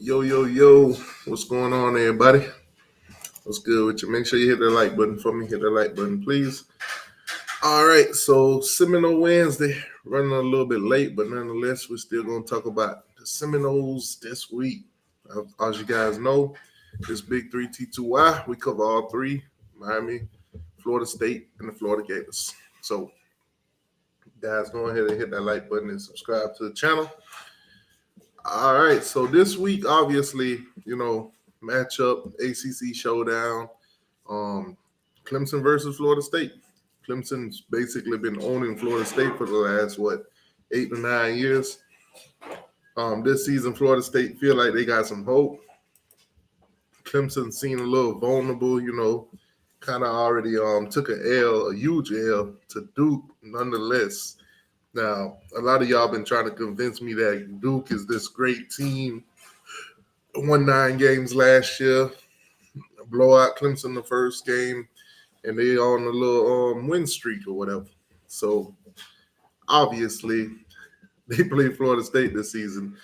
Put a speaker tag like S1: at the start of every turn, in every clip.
S1: Yo, what's going on, everybody? What's good with you? Make sure you hit the like button for me. Hit the like button, please. All right, so Seminole Wednesday, running a little bit late, but nonetheless, we're still going to talk about the Seminoles this week. As you guys know, this big 3T2Y, we cover all three: Miami, Florida State, and the Florida Gators. So, guys, go ahead and hit that like button and subscribe to the channel. All right, so this week, obviously, matchup, ACC showdown, um, Clemson versus Florida State. Clemson's basically been owning Florida State for the last 8 to 9 years. This season, Florida State feel like they got some hope. Clemson seemed a little vulnerable, kind of already took a huge L to Duke, nonetheless. Now, a lot of y'all been trying to convince me that Duke is this great team. Won 9 games last year, blow out Clemson the first game, and they on a little win streak or whatever. So, obviously, they play Florida State this season.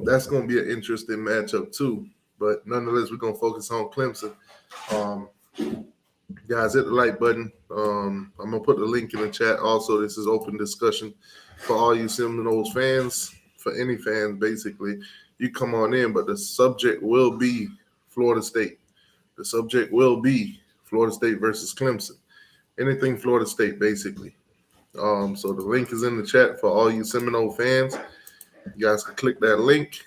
S1: That's going to be an interesting matchup too. But nonetheless, we're going to focus on Clemson. Guys, hit the like button. I'm going to put the link in the chat. Also, this is open discussion for all you Seminoles fans, for any fans, basically. You come on in, but the subject will be Florida State. The subject will be Florida State versus Clemson. Anything Florida State, basically. So the link is in the chat for all you Seminole fans. You guys can click that link.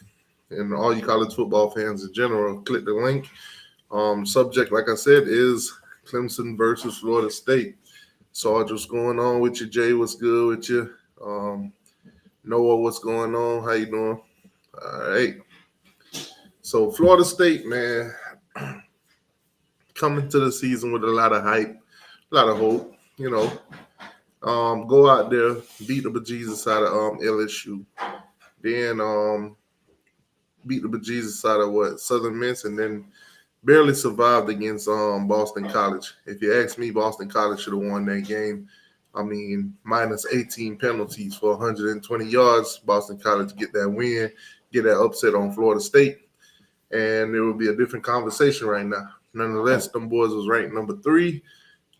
S1: And all you college football fans in general, click the link. Subject, like I said, is Clemson versus Florida State. So what's going on with you, Jay? What's good with you? Noah, what's going on? How you doing? All right. So Florida State, man, coming to the season with a lot of hype, a lot of hope, go out there, beat the bejesus out of LSU. Then beat the bejesus out of Southern Miss, and then barely survived against Boston College. If you ask me, Boston College should have won that game. I mean, minus 18 penalties for 120 yards. Boston College get that win, get that upset on Florida State, and it would be a different conversation right now. Nonetheless, them boys was ranked number 3.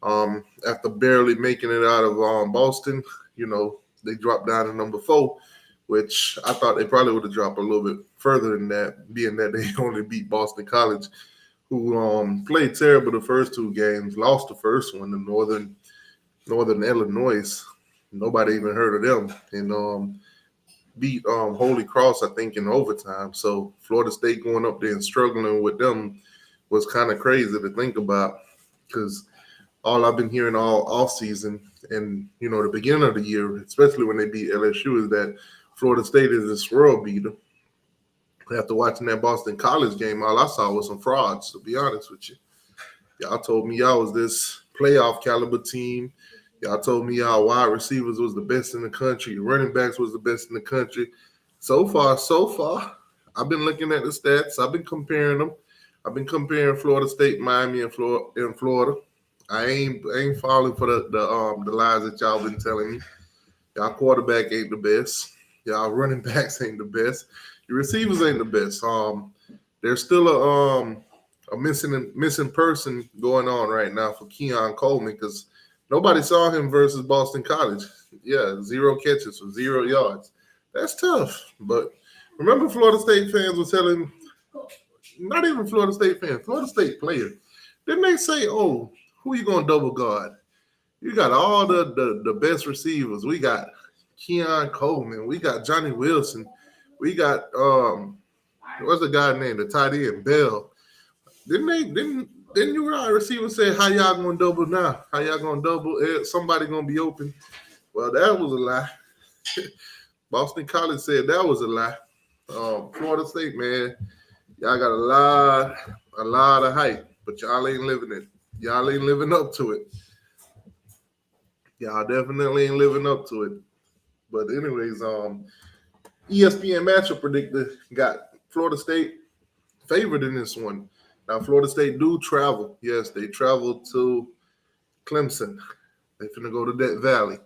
S1: After barely making it out of Boston, they dropped down to number 4, which I thought they probably would have dropped a little bit further than that, being that they only beat Boston College, who played terrible the first 2 games, lost the first one to Northern Illinois. Nobody even heard of them, and beat Holy Cross, I think, in overtime. So Florida State going up there and struggling with them was kind of crazy to think about, because all I've been hearing all offseason and, the beginning of the year, especially when they beat LSU, is that Florida State is this world beater. After watching that Boston College game, all I saw was some frauds, to be honest with you. Y'all told me y'all was this playoff caliber team. Y'all told me y'all wide receivers was the best in the country. Running backs was the best in the country. So far, I've been looking at the stats. I've been comparing them. I've been comparing Florida State, Miami, and Florida. I ain't falling for the lies that y'all been telling me. Y'all quarterback ain't the best. Y'all running backs ain't the best. Your receivers ain't the best. There's still a missing person going on right now for Keon Coleman, because nobody saw him versus Boston College. Yeah, 0 catches for 0 yards. That's tough. But remember, Florida State fans were telling, not even Florida State fans, Florida State players, didn't they say, oh, who you going to double guard? You got all the best receivers. We got Keon Coleman. We got Johnny Wilson. We got what's the guy named, the tight end, Bell. Didn't you receiver say, how y'all gonna double now? How y'all gonna double? Somebody gonna be open? Well, that was a lie. Boston College said that was a lie. Florida State, man, y'all got a lot of hype, but y'all ain't living it. Y'all ain't living up to it. Y'all definitely ain't living up to it. But anyways, ESPN matchup predictor got Florida State favored in this one. Now, Florida State do travel. Yes, they travel to Clemson. They're finna go to Death Valley.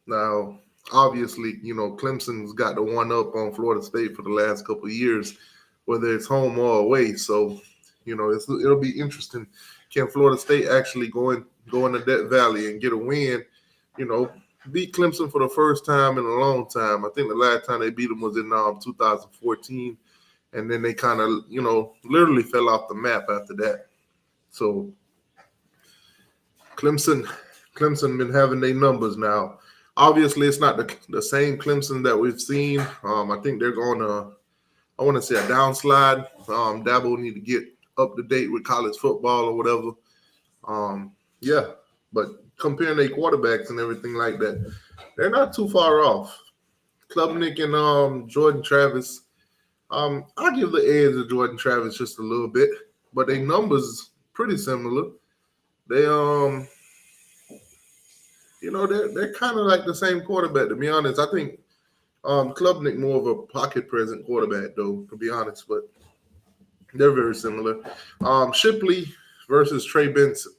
S1: Now, obviously, Clemson's got the one up on Florida State for the last couple of years, whether it's home or away. So, it'll be interesting. Can Florida State actually go into Death Valley and get a win? Beat Clemson for the first time in a long time. I think the last time they beat them was in 2014, and then they kind of, literally fell off the map after that. So Clemson been having their numbers now. Obviously, it's not the same Clemson that we've seen. I think they're going to, I want to say, a downslide. Dabo need to get up to date with college football or whatever. Yeah, but comparing their quarterbacks and everything like that, they're not too far off. Klubnik and Jordan Travis. I'll give the edge to Jordan Travis just a little bit, but their numbers pretty similar. They they're kind of like the same quarterback, to be honest. I think Klubnik more of a pocket present quarterback, though, to be honest, but they're very similar. Shipley versus Trey Benson,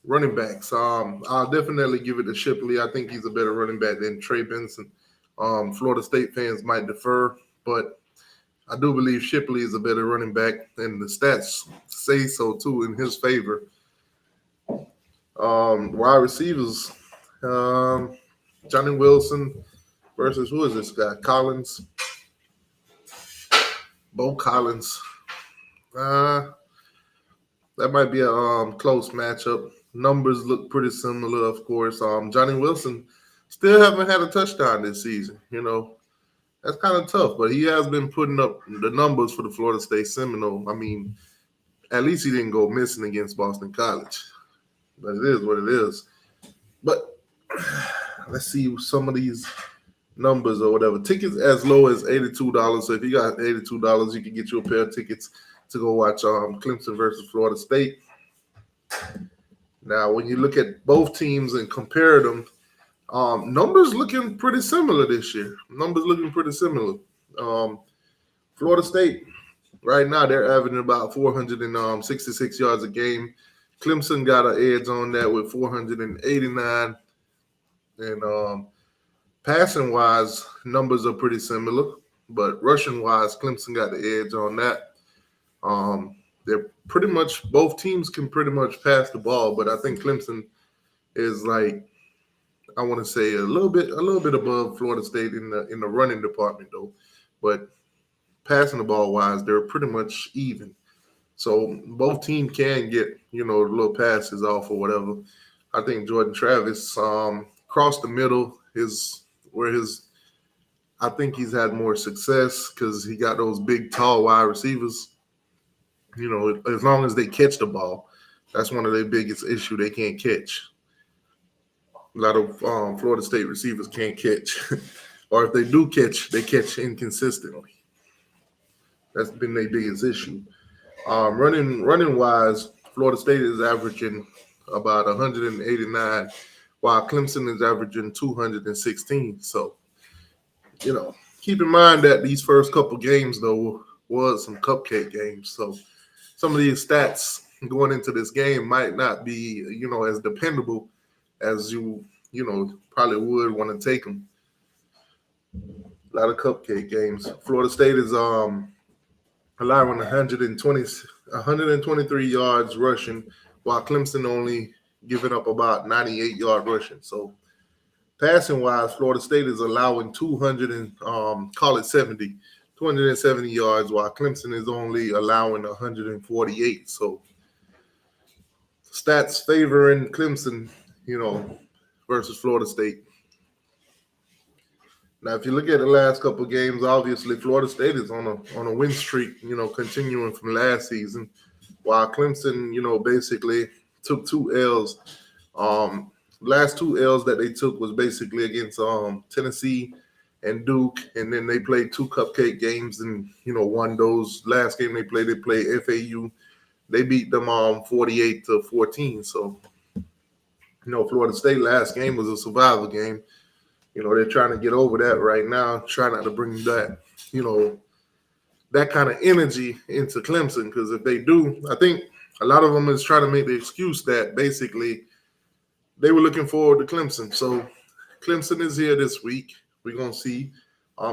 S1: running backs. I'll definitely give it to Shipley. I think he's a better running back than Trey Benson. Florida State fans might defer, but I do believe Shipley is a better running back, and the stats say so too in his favor. Wide receivers, Johnny Wilson versus who is this guy? Collins, Bo Collins. That might be a close matchup. Numbers look pretty similar, of course. Johnny Wilson still haven't had a touchdown this season. That's kind of tough, but he has been putting up the numbers for the Florida State Seminole. I mean, at least he didn't go missing against Boston College. But it is what it is. But let's see some of these numbers or whatever. Tickets as low as $82. So if you got $82, you can get you a pair of tickets to go watch Clemson versus Florida State. Now, when you look at both teams and compare them, numbers looking pretty similar this year. Florida State, right now, they're averaging about 466 yards a game. Clemson got an edge on that with 489. And passing-wise, numbers are pretty similar. But rushing-wise, Clemson got the edge on that. They're pretty much, both teams can pretty much pass the ball, but I think Clemson is like, I want to say a little bit above Florida State in the running department though. But passing the ball wise, they're pretty much even. So both teams can get, little passes off or whatever. I think Jordan Travis across the middle is where I think he's had more success because he got those big, tall wide receivers. As long as they catch the ball, that's one of their biggest issue. They can't catch. A lot of Florida State receivers can't catch. Or if they do catch, they catch inconsistently. That's been their biggest issue. Running wise, Florida State is averaging about 189, while Clemson is averaging 216. So, keep in mind that these first couple games, though, was some cupcake games. So some of these stats going into this game might not be, as dependable as you probably would want to take them. A lot of cupcake games. Florida State is allowing 123 yards rushing, while Clemson only giving up about 98-yard rushing. So passing-wise, Florida State is allowing 270 yards, while Clemson is only allowing 148. So stats favoring Clemson, versus Florida State. Now, if you look at the last couple of games, obviously Florida State is on a win streak, continuing from last season, while Clemson, basically took 2 L's. Last 2 L's that they took was basically against Tennessee and Duke, and then they played 2 cupcake games and won those. Last game they played FAU. They beat them 48-14. So Florida State last game was a survival game. They're trying to get over that right now, try not to bring that that kind of energy into Clemson, because if they do, I think a lot of them is trying to make the excuse that basically they were looking forward to Clemson. So Clemson is here this week. We're gonna see.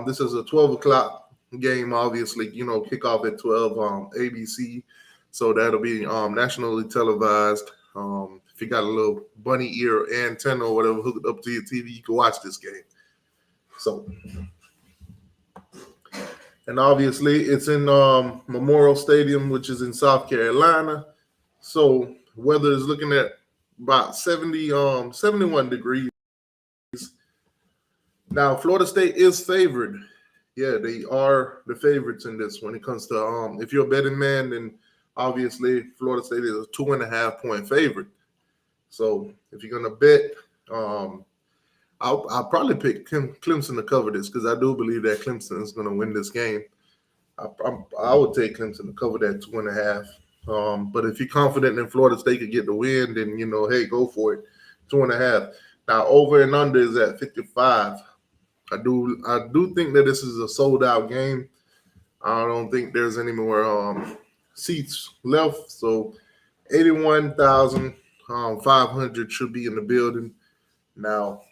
S1: This is a 12 o'clock game, obviously. Kickoff at 12 ABC, so that'll be nationally televised. If you got a little bunny ear antenna or whatever hooked up to your TV, you can watch this game. So, and obviously it's in Memorial Stadium, which is in South Carolina. So weather is looking at about 71 degrees. Now, Florida State is favored. Yeah, they are the favorites in this when it comes to if you're a betting man, then obviously Florida State is a 2.5-point favorite. So if you're gonna bet, I'll probably pick Clemson to cover this because I do believe that Clemson is gonna win this game. I would take Clemson to cover that 2.5. But if you're confident in Florida State could get the win, then hey, go for it. 2.5. Now over and under is at 55. I do think that this is a sold out game. I don't think there's any more seats left. So 81,500 should be in the building. Now,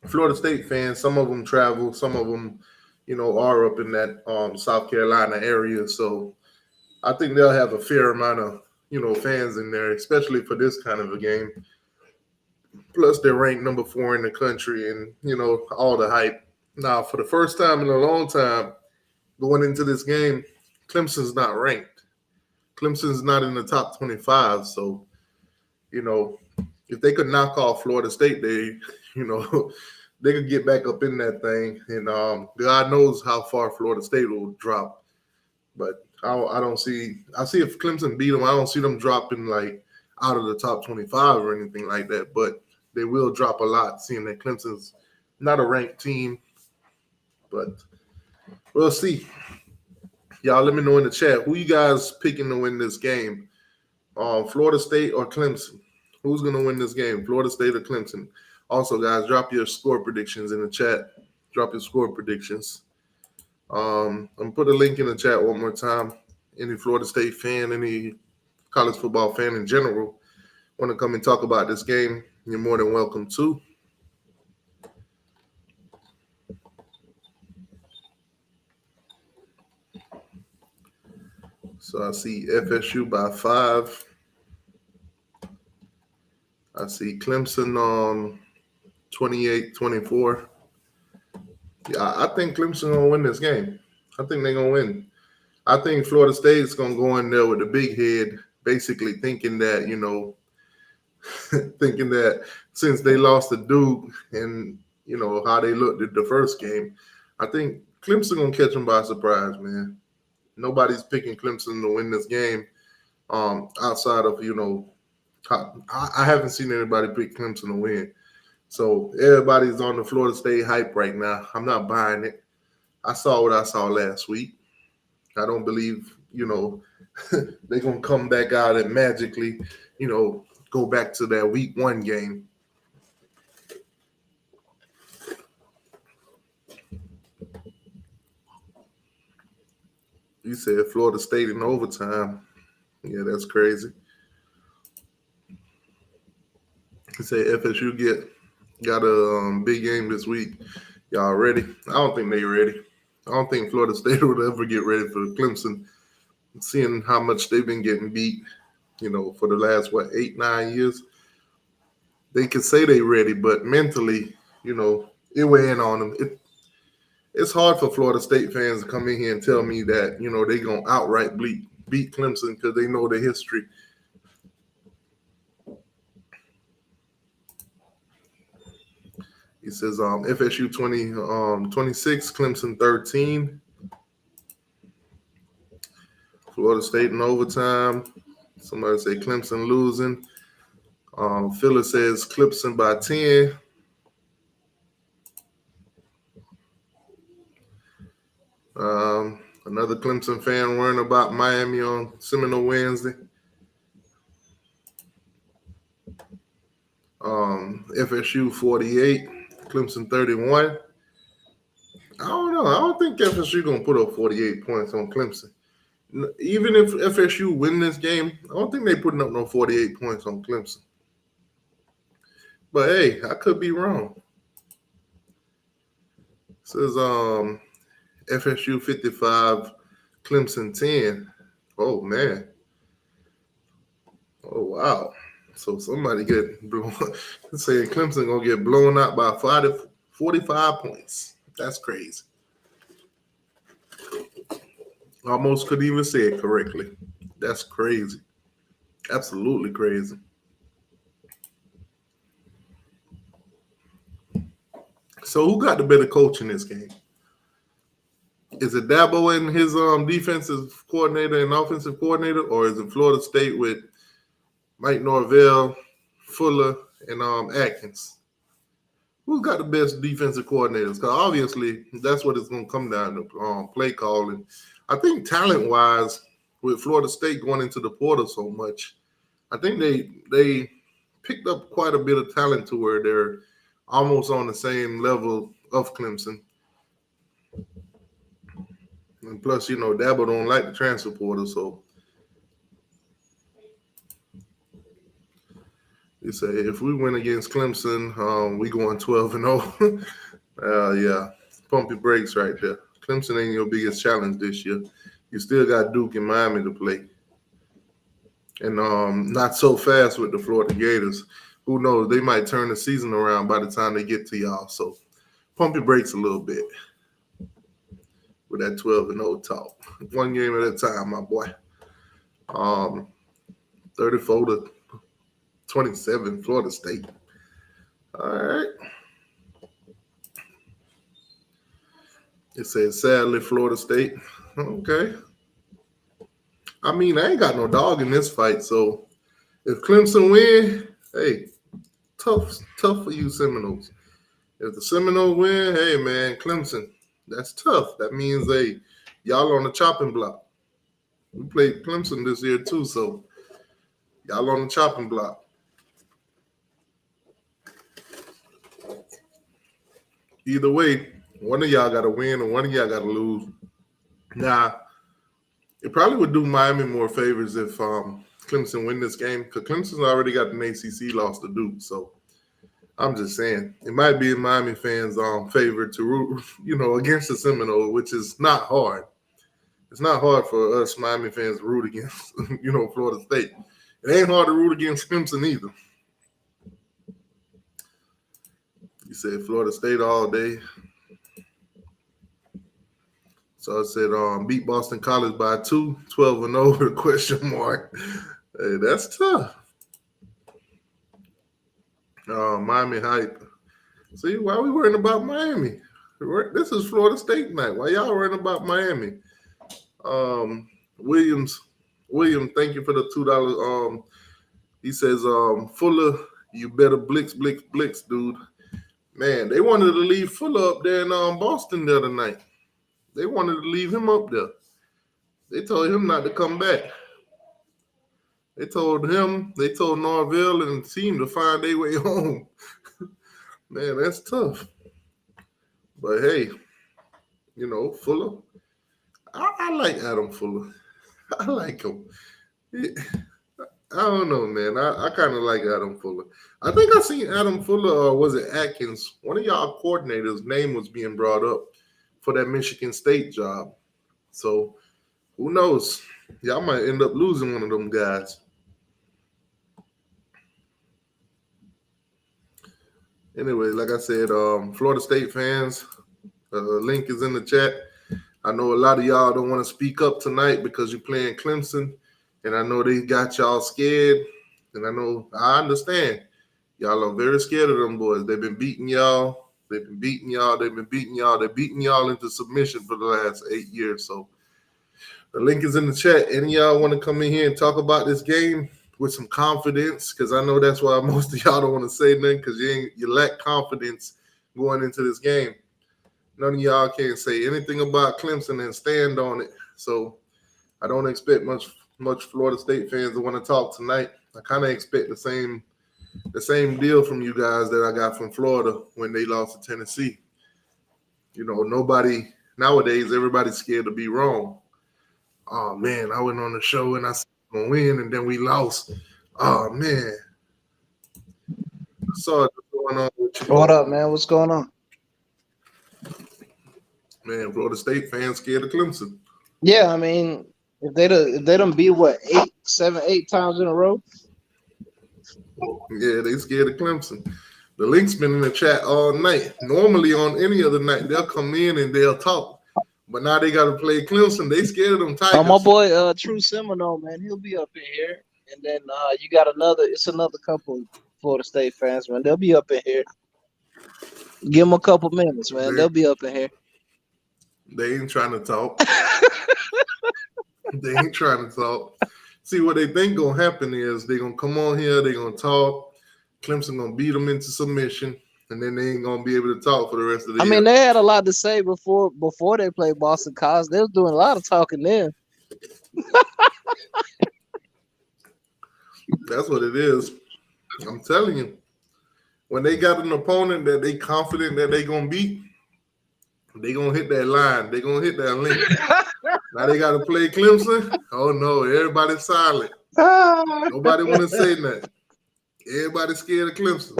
S1: Florida State fans, some of them travel, some of them, are up in that South Carolina area. So I think they'll have a fair amount of, fans in there, especially for this kind of a game. Plus, they're ranked number 4 in the country and, all the hype. Now, for the first time in a long time, going into this game, Clemson's not ranked. Clemson's not in the top 25. So, if they could knock off Florida State, they could get back up in that thing. And God knows how far Florida State will drop. But I don't see – I see if Clemson beat them, I don't see them dropping, out of the top 25 or anything like that. But they will drop a lot, seeing that Clemson's not a ranked team. But we'll see. Y'all let me know in the chat. Who you guys picking to win this game? Florida State or Clemson? Who's going to win this game? Florida State or Clemson? Also, guys, drop your score predictions in the chat. Drop your score predictions. I'm going to put a link in the chat one more time. Any Florida State fan, any college football fan in general, want to come and talk about this game, you're more than welcome to. So I see FSU by 5. I see Clemson on 28-24. Yeah, I think Clemson going to win this game. I think they're going to win. I think Florida State's going to go in there with a big head, basically thinking that, thinking that since they lost to Duke and, how they looked at the first game, I think Clemson going to catch them by surprise, man. Nobody's picking Clemson to win this game outside of, I haven't seen anybody pick Clemson to win. So everybody's on the Florida State hype right now. I'm not buying it. I saw what I saw last week. I don't believe, they're going to come back out and magically, go back to that week 1 game. You said Florida State in overtime. Yeah, that's crazy. You say FSU got a big game this week. Y'all ready? I don't think they're ready. I don't think Florida State would ever get ready for Clemson, seeing how much they've been getting beat, for the last, 8-9 years. They could say they're ready, but mentally, it weighing on them. It's hard for Florida State fans to come in here and tell me that, they're going to outright beat Clemson because they know the history. He says FSU 26, Clemson 13. Florida State in overtime. Somebody say Clemson losing. Phyllis says Clemson by 10. Another Clemson fan worrying about Miami on Seminole Wednesday. FSU 48, Clemson 31. I don't know. I don't think FSU going to put up 48 points on Clemson. Even if FSU win this game, I don't think they're putting up no 48 points on Clemson. But, hey, I could be wrong. Says FSU 55, Clemson 10. Oh man. Oh wow. So somebody get blown. Saying Clemson gonna get blown out by 45 points. That's crazy. Almost couldn't even say it correctly. That's crazy. Absolutely crazy. So who got the better coach in this game? Is it Dabo and his defensive coordinator and offensive coordinator, or is it Florida State with Mike Norvell, Fuller, and Atkins? Who's got the best defensive coordinators? Because obviously that's what it's going to come down to, play calling. I think talent-wise, with Florida State going into the portal so much, I think they picked up quite a bit of talent to where they're almost on the same level of Clemson. And plus, Dabo don't like the transfer portal, so you say if we win against Clemson, we going 12-0. Yeah, pump your brakes right there. Clemson ain't your biggest challenge this year. You still got Duke and Miami to play. And not so fast with the Florida Gators. Who knows? They might turn the season around by the time they get to y'all. So pump your brakes a little bit with that 12-0 talk. One game at a time, my boy. 34-27, Florida State. All right. It says, sadly, Florida State. Okay. I mean, I ain't got no dog in this fight. So if Clemson win, hey, tough for you Seminoles. If the Seminoles win, hey, man, Clemson, that's tough. That means, hey, y'all on the chopping block. We played Clemson this year, too, so y'all on the chopping block. Either way, one of y'all got to win and one of y'all got to lose. Now, it probably would do Miami more favors if Clemson win this game because Clemson's already got an ACC loss to do. So I'm just saying it might be in Miami fans' favor to root, against the Seminole, which is not hard. It's not hard for us Miami fans to root against, Florida State. It ain't hard to root against Clemson either. You said Florida State all day. So I said beat Boston College by 2, 12-0 with a question mark. Hey, that's tough. Miami hype. See, why are we worrying about Miami? This is Florida State night. Why y'all worrying about Miami? William, thank you for the $2. He says, Fuller, you better blitz, dude. Man, they wanted to leave Fuller up there in Boston the other night. They wanted to leave him up there. They told him not to come back. They told Norvell and the team to find their way home. Man, that's tough. But hey, Fuller. I like Adam Fuller. I like him. I don't know, man. I kind of like Adam Fuller. I think I seen Adam Fuller, or was it Atkins? One of y'all coordinators' name was being brought up for that Michigan State job. So who knows? Y'all might end up losing one of them guys. Anyway, like I said, Florida State fans, link is in the chat. I know a lot of y'all don't want to speak up tonight because you're playing Clemson, and I know they got y'all scared, and I understand. Y'all are very scared of them boys. They've been beating y'all. They're beating y'all into submission for the last 8 years. So the link is in the chat. Any of y'all want to come in here and talk about this game with some confidence? Because I know that's why most of y'all don't want to say nothing because you lack confidence going into this game. None of y'all can say anything about Clemson and stand on it. So I don't expect much Florida State fans to want to talk tonight. I kind of expect the same deal from you guys that I got from Florida when they lost to Tennessee. Nowadays, everybody's scared to be wrong. Oh, man, I went on the show and I said we're going to win, and then we lost. Oh, man. Sorry, what's going on with you?
S2: What up, man? What's going on?
S1: Man, Florida State fans scared of Clemson.
S2: Yeah, I mean, if they don't beat what 8 times in a row.
S1: Yeah, they scared of Clemson. The link's been in the chat all night. Normally on any other night, they'll come in and they'll talk. But now they got to play Clemson. They scared of them Tigers.
S2: My boy, True Seminole, man, he'll be up in here. And then you got another couple Florida State fans, man. They'll be up in here. Give them a couple minutes, man. They'll be up in here.
S1: They ain't trying to talk. They ain't trying to talk. See, what they think gonna happen is they're gonna come on here, they're gonna talk. Clemson gonna beat them into submission, and then they ain't gonna be able to talk for the rest of the year.
S2: I mean, they had a lot to say before they played Boston College. They was doing a lot of talking then.
S1: That's what it is. I'm telling you. When they got an opponent that they confident that they gonna beat, they gonna hit that line. They gonna hit that link. Now they gotta play Clemson. Oh no, everybody's silent. Nobody wanna say nothing. Everybody's scared of Clemson.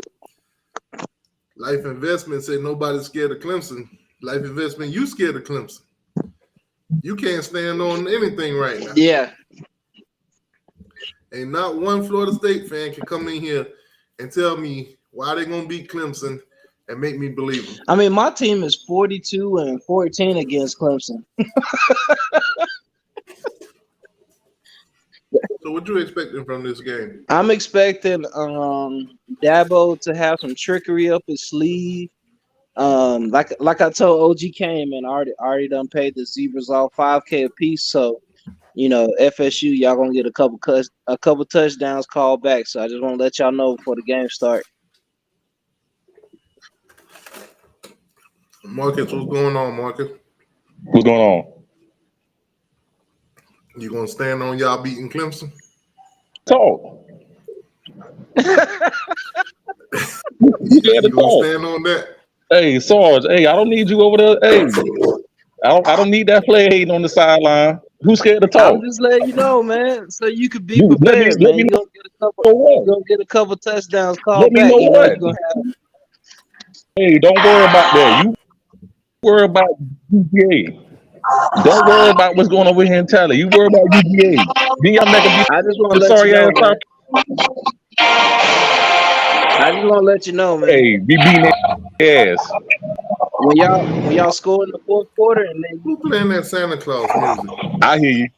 S1: Life Investment said nobody's scared of Clemson. Life Investment, you scared of Clemson. You can't stand on anything right now.
S2: Yeah.
S1: And not one Florida State fan can come in here and tell me why they're gonna beat Clemson and make me believe them.
S2: I mean, my team is 42-14 against Clemson.
S1: So what you expecting from this game?
S2: I'm expecting Dabo to have some trickery up his sleeve. Like I told OG Kane, man, I already done paid the Zebras all $5K a piece. So, you know, FSU, y'all gonna get a couple touchdowns called back. So I just want to let y'all know before the game start.
S1: Marcus, what's going on, Marcus?
S3: What's going on?
S1: You gonna stand on y'all beating Clemson?
S3: Talk.
S1: You gonna stand on that?
S3: Hey, Sarge. Hey, I don't need you over there. Hey, I don't need that play hating on the sideline. Who's scared to talk?
S2: I'm just letting you know, man, so you could be prepared, man. You're gonna get a couple touchdowns called back. You know, you're gonna have.
S3: Hey, don't worry about that. You worry about UGA. Don't worry about what's going on over here in Tyler. You worry about UGA.
S2: I just want to let you know, man. I just want to let you know, man.
S3: Hey, we beating their ass.
S2: When y'all score in the fourth quarter, and then
S1: who playing that Santa Claus music?
S3: I hear you.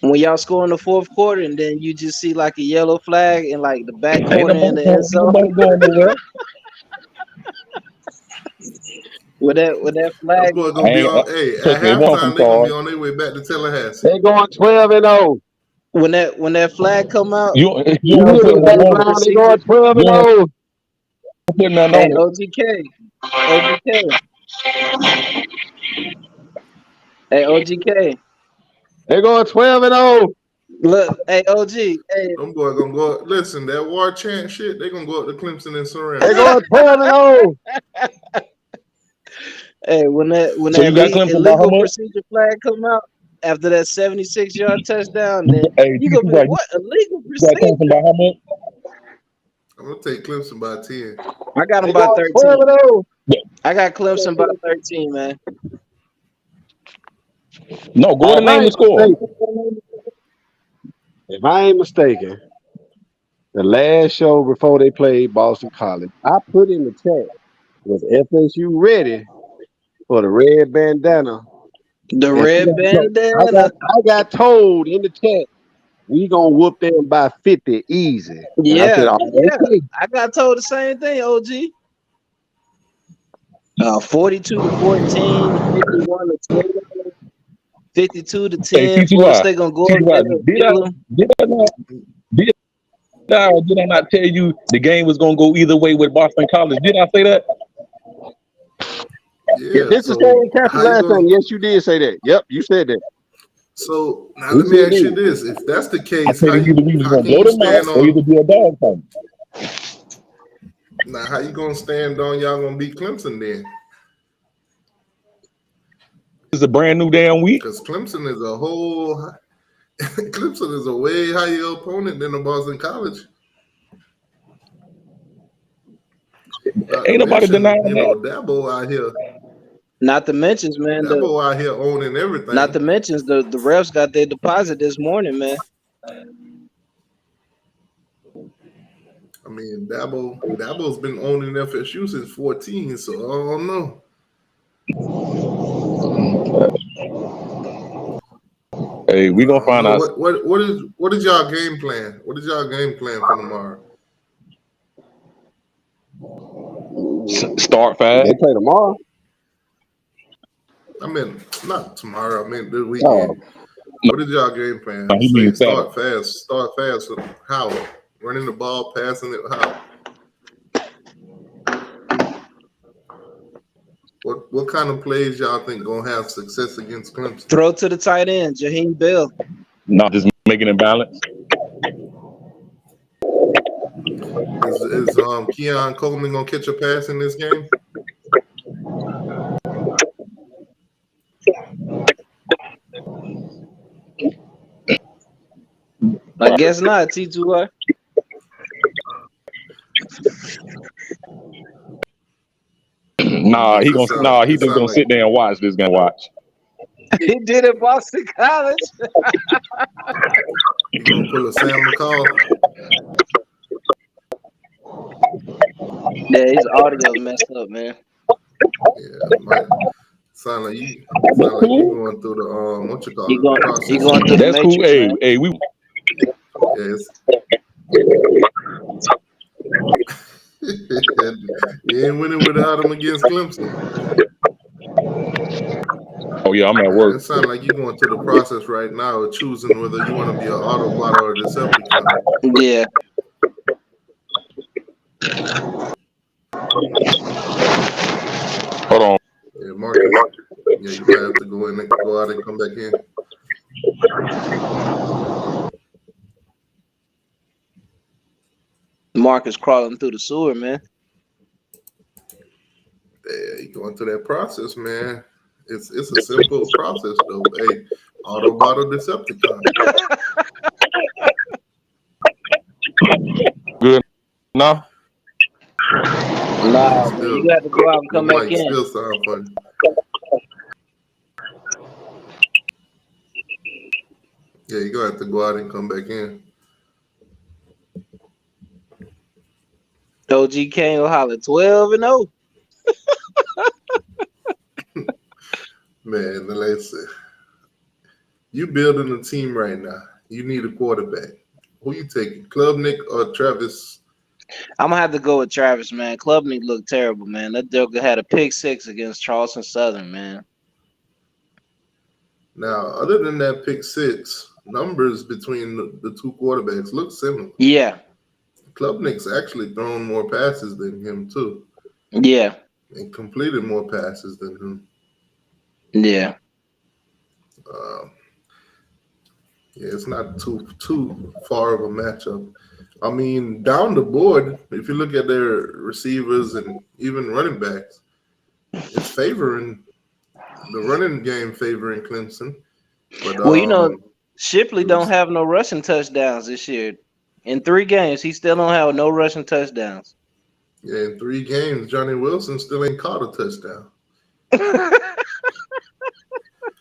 S2: When y'all score in the fourth quarter, and then you just see like a yellow flag in like the back corner in the end zone. With that flag,
S1: gonna be on, at halftime they're gonna be on their way back to Tallahassee.
S4: They going 12-0.
S2: When that flag come out,
S4: they going 12-0.
S2: Hey, OGK. Hey, OGK.
S4: They going 12-0.
S2: Look, hey, OG. Hey,
S1: them boys gonna go. Listen, that war chant shit. They gonna go up to Clemson and surround.
S4: They going 12-0.
S2: Hey, when that illegal procedure flag come out after that 76-yard touchdown, then you gonna be like, what illegal procedure?
S1: I'm gonna take Clemson by 10.
S2: I got them by 13. I got Clemson by 13, man.
S3: No, go ahead and name the score.
S4: If I ain't mistaken, the last show before they played Boston College, I put in the chat, was FSU ready for the red bandana?
S2: The red bandana.
S4: I got told in the chat, we gonna whoop them by 50 easy.
S2: Yeah, I said, okay. I got told the same thing, OG. 42-14, 51-10, 52-10. Plus, they gonna go up there.
S3: Did I not tell you the game was gonna go either way with Boston College? Did I say that?
S4: Yeah, this is going to catch last time. Yes, you did say that. Yep, you said that.
S1: So now let me ask you this: if that's the case, how you gonna stand on y'all gonna beat Clemson then?
S3: It's a brand new damn week.
S1: Because Clemson is a whole Clemson is a way higher opponent than the Boston College.
S3: Ain't nobody denying that.
S1: Dabo out here.
S2: Not to mention, man,
S1: Dabo out here owning everything.
S2: not to mention the refs got their deposit this morning, man.
S1: I mean, Dabo's been owning FSU since 14, so I don't know.
S3: Hey, we gonna find out.
S1: What is y'all game plan? What is y'all game plan for tomorrow?
S3: Start fast.
S4: They play tomorrow.
S1: I mean, not tomorrow. I mean, this weekend. What is y'all game plan?
S3: No, he means
S1: Start fast. Start fast. How? Running the ball, passing it. How? What kind of plays y'all think gonna have success against Clemson?
S2: Throw to the tight end, Jaheim Bell.
S3: Not just making it balance.
S1: Is Keon Coleman gonna catch a pass in this game?
S2: I guess not, T2R.
S3: He just gonna sit there and watch this game. Watch.
S2: He did it Boston College.
S1: You gonna pull a Sam McCall?
S2: Yeah, his audio's messed up, man.
S1: Yeah, might sound like you going through the what you call
S2: He
S1: it?
S2: going
S1: Process.
S2: through the
S3: That's cool.
S2: matrix, man.
S3: Hey, we.
S1: Yes. You ain't winning without him against Clemson.
S3: Oh yeah, I'm at
S1: It
S3: work.
S1: sounds like you're going through the process right now of choosing whether you want to be an Autobot or a Decepticon.
S2: Yeah.
S3: Hold on.
S1: Yeah, Marcus. Yeah, you might have to go out and come back in.
S2: Marcus crawling through the sewer, man.
S1: Yeah, you going through that process, man. It's a simple process though. Hey, Autobot or Decepticon.
S3: Good. No.
S2: Nah, man, you got to go out and come back in.
S1: Still sound funny. Yeah, you gonna have to go out and come back in.
S2: OG Kane will holler 12-0.
S1: Man, listen. You building a team right now. You need a quarterback. Who you taking? Klubnik or Travis?
S2: I'm gonna have to go with Travis, man. Klubnik looked terrible, man. That Joker had a pick 6 against Charleston Southern, man.
S1: Now, other than that pick 6, numbers between the two quarterbacks look similar.
S2: Yeah.
S1: Klubnik's actually thrown more passes than him too.
S2: Yeah.
S1: And completed more passes than him.
S2: Yeah.
S1: Yeah, it's not too far of a matchup. I mean, down the board, if you look at their receivers and even running backs, it's favoring the running game, favoring Clemson. But
S2: Well, you know, Shipley don't have no rushing touchdowns this year. In 3 games, he still don't have no rushing touchdowns.
S1: Yeah, in 3 games, Johnny Wilson still ain't caught a touchdown.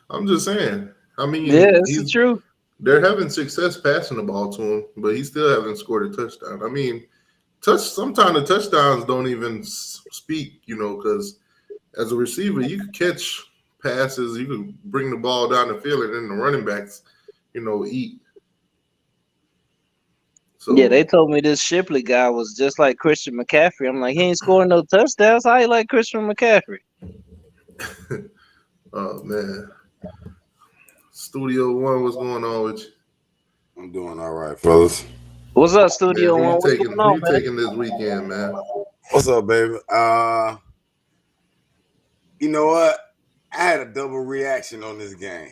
S1: I'm just saying. I mean,
S2: yeah, it's the truth.
S1: They're having success passing the ball to him, but he still haven't scored a touchdown. I mean, sometimes the touchdowns don't even speak, because as a receiver, you can catch passes, you can bring the ball down the field, and then the running backs, eat. So,
S2: yeah, they told me this Shipley guy was just like Christian McCaffrey. I'm like, he ain't scoring no touchdowns. How you like Christian McCaffrey?
S1: Oh, man. Studio One, what's going on with you?
S5: I'm doing all right, fellas.
S2: What's up, Studio
S1: Man,
S2: One?
S1: who you taking this weekend, man?
S5: What's up, baby? You know what? I had a double reaction on this game.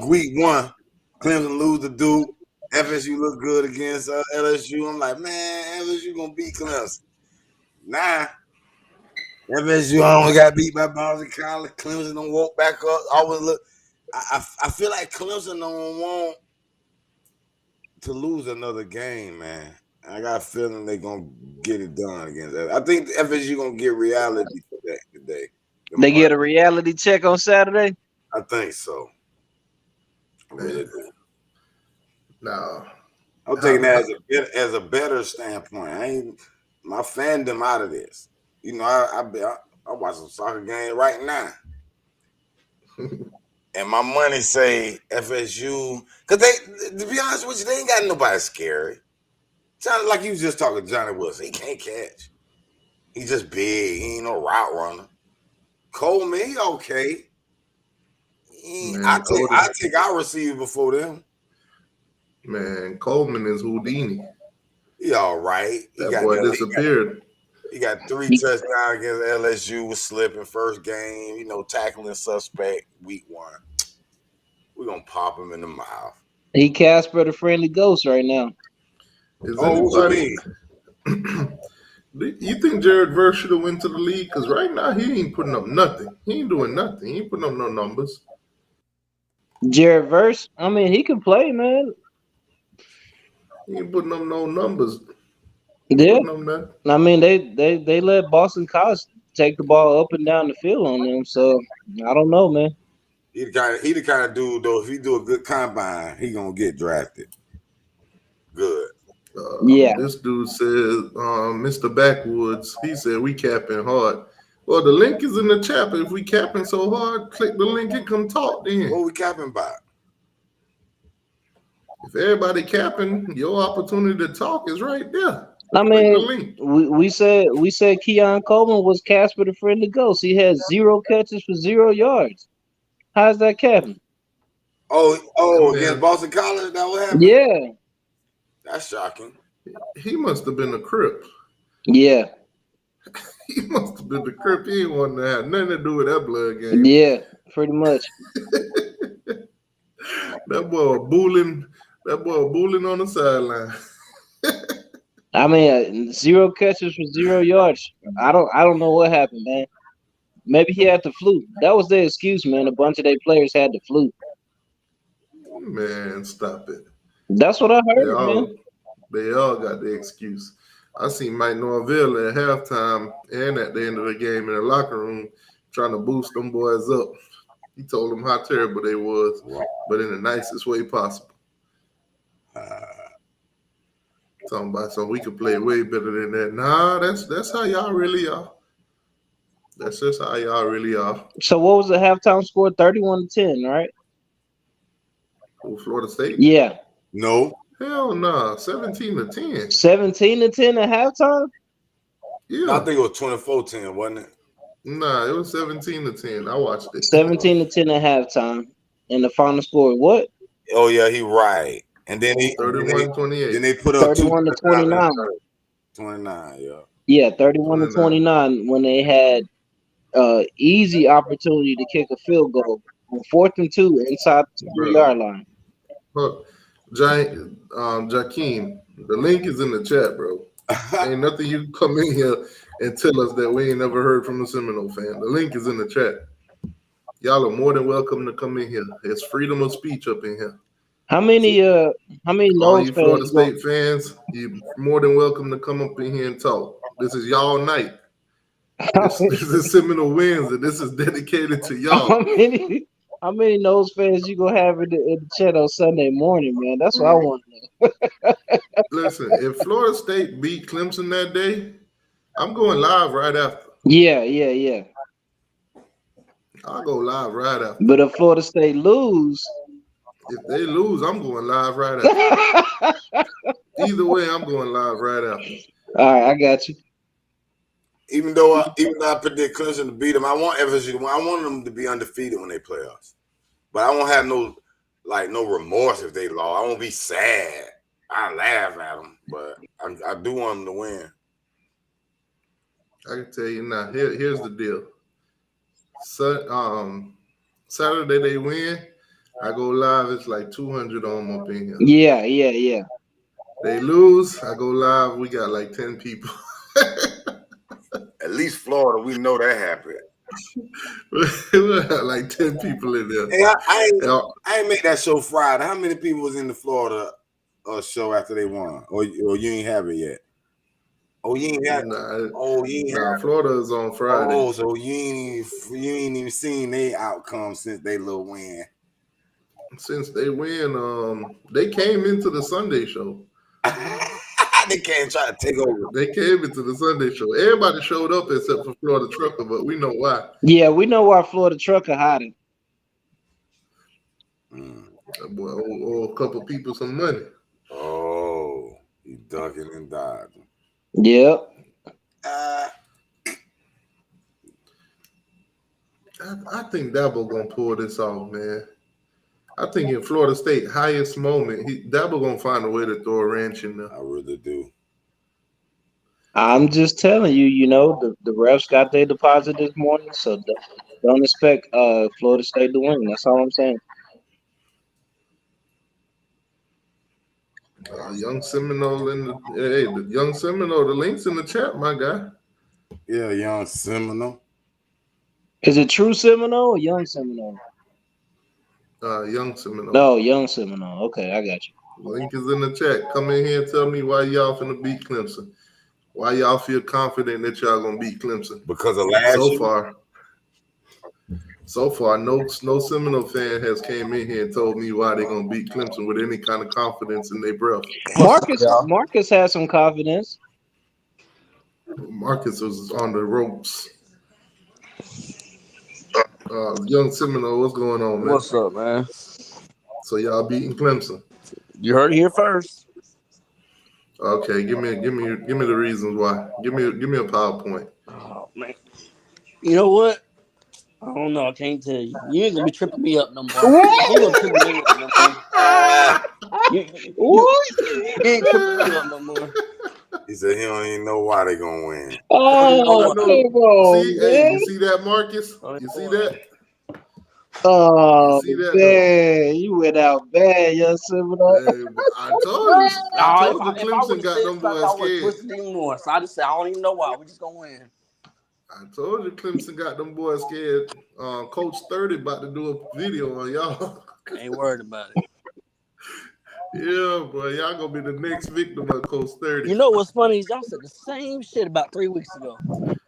S5: Week 1, Clemson lose to Duke. FSU look good against LSU. I'm like, man, LSU gonna beat Clemson. Nah. FSU only got beat by Boston College. Clemson don't walk back up. Always look. I feel like Clemson don't want to lose another game, man. I got a feeling they're gonna get it done against that. I think FSU gonna get reality today.
S2: They get a reality check on Saturday.
S5: I think so. I really do.
S1: Nah.
S5: I'm taking that as a better standpoint. I ain't my fandom out of this. You know, I watch some soccer game right now. And my money say FSU, because they, to be honest with you, they ain't got nobody scary. Sounded like you was just talking to Johnny Wilson. He can't catch. He just big. He ain't no route runner. Coleman, he okay. I take our receiver before them.
S1: Man, Coleman is Houdini.
S5: He all right.
S1: That boy disappeared.
S5: He got 3 touchdowns against LSU. Was slipping first game. You know, tackling suspect week 1. We're gonna pop him in the mouth.
S2: He Casper the Friendly Ghost right now.
S1: Is anybody? You think Jared Verse should have went to the league? Because right now he ain't putting up nothing. He ain't doing nothing. He ain't putting up no numbers.
S2: Jared Verse, I mean, he can play, man.
S1: He ain't putting up no numbers.
S2: Yeah. I mean, they let Boston College take the ball up and down the field on them. So I don't know, man.
S5: He the kind of dude though. If he do a good combine, he gonna get drafted. Good.
S2: Yeah.
S1: This dude said, Mr. Backwoods, he said we capping hard. Well, the link is in the chat. If we capping so hard, click the link and come talk then.
S5: What we capping by?
S1: If everybody capping, your opportunity to talk is right there.
S2: I mean, we said Keon Coleman was Casper the Friendly Ghost. He had 0 catches for 0 yards. How's that capping?
S5: Oh, against Boston College, that what happened?
S2: Yeah.
S5: That's shocking.
S1: He must have been a Crip.
S2: Yeah.
S1: He must have been the Crip. He ain't want to have nothing to do with that blood game.
S2: Yeah, pretty much.
S1: That boy bullying on the sideline.
S2: I mean, 0 catches for 0 yards. I don't know what happened, man. Maybe he had the flu. That was their excuse, man. A bunch of their players had the flu.
S1: Man, stop it.
S2: That's what I heard, man.
S1: They all got the excuse. I seen Mike Norville at halftime and at the end of the game in the locker room trying to boost them boys up. He told them how terrible they was, but in the nicest way possible. Talking about so we could play way better than that. Nah, that's how y'all really are. That's just how y'all really are.
S2: So what was the halftime score? 31-10, right?
S1: Oh, Florida State?
S2: Yeah.
S5: No.
S1: Hell no. 17-10.
S2: 17-10 at halftime?
S1: Yeah.
S5: I think it was 24-10, wasn't it?
S1: Nah, it was 17-10. I watched it.
S2: 17-10 at halftime. And the final score, what?
S5: Oh yeah, he right. And then
S1: 31-28.
S5: Then they put up
S2: 31-29.
S5: 29, yeah.
S2: Yeah, 31-29 when they had easy opportunity to kick a field goal on 4th and 2 inside the 3-yard line.
S1: Look, Jakeem, the link is in the chat, bro. Ain't nothing you can come in here and tell us that we ain't never heard from a Seminole fan. The link is in the chat. Y'all are more than welcome to come in here. It's freedom of speech up in here.
S2: How many
S1: all
S2: Noles
S1: you Florida State fans, you're more than welcome to come up in here and talk. This is y'all night. This is Seminole wins, and this is dedicated to y'all.
S2: How many Noles fans you gonna have in the chat on Sunday morning, man? That's what I want to know.
S1: Listen, if Florida State beat Clemson that day, I'm going live right after.
S2: Yeah.
S1: I'll go live right after.
S2: But if Florida State lose,
S1: if they lose, I'm going live right after. Either way, I'm going live right after.
S2: All right, I got you.
S5: Even though I predict Clemson to beat them, I want FSU. I want them to be undefeated when they play us. But I won't have no remorse if they lost. I won't be sad. I laugh at them, but I do want them to win.
S1: I can tell you now. Here's the deal. So, Saturday they win. I go live. It's like 200 on them up in here.
S2: Yeah.
S1: They lose. I go live. We got like 10 people.
S5: At least Florida, we know that happened.
S1: We got like 10 people in there.
S5: Hey, I ain't made that show Friday. How many people was in the Florida show after they won? Or you ain't have it yet? Oh, you ain't got.
S1: Nah,
S5: Oh, you ain't
S1: nah,
S5: have.
S1: Florida is on Friday.
S5: Oh, so you ain't even seen their outcome since they little win.
S1: Since they win, they came into the Sunday show.
S5: They can't try to take over.
S1: They came into the Sunday show. Everybody showed up except for Florida Trucker, but we know why.
S2: Yeah, we know why Florida Trucker hiding.
S1: Boy, owe a couple people some money.
S5: Oh, he ducking and dodging.
S2: Yep.
S1: I think Dabo gonna pull this off, man. I think in Florida State highest moment, Dabo gonna find a way to throw a wrench in there.
S5: I really do.
S2: I'm just telling you, you know, the refs got their deposit this morning, so don't expect Florida State to win. That's all I'm saying.
S1: Young Seminole the Young Seminole, the link's in the chat, my guy.
S5: Yeah, young Seminole.
S2: Is it True Seminole or Young Seminole?
S1: Young Seminole.
S2: No, Young Seminole. Okay, I got you.
S1: Link is in the chat. Come in here and tell me why y'all finna beat Clemson. Why y'all feel confident that y'all gonna beat Clemson?
S5: Because of last year?
S1: So far, no Seminole fan has came in here and told me why they're gonna beat Clemson with any kind of confidence in their breath.
S2: Marcus has some confidence.
S1: Marcus was on the ropes. Young Seminole, what's going on, man?
S6: What's up, man?
S1: So y'all beating Clemson?
S6: You heard it here first.
S1: Okay, give me the reasons why. Give me a PowerPoint.
S6: Oh man, you know what? I don't know. I can't tell you. You ain't gonna be tripping me up no more. You ain't gonna trip me up no more. You ain't tripping me up no more.
S5: He said he don't even know why they gonna win.
S2: Oh, come on,
S1: see,
S2: man.
S1: hey, you see that, Marcus? You see that?
S2: Oh,
S1: You see that,
S2: man, you went out bad, Young Seminole.
S1: Hey, I told you
S6: If I
S1: Clemson got them boys
S6: I would
S1: scared.
S6: twist it even more. So I just said I don't even know why. We just gonna win.
S1: I told you Clemson got them boys scared. Coach 30 about to do a video on y'all.
S6: Ain't worried about it.
S1: Yeah, boy, y'all gonna be the next victim of Coach 30.
S6: You know what's funny is y'all said the same shit about 3 weeks ago.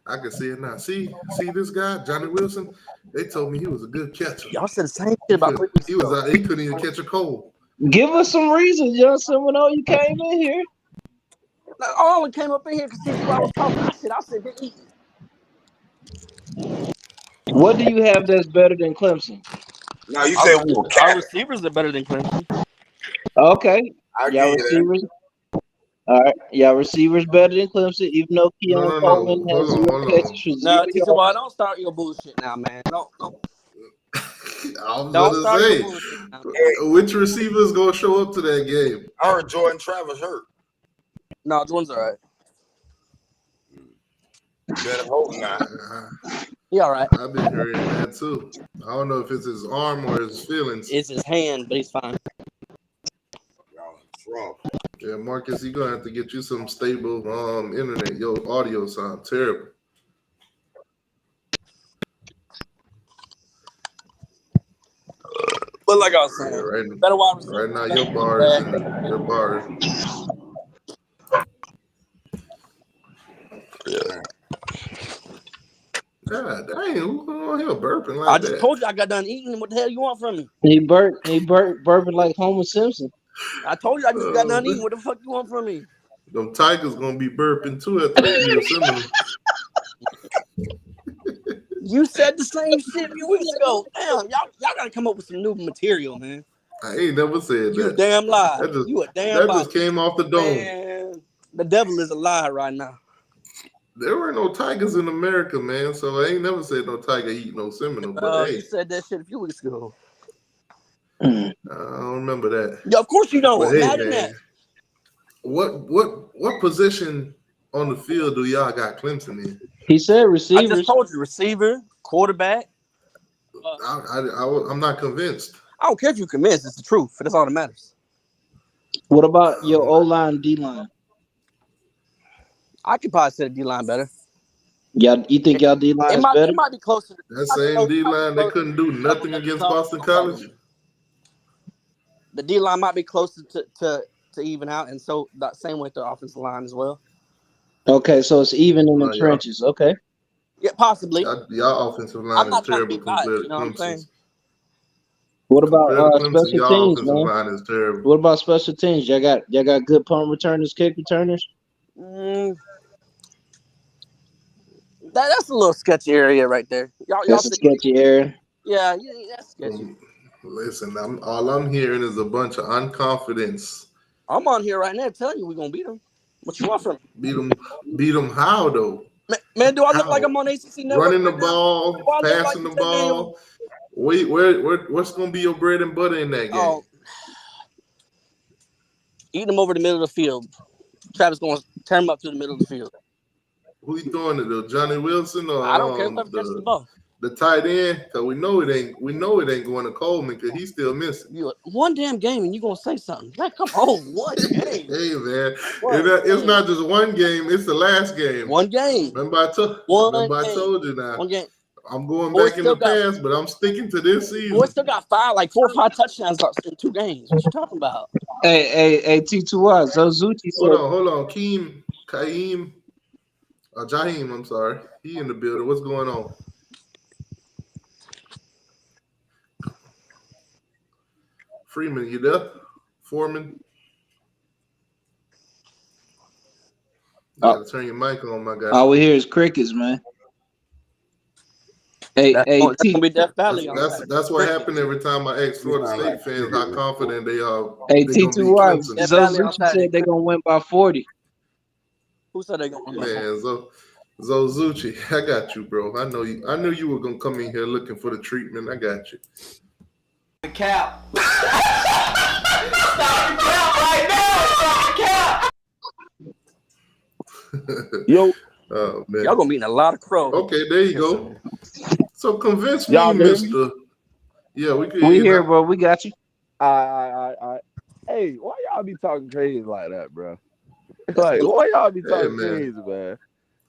S1: I can see it now. See this guy, Johnny Wilson? They told me he was a good catcher.
S6: Y'all said the same shit about 3 weeks ago.
S1: He couldn't even catch a cold.
S2: Give us some reasons, Young Seminole. You came in here.
S6: I only came up in here because he knew I was talking. I said they're eating.
S2: What do you have that's better than Clemson?
S5: Now you say
S6: our receivers are better than Clemson.
S2: Okay,
S5: I
S2: y'all receivers. All right, y'all receivers better than Clemson, even though Keon Coleman has zero catches for 0 yards.
S6: Well, don't start your bullshit now, man. Don't.
S1: I was
S6: Don't start
S1: gonna
S6: your
S1: say,
S6: bullshit now.
S1: which receivers gonna show up to that game?
S5: I heard Jordan Travis hurt.
S6: No, Jordan's all right.
S5: You better hope not.
S6: He all right.
S1: I've been hearing that too. I don't know if it's his arm or his feelings.
S6: It's his hand, but he's fine.
S5: Y'all in trouble.
S1: Yeah, Marcus, you're gonna have to get you some stable internet. Your audio sound terrible.
S6: But like I was saying, better wide receiver.
S1: Right now, your bar is God dang, who's on here burping like that?
S6: I just told you I got done eating. What the hell you want from me?
S2: He burping like Homer Simpson.
S6: I told you I just got done eating. What the fuck you want from me?
S1: Them Tigers gonna be burping too after they eat a Seminole.
S6: You said the same shit a few weeks ago. Damn, y'all gotta come up with some new material, man.
S1: I ain't never said
S6: You
S1: that.
S6: a damn lie. You a damn lie.
S1: That just came off the dome.
S6: Man, the devil is a lie right now.
S1: There were no tigers in America, man. So I ain't never said no tiger eat no Seminole. But
S6: You said that shit a few weeks ago.
S1: I don't remember that.
S6: Yeah, of course you don't.
S1: But
S6: Imagine that.
S1: What position on the field do y'all got Clemson in?
S2: He said receivers.
S6: I just told you, receiver, quarterback.
S1: I'm not convinced.
S6: I don't care if you're convinced. It's the truth. That's all that matters.
S2: What about your O-line, D-line?
S6: I could probably say the D-line better.
S2: You think y'all D-line is better?
S6: It might be closer.
S1: That same D-line, they couldn't do nothing against Boston College.
S6: The D-line might be closer to even out, and so that same with the offensive line as well.
S2: Okay, so it's even in the
S1: Y'all,
S2: trenches. Okay.
S6: Yeah, possibly.
S1: y'all offensive
S6: I'm
S1: line is
S6: not trying to
S1: terrible
S6: be biased.
S1: compared
S6: You
S1: to
S6: know what I'm saying?
S1: Clemson's.
S2: What about
S1: Compared to Clemson,
S2: special
S1: y'all
S2: teams,
S1: offensive
S2: man?
S1: line is terrible.
S2: What about special teams? Y'all got good punt returners, kick returners?
S6: That's a little sketchy area right there. Y'all
S2: That's a
S6: see?
S2: sketchy area.
S6: Yeah, that's sketchy.
S1: Listen, all I'm hearing is a bunch of unconfidence.
S6: I'm on here right now telling you we're gonna beat them. What you want from me?
S1: Beat them how though?
S6: Man, do I look
S1: How?
S6: like I'm on ACC Network
S1: Running the
S6: right now?
S1: ball,
S6: Do I look like
S1: passing the
S6: Daniel?
S1: ball. Wait, what's gonna be your bread and butter in that game?
S6: Oh, eat them over the middle of the field. Travis going to turn them up to the middle of the field.
S1: Who you throwing it to? Johnny Wilson or
S6: I don't care whoever catches the ball.
S1: The tight end? Cause we know it ain't going to Coleman because he's still missing.
S6: One damn game and you gonna say something? Like, come on, one game.
S1: Hey man, it's not just one game. It's the last game.
S6: One game.
S1: Remember I told you now.
S6: One game.
S1: I'm going back in the past, but I'm sticking to this season.
S6: Boy still got 4 or 5 touchdowns in 2 games. What you talking about?
S2: Hey, T2Y. Zozuchi said.
S1: Hold on. Jaheim, I'm sorry. He in the building. What's going on? Freeman, you there? Foreman? You gotta turn your mic on, my guy.
S2: All we hear is crickets, man.
S6: That's gonna be Death Valley.
S1: That's what happened every time I ask Florida State fans how confident they are.
S2: Hey, T2Y. Zozuchi said they're gonna win by 40.
S6: Who said they're gonna win?
S1: Man, Zozuchi, I got you, bro. I knew you were gonna come in here looking for the treatment. I got you.
S7: The cap. Stop the cap right now. Stop the cap.
S3: Yo.
S1: Oh man.
S6: Y'all gonna be in a lot of crows.
S1: Okay, there you go. So convince me, Mr. Yeah,
S2: we here, bro. We got you.
S8: Hey, why y'all be talking crazy like that, bro? Like, why y'all be talking crazy, man?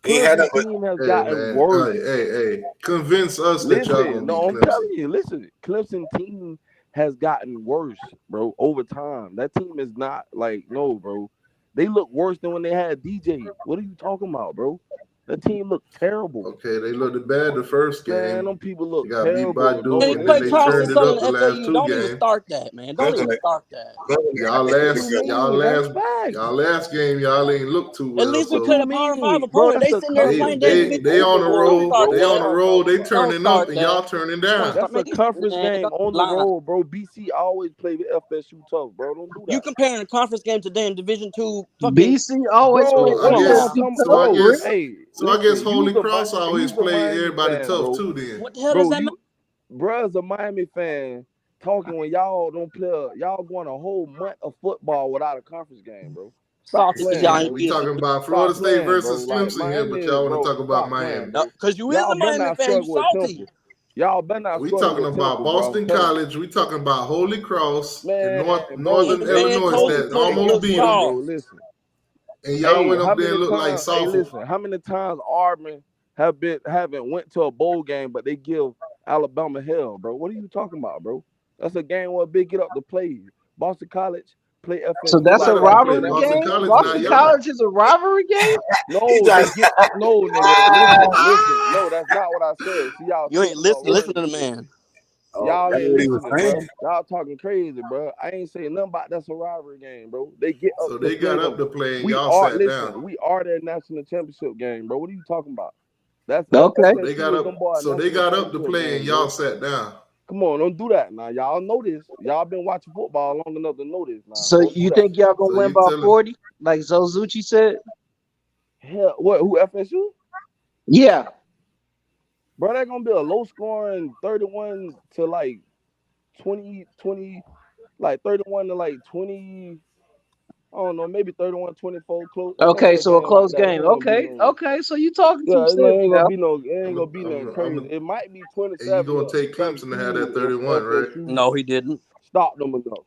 S8: Clemson team has gotten worse.
S1: Hey, convince us that y'all gonna
S8: no, I'm
S1: Clemson.
S8: telling you, listen, Clemson team has gotten worse, bro, over time. That team is not no, bro. They look worse than when they had DJ. What are you talking about, bro? The team looked terrible.
S1: Okay, they looked bad the first game.
S8: Man, them people look
S1: terrible.
S8: terrible.
S6: They play Carson Southern FAU. Don't even start that, man. Don't even start that.
S1: Y'all last game, y'all ain't look too well.
S6: At least we played a Power 5 opponent. They sitting there playing
S1: They on the road. They on the road. They turning up and y'all turning down.
S8: That's a conference game on the road, bro. BC always play with FSU tough, bro. Don't do that.
S6: You comparing a conference game today in Division II?
S2: BC always play
S1: So I guess Holy Cross always play everybody tough too. Then
S6: what the hell does that mean?
S8: Bruh's a Miami fan talking when y'all don't play. Y'all going a whole month of football without a conference game, bro.
S1: We talking about Florida State versus Clemson here, but y'all want to talk about Miami.
S6: Because you is a Miami fan, you salty.
S8: Y'all better not.
S1: We talking about Boston College. We talking about Holy Cross in Northern Illinois that almost beat them.
S8: Listen.
S1: And y'all went up there and looked like soft.
S8: Hey, listen, how many times Auburn haven't went to a bowl game, but they give Alabama hell, bro? What are you talking about, bro? That's a game where Big get up to play. Boston College play FSU.
S2: So that's a rivalry game? Boston College is a rivalry game?
S8: No, no, nigga. Listen. No, that's not what I said. See, y'all.
S6: You ain't listen to the man.
S8: Y'all ain't listening, bro. Y'all talking crazy, bro. I ain't saying nothing about that's a rivalry game, bro. They get up.
S1: So they got up to play and y'all sat down.
S8: We are their national championship game, bro. What are you talking about? That's
S2: okay.
S1: They got up to play and y'all sat down.
S8: Come on, don't do that now. Y'all know this. Y'all been watching football long enough to know this now.
S2: So you think y'all gonna win by 40, like Zozuchi said?
S8: Hell, what? Who, FSU?
S2: Yeah.
S8: Bro, that's gonna be a low scoring 31 to 20, like 31 to 20. I don't know, maybe 31-24 close.
S2: Okay, so a close game. Okay, so you talking to
S8: it ain't gonna be no crazy. It might be 27.
S1: And you gonna take Clemson to have that 31, right?
S6: No, he didn't.
S8: Stop them enough.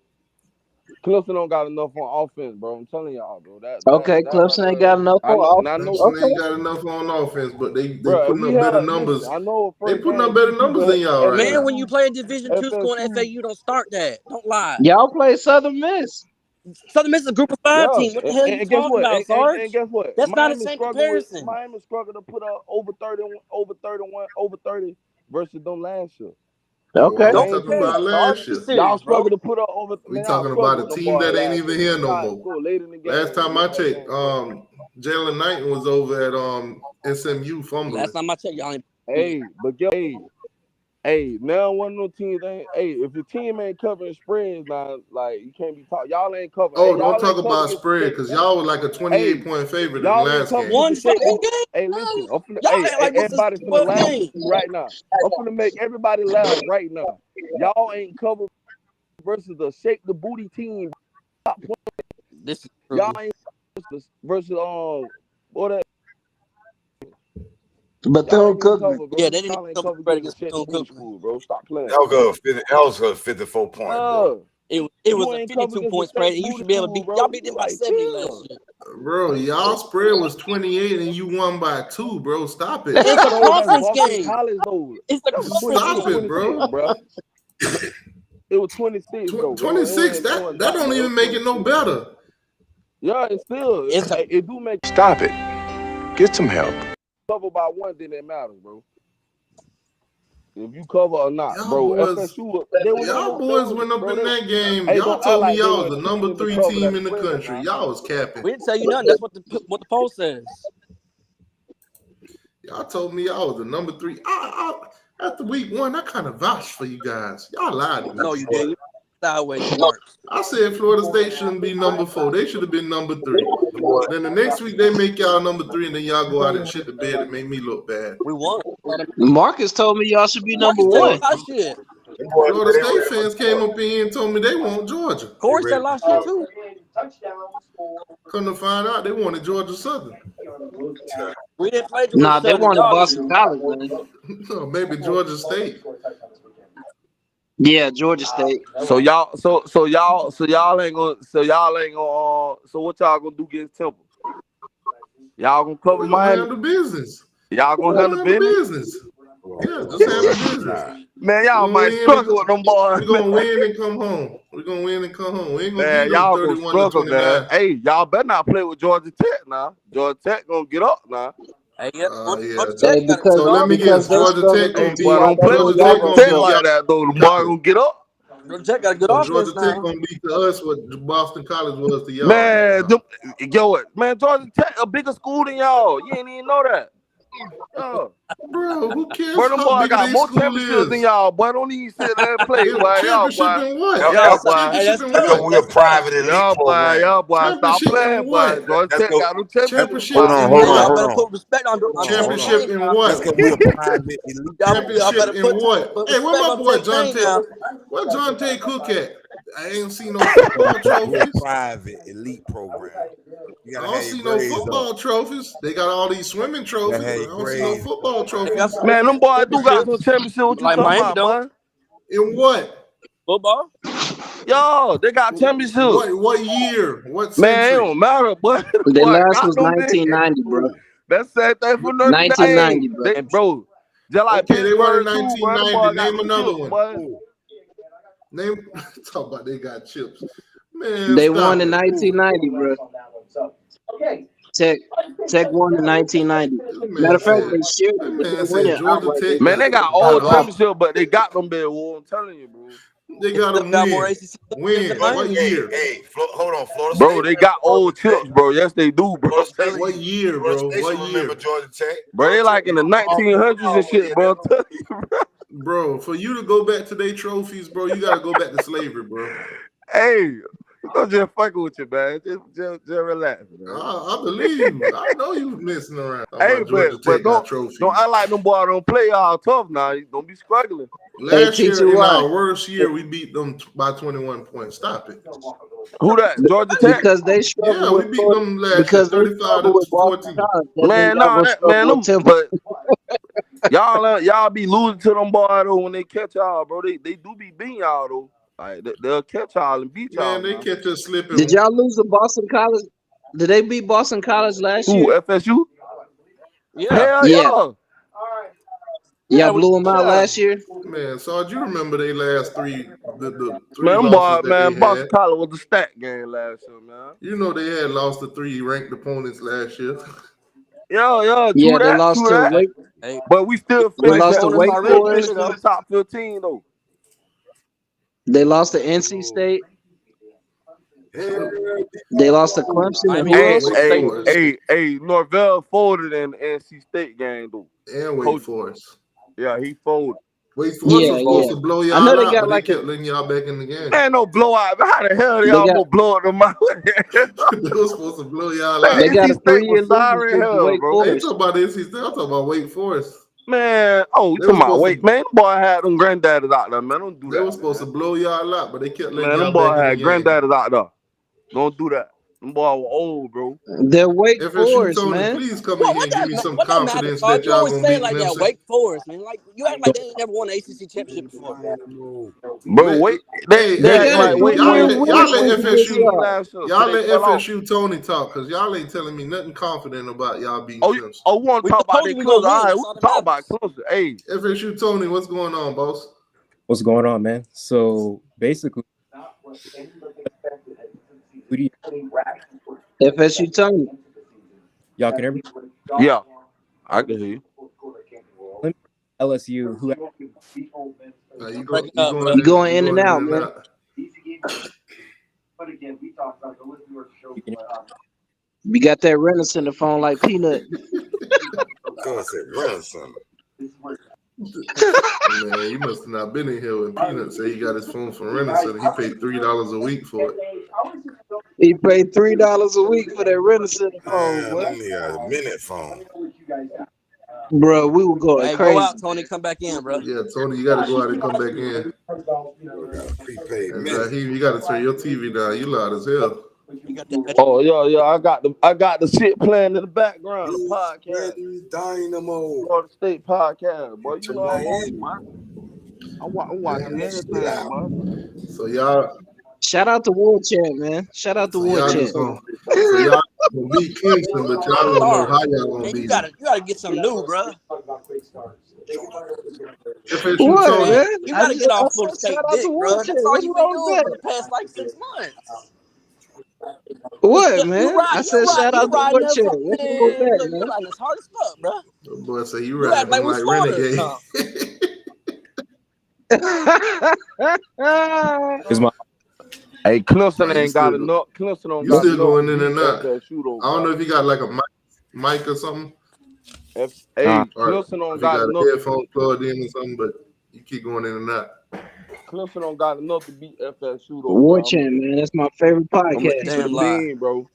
S8: Clemson don't got enough on offense, bro. I'm telling y'all, bro.
S2: Clemson ain't got enough on offense.
S1: Clemson ain't got enough on offense, but they putting up better numbers.
S8: I know
S1: they putting up better numbers than y'all right
S6: man, when you play a Division II school in FAU, don't start that. Don't lie.
S2: Y'all play Southern Miss.
S6: Southern Miss is a group of 5
S8: Yeah,
S6: team. What the hell are you
S8: and guess
S6: talking
S8: what?
S6: about, Sarge?
S8: And guess what?
S6: That's not the same comparison.
S8: Miami struggled to put up over 30 versus them last year.
S2: Okay.
S1: We
S6: Don't
S1: talking
S6: care.
S1: about
S6: Sarge,
S1: last
S6: be
S1: year.
S8: Y'all
S6: serious, bro.
S8: struggled to put up over.
S1: We
S8: Man,
S1: talking
S8: y'all
S1: about
S8: struggled
S1: a
S8: with
S1: team
S8: them
S1: that ain't
S8: boys
S1: even
S8: last
S1: here
S8: year.
S1: no
S8: Y'all
S1: more.
S8: scored late in the game.
S1: Last time I checked, Jalen Knighton was over at SMU fumbling.
S6: Last time I checked, y'all ain't.
S8: Hey, but now one of those teams ain't. Hey, if your team ain't covering spreads, now like you can't be talking. Y'all ain't covering.
S1: Oh,
S8: Hey,
S1: don't
S8: y'all
S1: talk
S8: ain't covered
S1: about
S8: against
S1: spread
S8: the
S1: because
S8: State.
S1: y'all were like a 28-point favorite in the
S8: Y'all ain't
S1: last
S8: covered
S1: game.
S8: with
S6: One
S8: the State.
S6: fucking game.
S8: Hey, listen.
S6: Y'all act like this is
S8: Everybody finna
S6: 12
S8: laugh
S6: games.
S8: right now. I'm finna make everybody laugh right now. Y'all ain't covered versus a shake the booty team.
S6: This is true.
S8: Y'all ain't versus what that.
S2: But
S8: Y'all
S2: they'll
S8: ain't even
S2: cook.
S8: cover, bro.
S6: Yeah, they didn't
S8: Y'all ain't
S6: cover
S8: cover
S6: spread
S8: against
S6: against
S8: the shake the booty
S6: Cookman.
S8: school, bro. Stop playing.
S5: That was a 54 point, bro.
S6: It was
S8: You
S6: a
S8: ain't covered
S6: 52
S8: against the
S6: point spread.
S8: state
S6: And you
S8: booty
S6: should be able to
S8: school,
S6: beat.
S8: bro.
S6: Y'all beat them by
S8: Like,
S6: 70
S8: chill.
S6: last year.
S1: Bro, y'all spread was 28 and you won by 2, bro. Stop it.
S6: It's a
S8: That's
S6: conference
S8: Boston
S6: game.
S8: College, though.
S6: It's a
S8: It was
S6: conference
S8: 26,
S1: Stop
S6: game.
S1: it, bro.
S8: bro. It was 26, though, bro.
S1: 26,
S8: It
S1: that
S8: wasn't
S1: don't
S8: tight, bro.
S1: even make it no
S8: 26.
S1: better.
S8: Yeah, it's still.
S6: It's a,
S8: It do make
S9: Stop it. Get some help.
S8: cover by one, then it matters, bro. If you cover or not,
S1: Y'all
S8: bro.
S1: boys,
S8: FSU, they was
S1: y'all boys went up in that game.
S8: Hey,
S1: Y'all
S8: don't act
S1: told me
S8: like they
S1: y'all was
S8: weren't
S1: the number
S8: choosing to
S1: 3
S8: cover
S1: team
S8: that
S1: in the
S8: spread
S1: country.
S8: now.
S1: Y'all was capping.
S6: we didn't tell you nothing. That's what the poll says.
S1: Y'all told me y'all was the number 3. After week 1, I kind of vouched for you guys. Y'all lied to me.
S6: No, you didn't. Sideways remarks.
S1: I said Florida State shouldn't be number 4. They should have been number 3. Then the next week they make y'all number 3, and then y'all go out and shit the bed and make me look bad.
S6: We won.
S2: Marcus told me y'all should be number
S6: Marcus said
S2: one.
S6: last year.
S1: Florida State fans came up in here and told me they want Georgia.
S6: Corey said last year too.
S1: Come to find out, they wanted Georgia Southern.
S6: We didn't play Georgia
S2: Nah, they
S6: Southern.
S2: wanted
S6: Y'all
S2: Boston
S6: did.
S2: College, man.
S1: No, maybe Georgia State.
S2: Yeah, Georgia State.
S8: So y'all ain't gonna. So what y'all gonna do against Temple? Y'all gonna cover
S1: We're gonna
S8: Miami?
S1: handle business.
S8: Y'all
S1: We're
S8: gonna
S1: gonna
S8: handle
S1: handle
S8: business?
S1: business. Yeah, just handle business.
S8: Man,
S1: We're
S8: y'all
S1: gonna
S8: might
S1: win.
S8: struggle with them boys.
S1: We're gonna win and come home. We're gonna win and come home. We ain't gonna
S8: Man,
S1: beat them
S8: y'all gonna
S1: 31 to
S8: struggle, man.
S1: 29.
S8: Hey, y'all better not play with Georgia Tech now. Georgia Tech gonna get up now.
S6: Hey, yeah,
S1: Yeah.
S6: Georgia
S2: Hey,
S6: Tech got a
S2: because
S1: So
S6: good
S1: let me
S6: offense
S1: guess.
S2: they
S6: now.
S1: Georgia
S2: struggle
S1: Tech
S2: to
S1: gonna
S2: see
S8: Boy,
S1: beat.
S2: like
S8: don't play
S2: I know
S8: with
S1: Georgia
S2: y'all
S1: Tech
S8: Georgia
S2: gonna
S1: gonna
S8: Tech
S1: beat
S2: struggle.
S8: like
S1: y'all.
S8: that, though. The boy gonna get up.
S6: Georgia Tech got a good
S1: So
S6: offense
S1: Georgia Tech
S6: now.
S1: gonna beat to us what Boston College was to y'all.
S8: Man,
S1: Then,
S8: man, Georgia Tech a bigger school than y'all. You ain't even know that. Yeah.
S1: Bro, who cares
S8: Bro, them
S1: how
S8: boy
S1: big
S8: got
S1: their
S8: more
S1: school
S8: championships than
S1: is?
S8: y'all. Boy, don't even sit there and play, boy. Y'all,
S1: Championship
S8: boy.
S1: in what?
S8: Y'all,
S6: Hey,
S8: boy.
S1: Championship
S6: that's
S1: in
S6: tough.
S5: Because
S1: what?
S5: we're a
S6: That's tough.
S5: private elite
S8: Y'all, boy.
S5: program.
S8: Y'all, boy. Stop
S1: Championship
S8: playing,
S1: in
S8: boy.
S1: what?
S8: Georgia
S5: That's
S8: Tech
S5: go.
S8: got them championships,
S1: Championship
S8: boy.
S1: in
S5: Hold
S6: Hey, y'all
S5: on,
S1: what?
S5: hold
S6: better
S5: on.
S6: put respect on Championship
S1: Championship
S6: Lane
S1: in
S6: now.
S5: That's
S1: what?
S5: because we're a private elite
S6: Y'all
S1: Championship
S6: better
S1: in what?
S6: put
S1: Hey, where
S6: respect
S1: my
S6: on
S1: boy
S6: Tech
S1: John
S6: Lane
S1: Tate?
S6: now.
S1: Where John Tate Cook at? I ain't seen no football
S5: We're a
S1: trophies.
S5: private elite program. You
S1: I
S5: gotta
S1: don't
S5: have your
S1: see no
S5: grades up.
S1: football trophies. They got all these swimming
S5: You gotta
S1: trophies,
S5: have
S1: but I
S5: your
S1: don't see no
S5: grades up.
S1: football
S6: They got
S1: trophies.
S6: some
S8: Man, them boys do got some
S6: championships,
S8: championships. What you
S6: like
S8: talking
S6: Miami
S8: about,
S6: don't.
S8: boy?
S1: In what?
S6: Football.
S8: Yo, they got championships.
S1: What year? What
S8: Man, it
S1: century?
S8: don't matter, boy.
S2: The
S8: Boy,
S2: last
S8: got
S2: was
S8: them bitches.
S2: 1990, bro.
S8: That's the same thing for Notre
S2: 1990,
S8: Dame.
S2: bro.
S8: They, bro, just like
S1: Okay, they won in
S8: Pittsburgh too, boy. Them
S1: 1990.
S8: boys got
S1: Name
S8: them
S1: another
S8: chips,
S1: one.
S8: boy.
S1: Name. Talk about they got chips. Man,
S2: They won
S1: stop
S2: in
S1: it.
S2: 1990, bro. Tech won in 1990.
S1: This
S2: Matter
S1: man
S2: of fact,
S1: said.
S2: they shared
S1: That
S2: it. They
S1: man
S2: didn't win
S1: said
S2: it
S1: Georgia
S2: outright.
S1: Tech
S8: Man, they got
S1: got
S8: old
S1: off.
S8: championship, but they got them bad. I'm telling you, bro.
S1: They
S6: They
S1: got
S6: still
S1: them
S6: got more
S1: win.
S6: ACC championships than
S1: Win.
S5: But
S1: What
S6: Miami.
S1: year?
S5: hold on, Florida
S8: Bro,
S5: State.
S8: they got old
S5: Georgia
S8: chips, bro. Yes, they do, bro. I'm
S5: Florida State.
S8: telling
S1: What
S8: you.
S1: year,
S5: Florida
S1: bro?
S5: State
S1: What
S5: should remember
S1: year?
S5: Georgia Tech.
S8: Bro, they
S5: Georgia
S8: like
S5: Tech
S8: in the 1900s and shit, bro. I'm telling you, bro.
S1: Bro, for you to go back to their trophies, bro, you got to go back to slavery, bro.
S8: Hey, I'm just fucking with you, man. Just relax, man.
S1: I believe you. I know you messing around. Talking
S8: Hey,
S1: about Georgia
S8: but
S1: Tech got
S8: don't
S1: trophies.
S8: act like them boys don't play all tough now. Don't be struggling.
S2: Hey,
S1: Last year, in
S2: TTY.
S1: our worst year, we beat them by 21 points. Stop it.
S8: Who that? Georgia Tech?
S2: Because they struggle
S1: Yeah, we
S2: with
S1: beat
S2: Florida,
S1: them last year,
S2: because they
S1: 35
S2: struggle
S1: to
S2: with Boston
S1: 14.
S2: College. That means
S8: Man,
S2: y'all
S8: no,
S2: gonna struggle with
S8: them,
S2: Temple.
S8: but y'all be losing to them boys though when they catch y'all, bro. They do be beating y'all though. Like they'll catch y'all and beat y'all
S1: Man, they
S8: now.
S1: catch us
S2: Did
S1: slipping.
S2: y'all lose to Boston College? Did they beat Boston College last
S8: Who,
S2: year?
S8: FSU?
S6: Yeah.
S8: Hell
S2: Yeah.
S8: yeah.
S2: Y'all blew them out last year.
S1: Man, Sarge, you remember they last the three
S8: Man,
S1: losses that
S8: man,
S1: they
S8: Boston
S1: had?
S8: College was the stat game last year, man.
S1: You know they had lost to 3 ranked opponents last year.
S8: Yeah,
S2: Yeah,
S8: true
S2: they
S8: that,
S2: lost
S8: true
S2: to
S8: that.
S2: Wake.
S6: Hey,
S8: But we still
S2: They
S8: finished
S2: lost to
S8: that.
S6: bonus
S2: Wake
S8: We
S6: already
S8: still
S6: a minute
S2: Forest.
S8: finished in
S6: ago.
S8: the top 15 though.
S2: They lost to NC State.
S5: Hell,
S2: They lost to Clemson. And
S6: Miami
S2: who
S8: Hey,
S2: else?
S1: Wake
S8: hey,
S1: Forest.
S8: Norvell folded in the NC State game though.
S1: And Wake
S8: Coach,
S1: Forest.
S8: yeah, he folded.
S1: Wake Forest
S2: Yeah,
S1: was supposed
S2: yeah.
S1: to blow
S2: I know
S1: y'all
S2: they
S1: out,
S2: got
S1: but they
S2: like a.
S1: kept letting y'all back in the game.
S8: Man, no blowout. How the hell they
S2: They
S8: all
S2: got.
S8: gonna blow them out?
S1: They was supposed to blow y'all
S8: Man,
S2: They
S1: out.
S2: got
S8: NC
S2: a
S8: State
S2: 3-year
S8: was
S2: losing
S8: sorry as
S2: streak to
S8: hell,
S2: Wake
S8: bro.
S1: I ain't
S2: Forest.
S1: talking about NC State. I'm talking about Wake Forest.
S8: Man, you
S1: They
S8: talking
S1: was
S8: about
S1: supposed
S8: wait,
S1: to
S8: man, them boy had them granddaddies out there, man. Don't do
S1: they
S8: that,
S1: was supposed to
S8: man.
S1: blow y'all out, but they kept letting
S8: Man, them
S1: y'all
S8: boy
S1: back in the
S8: had
S1: game.
S8: granddaddies out there. Don't do that. Them boy were old, bro.
S2: They're Wake
S1: FSU
S2: Forest,
S1: Tony,
S2: man.
S1: please come in here and give me some
S6: What that matter,
S1: confidence
S6: Todd?
S1: that
S6: You
S1: y'all
S6: always
S1: gonna
S6: say it
S1: beat
S6: like that.
S1: Clemson.
S6: Wake Forest, man. Like you act like they ain't never won an ACC championship before.
S8: Bro,
S1: Let,
S8: wait,
S1: hey,
S2: They
S8: they
S1: hey,
S8: act
S2: got a
S8: like
S1: hey,
S8: Wake
S2: 3-year
S8: Forest
S2: winning
S1: y'all
S8: didn't
S1: let
S2: streak
S8: win
S2: against
S1: FSU
S8: ACC
S2: y'all.
S8: last year, so
S1: y'all
S8: they
S1: let
S8: fell off.
S1: FSU Tony talk because y'all ain't telling me nothing confident about y'all beating
S8: Oh,
S1: Clemson.
S8: we want to
S6: We
S8: talk
S6: just
S8: about
S6: told
S8: that
S6: you we
S8: Clemson.
S6: gonna
S8: All
S6: win.
S8: right,
S6: That's
S8: we
S6: all
S8: can
S6: that
S8: talk about
S6: matters.
S8: Clemson. Hey,
S1: FSU Tony, what's going on, boss?
S10: What's going on, man? So basically, who do
S2: FSU Tony.
S10: y'all can ever
S8: yeah, I can hear you.
S10: LSU? Who
S1: You
S6: Breaking up, bro.
S2: You going
S1: you
S2: in and
S1: going in
S2: out,
S1: and
S2: man.
S1: out.
S10: you can
S2: You got that Renaissance in the phone like Peanut.
S5: God said run something.
S1: Man, you must have not been in here when Peanut said he got his phone from Renaissance and he paid $3 a week for it.
S2: He paid $3 a week for that Renaissance phone,
S5: Man,
S2: boy.
S5: that nigga got a minute phone.
S2: Bro, we were going
S6: Hey, go
S2: crazy.
S6: out, Tony. Come back in, bro.
S1: Yeah, Tony, you got to go out and come back in.
S5: Bro got a prepaid
S1: That's
S5: minute.
S1: right. You got to turn your TV down. You loud as hell.
S6: You got that.
S8: Oh yeah, I got the shit playing in the background, the
S5: It's
S8: podcast,
S5: ready, Dynamo.
S8: Florida State podcast, boy. You
S5: To
S8: know I'm on it,
S5: Miami.
S8: boy. I'm watching
S1: Yeah.
S5: Spit
S8: everything,
S5: out.
S8: boy.
S1: So y'all
S2: Shout out to War Chat, man. Shout out to
S1: so
S2: War
S1: y'all
S2: Chat.
S1: just gonna so y'all gonna beat Kingston, but y'all don't know
S6: Sorry,
S1: how y'all gonna
S6: man.
S1: beat them.
S6: You gotta get some new, bro.
S1: FSU
S2: What,
S1: Tony.
S2: man?
S6: You
S2: I
S6: gotta get
S2: said
S6: off Florida
S2: shout
S6: State
S2: out to
S6: dick,
S2: War
S6: bro.
S2: Chat.
S6: That's all
S2: What's
S6: you've been
S2: wrong with
S6: doing for
S2: that?
S6: the past like 6 months.
S2: What, man? I said shout
S6: You
S2: out to War
S6: riding us,
S2: Chat. What's wrong with
S6: man.
S2: that,
S6: Look, you riding us hard as fuck, bro.
S1: The boy say you
S6: You act
S1: riding
S6: like
S1: them
S6: we
S1: like
S6: Florida or
S1: renegade.
S2: man?
S10: is my
S8: Hey, Clemson
S1: Man, you
S8: ain't got
S1: still
S8: enough. Clemson don't
S1: you
S8: got
S1: still
S8: enough to
S1: going in
S8: beat
S1: and out.
S8: FSU though,
S1: I don't
S8: boy.
S1: know if you got like a mic or something,
S8: Hey,
S1: or
S8: Clemson don't
S1: if you
S8: got
S1: got a
S8: enough.
S1: headphone plugged in or something, but you keep going in and out.
S8: Clemson don't got enough to beat FSU though,
S2: War
S8: bro.
S2: Chat, man. That's my favorite
S8: I'm gonna
S6: You
S2: podcast.
S8: keep it a
S6: damn lie.
S8: bean, bro.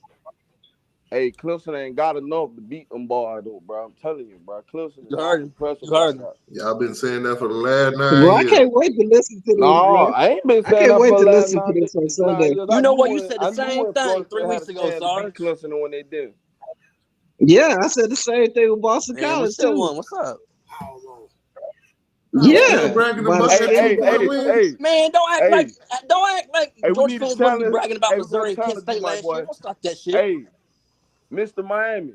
S8: Hey, Clemson ain't got enough to beat them boys though, bro. I'm telling you, bro. Clemson is
S6: You
S8: not
S6: heard him.
S8: impressive
S6: You heard
S8: like
S6: him.
S8: that.
S1: Y'all been saying that for the last 9
S2: Bro, I
S1: years.
S2: can't wait to listen to this,
S8: No,
S2: bro.
S8: I ain't been
S2: I
S8: saying
S2: can't
S8: that
S2: wait
S8: for
S2: to
S8: the last
S2: listen to this on
S8: 9
S2: Sunday.
S8: years.
S6: You know what? You said the same thing
S8: Florida
S6: 3
S8: State had
S6: weeks
S8: a
S6: ago,
S8: chance to beat
S6: Sarge.
S8: Clemson when they did.
S2: Yeah, I said the same thing with Boston
S6: And we
S2: College
S6: still
S2: too.
S6: won. What's up?
S1: You
S2: Yeah,
S1: still bragging
S2: by the
S1: about
S8: Hey,
S1: that
S2: same
S8: hey,
S1: 2-point
S8: hey,
S2: margin.
S1: win?
S8: hey,
S6: Man,
S8: hey,
S6: don't act like
S8: hey, we
S6: Georgia
S8: need to
S6: fans supposed to be
S8: challenge.
S6: bragging about
S8: Hey, we're gonna
S6: Missouri and Kent
S8: challenge you,
S6: State
S8: my
S6: last year.
S8: boy.
S6: Don't stop that shit.
S8: Hey, Mr. Miami.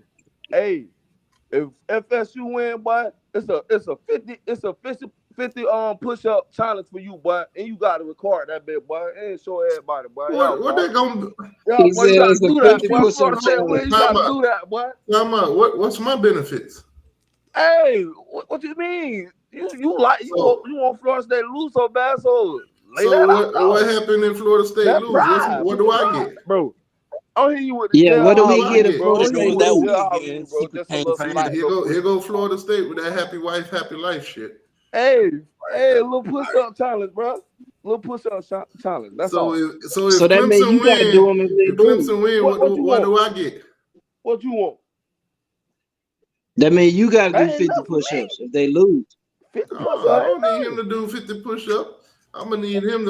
S8: Hey, if FSU win, boy, it's a 50 push up challenge for you, boy, and you got to record that bit, boy, and show everybody, boy.
S1: What they gonna do?
S8: Yeah,
S2: He
S8: boy,
S2: said
S8: you got to
S2: it's a
S8: do that,
S2: 50
S8: boy.
S2: push-up
S8: Florida State
S2: challenge.
S8: win, you got
S1: Time
S8: to
S1: out.
S8: do that, boy.
S1: Time out. What's my benefits?
S8: Hey, what you mean? You
S1: So
S8: want Florida State to lose so bad, so lay
S1: so
S8: that out
S1: what
S8: there.
S1: happened if Florida State
S8: That
S1: lose?
S8: pride,
S1: What
S8: put
S1: do
S8: the
S1: I
S8: pride,
S1: get?
S8: bro. I'll hit you with the
S2: Yeah, what do
S1: What do
S2: we
S1: I
S2: get if
S1: get?
S2: Florida
S8: I'll
S6: Hit
S8: hit
S6: you
S2: State
S8: you
S6: with
S8: with
S6: that
S8: the
S2: lose?
S6: weed
S8: bro.
S6: secret
S8: Just a
S6: pain
S8: little
S6: fan.
S8: slight, though.
S1: Here go Florida State with that happy wife, happy life shit.
S8: Hey, a little push-up challenge, bro. Little push-up challenge. That's
S1: So
S8: all.
S1: if
S2: So that means
S1: Clemson
S2: you got to do
S1: win,
S2: them if they
S1: if
S2: lose.
S1: Clemson win,
S8: What you
S1: what
S8: want?
S1: do I get?
S8: What you want?
S2: That means you got to do
S8: That ain't
S2: 50
S8: enough for me.
S2: push-ups if they lose.
S8: 50 push-ups
S1: I
S8: ain't
S1: don't need him
S8: nothing.
S1: to do 50 push-ups. I'm gonna need him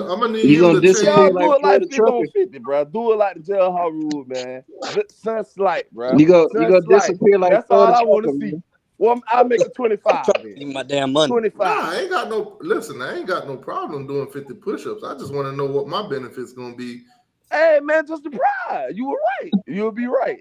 S2: You gonna
S1: to
S8: Yeah,
S2: disappear
S1: change.
S2: like
S8: do it like
S2: Florida
S8: 50
S2: trucker?
S8: on 50, bro. Do it like the jailhouse rule, man. Sun slight, bro.
S2: You
S8: Sun
S2: go
S8: slight.
S2: disappear like
S8: That's all
S2: Florida
S8: I want to
S2: trucker,
S8: see.
S2: man.
S8: Well, I'll make it
S6: Trying
S8: 25
S6: to
S8: then.
S6: give me my damn money.
S8: 25.
S1: Nah, I ain't got no problem doing 50 push-ups. I just want to know what my benefits gonna be.
S8: Hey, man, just the pride. You were right. You'll be right.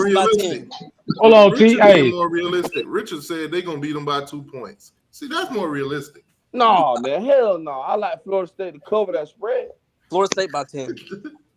S1: more
S6: State by
S1: realistic.
S6: 10.
S11: Hold on, T.
S1: Richard
S11: Hey,
S1: being more realistic. Richard said they're gonna beat them by 2 points. See, that's more realistic.
S8: No, man, hell no. I like Florida State to cover that spread.
S6: Florida State by 10.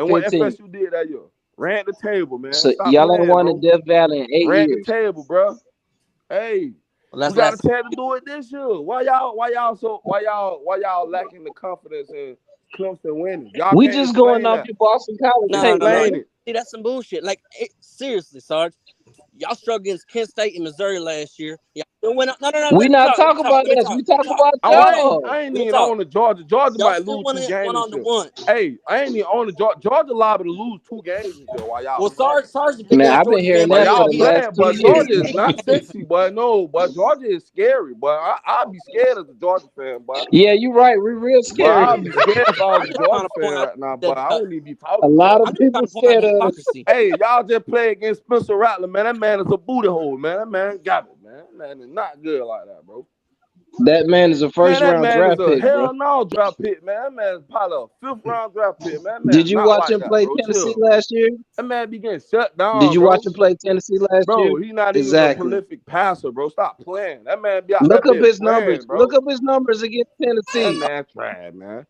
S8: And what
S2: 15.
S8: FSU did that year? Ran the table, man.
S2: So
S8: Stop
S2: y'all ain't
S8: playing,
S2: won
S8: bro.
S2: in Death Valley in 8
S8: Ran the
S2: years.
S8: table, bro. Hey,
S6: Well, that's
S8: we got a
S6: last.
S8: chance to do it this year. Why y'all lacking the confidence in Clemson winning? Y'all
S2: We
S8: can't
S2: just going
S8: explain
S2: off
S8: that.
S2: your Boston College
S6: No,
S2: tape,
S6: no, no, no.
S8: Explain
S2: man.
S8: it.
S6: See, that's some bullshit. Like, seriously, Sarge. Y'all struggled against Kent State and Missouri last year. Yeah, went up. No.
S2: We
S6: Let me
S2: not
S6: talk.
S2: talking about us. We talk about y'all.
S8: I ain't
S6: Let me
S8: even
S6: talk.
S8: on the Georgia. Georgia
S6: Y'all
S8: might
S6: still
S8: lose
S6: went
S8: 2 games
S6: on
S8: this
S6: the
S8: year.
S6: one.
S8: Hey, I ain't even on the Georgia liable to lose 2 games this year while y'all.
S6: Well, Sarge, the big
S2: Man,
S6: ass
S2: I've been
S6: Georgia
S2: hearing
S6: fan,
S8: But
S2: that for
S8: y'all
S2: the
S6: he
S2: last
S8: playing,
S2: 2
S8: but
S2: years.
S8: Georgia is not sexy, but no, but Georgia is scary, but I'll be scared as a Georgia fan, but
S2: Yeah, you right. We're real scary.
S8: I'll be scared if I was a
S6: trying
S8: Georgia
S6: to
S8: fan
S6: point out
S8: right now,
S6: that
S8: but I wouldn't even be
S2: A
S8: talking.
S2: lot
S6: I'm
S2: of
S6: just trying
S2: people
S6: to point out
S2: scared
S6: the
S2: of us.
S6: hypocrisy.
S8: Hey, y'all just play against Spencer Rattler, man. That man is a booty hole, man. That man got it, man. That man is not good like that, bro.
S2: That man is a
S8: Man,
S2: first
S8: that
S2: round
S8: man is
S2: draft
S8: a
S2: pick, bro.
S8: hell no draft pick, man. That man is probably a 5th round draft pick, man. That man
S2: Did you
S8: not
S2: watch
S8: like
S2: him
S8: that,
S2: play
S8: bro.
S2: Tennessee
S8: Chill.
S2: last year?
S8: That man be getting shut
S2: Did
S8: down,
S2: you
S8: bro.
S2: watch him play Tennessee last year?
S8: Bro, he not even a
S2: Exactly.
S8: prolific passer, bro. Stop playing. That man be out
S2: Look
S8: that
S2: up
S8: bitch
S2: his numbers.
S8: playing, bro.
S2: Look up his numbers against
S8: That
S2: Tennessee.
S8: man trash, man.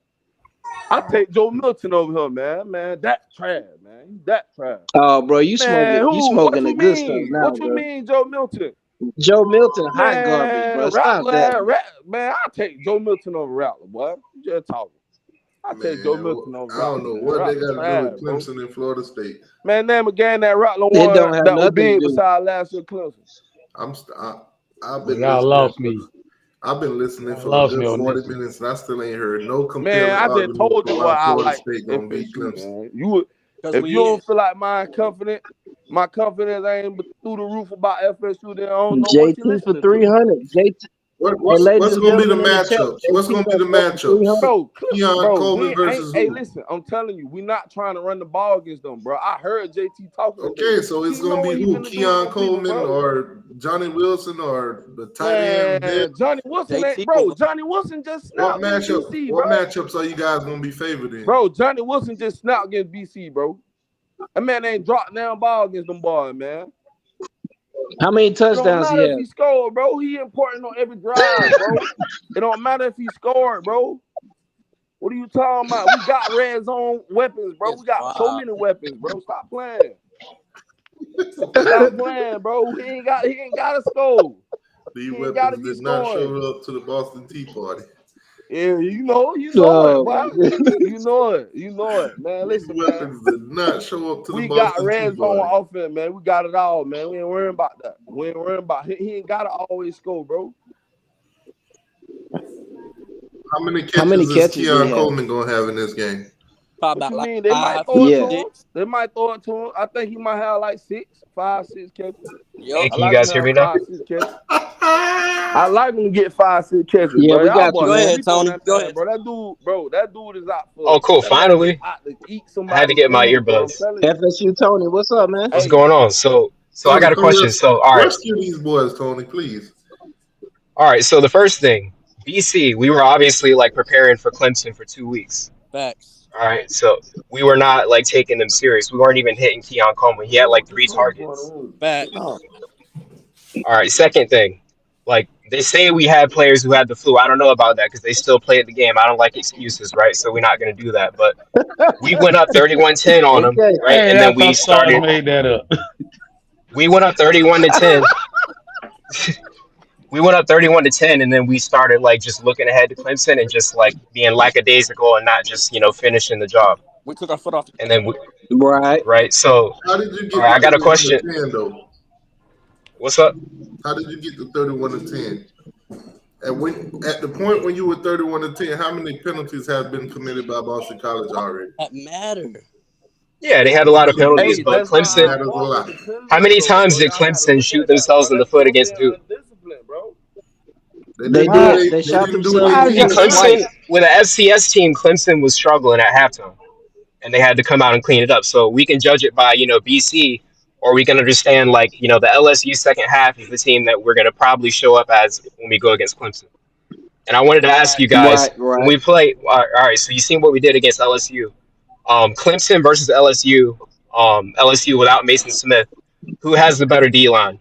S8: I take Joe Milton over here, man. Man, that trash, man. You that trash.
S2: Oh, bro, you
S8: Man, who? What
S2: smoking the
S8: you
S2: good stuff
S8: mean?
S2: now,
S8: What you
S2: bro.
S8: mean, Joe Milton?
S2: Joe Milton, hot garbage,
S8: Man,
S2: bro. Stop that.
S8: Man, I take Joe Milton over Rattler, boy. You just talking. I take Joe
S1: Man,
S8: Milton over
S1: I don't
S8: Rattler,
S1: know
S8: man.
S1: what they
S8: Rattler
S1: got to do
S8: trash,
S1: with
S8: bro.
S1: Clemson and Florida State.
S8: Man, name a game that Rattler
S2: It
S8: won
S2: don't have
S8: that was
S2: nothing to
S8: big
S2: do.
S8: besides last year Clemson.
S1: I've been
S11: Y'all
S1: listening.
S11: lost me.
S1: I've been listening
S11: Y'all
S1: for a
S11: lost me
S1: good
S11: on
S1: 40
S11: this one.
S1: minutes, and I still ain't heard no
S8: Man,
S1: compelling
S8: I just
S1: argument
S8: told
S1: for
S8: you
S1: why
S8: what I
S1: Florida
S8: like
S1: State gonna beat
S8: FSU,
S1: Clemson.
S8: man. If
S6: we
S8: you don't
S6: is.
S8: feel like my confidence ain't through the roof about FSU, then I don't know what you're
S2: JT for
S8: listening to.
S2: 300. JT. Hey,
S1: What's
S2: ladies and
S1: gonna be the
S2: gentlemen in the chat,
S1: matchups? What's
S2: JT
S1: gonna be
S2: gonna
S1: the
S2: throw for 300.
S1: matchups? Keon Coleman versus
S8: Hey,
S1: who?
S8: listen, I'm telling you, we not trying to run the ball against them, bro. I heard JT talking today.
S1: Okay, so it's
S8: He
S1: gonna
S8: know
S1: be
S8: what he
S1: who?
S8: finna do to
S1: Keon
S8: them people,
S1: Coleman
S8: bro.
S1: or Johnny Wilson or the tight end?
S8: Man, Johnny Wilson ain't, bro. Johnny Wilson just snapped against BC,
S1: What
S8: bro.
S1: matchups are you guys gonna be favored in?
S8: Bro, Johnny Wilson just snapped against BC, bro. That man ain't dropped down ball against them boys, man.
S2: How many
S8: It don't
S2: touchdowns
S8: matter
S2: he
S8: if
S2: has?
S8: he scored, bro. He important on every drive, bro. It don't matter if he scored, bro. What are you talking about? We got red zone weapons, bro. We got so many weapons, bro. Stop playing. Stop playing, bro. He ain't got to score.
S1: These
S8: He ain't got to
S1: weapons
S8: be
S1: did not
S8: scoring.
S1: show up to the Boston Tea Party.
S8: Yeah, you know it, boy. You know it, man. Listen,
S1: These weapons did not show up to the
S8: we
S1: Boston
S8: got red
S1: Tea
S8: zone
S1: Party.
S8: offense, man. We got it all, man. We ain't worrying about that. We ain't worrying about he ain't gotta always score, bro.
S1: How many catches is Keon Coleman gonna have in this game?
S8: What you mean? They might throw it to him. They might throw it to him. I think he might have like 5, 6 catches.
S12: Hey,
S8: I
S12: can
S8: like
S12: you guys
S8: him to
S12: hear
S8: have
S12: me now?
S8: 5, 6 catches. I like him to get 5, 6 catches,
S2: Yeah,
S8: bro.
S2: we
S8: Y'all
S2: got
S8: boy,
S2: you,
S6: Go
S2: man.
S6: ahead, Tony. Go ahead.
S8: Bro. That dude is out for.
S12: Oh, cool.
S8: That man is
S12: Finally,
S8: out to eat
S12: I had to
S8: somebody's
S12: get my
S8: food, bro. I'm
S12: earbuds.
S8: telling you.
S2: FSU Tony, what's up, man?
S12: What's
S8: Hey,
S12: going on? So I got a question. So, all right.
S1: Rescue these boys, Tony, please.
S12: All right. So the first thing, BC, we were obviously like preparing for Clemson for 2 weeks.
S6: Facts.
S12: All right. So we were not like taking them serious. We weren't even hitting Keon Coleman. He had like 3 targets.
S6: Facts.
S12: All right. Second thing, like they say we had players who had the flu. I don't know about that because they still played the game. I don't like excuses, right? So we're not going to do that. But we went up 31-10 on them,
S2: Okay.
S12: right?
S11: Hey,
S12: And
S11: I
S12: then we
S11: thought Sarge
S12: started.
S11: made that up.
S12: We went up 31-10. We went up 31-10, and then we started like just looking ahead to Clemson and just like being lackadaisical and not just finishing the job.
S6: We took our foot off the
S12: And then
S2: Right.
S12: right. So
S1: How did you
S12: all
S1: get
S12: right, I
S1: to
S12: got a question.
S1: 31-10 though?
S12: What's up?
S1: How did you get to 31-10? And at the point when you were 31-10, how many penalties have been committed by Boston College already?
S6: That matter.
S12: Yeah, they had a lot of penalties,
S8: Hey,
S12: but
S8: that's not
S12: Clemson.
S8: our fault with the penalties,
S12: How many
S8: though,
S12: times
S8: bro.
S12: did
S8: Y'all got to
S12: Clemson
S8: look
S12: shoot
S8: at that, bro.
S12: themselves in the
S8: That's
S12: foot
S8: them
S12: against
S8: being
S12: Duke?
S8: undisciplined, bro.
S1: They
S2: They shot
S1: didn't do
S2: themselves
S1: it
S2: in
S1: in
S2: the
S12: And
S2: foot
S1: defense.
S12: Clemson,
S2: twice.
S12: with an FCS team, Clemson was struggling at halftime, and they had to come out and clean it up. So we can judge it by BC, or we can understand like the LSU second half is the team that we're going to probably show up as when we go against Clemson. And I wanted to ask you guys when
S2: Right.
S12: we play. All right, so you seen what we did against LSU, Clemson versus LSU, LSU without Mason Smith. Who has the better D line?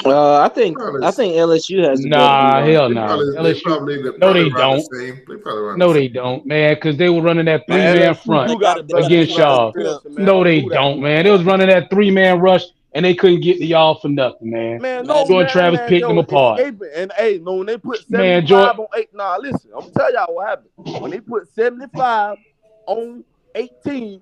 S2: I think LSU has the better D
S11: Nah,
S2: line.
S11: hell
S1: They
S11: nah.
S1: probably
S11: LSU. No,
S1: probably
S11: they
S1: around the
S11: don't.
S1: same. They probably around the
S11: No,
S1: same.
S11: they don't, man, because they were running that
S8: Man,
S11: 3-man
S8: LSU
S11: front
S8: do
S6: They got a
S8: got better
S6: better
S11: against
S8: D-line
S11: y'all.
S8: than Clemson, man.
S11: No,
S8: Don't
S11: they
S8: do that,
S11: don't, man. They was running that 3-man rush, and they couldn't get to y'all for nothing, man.
S8: Man, no,
S6: Magic.
S11: Jordan
S8: man, that
S11: Travis
S8: man,
S11: picked them
S8: yo,
S11: apart.
S8: escaping. And, hey, no, when they put
S11: Man,
S8: 75 on 8, nah, listen, I'm going to tell y'all what happened. When they put 75 on 18,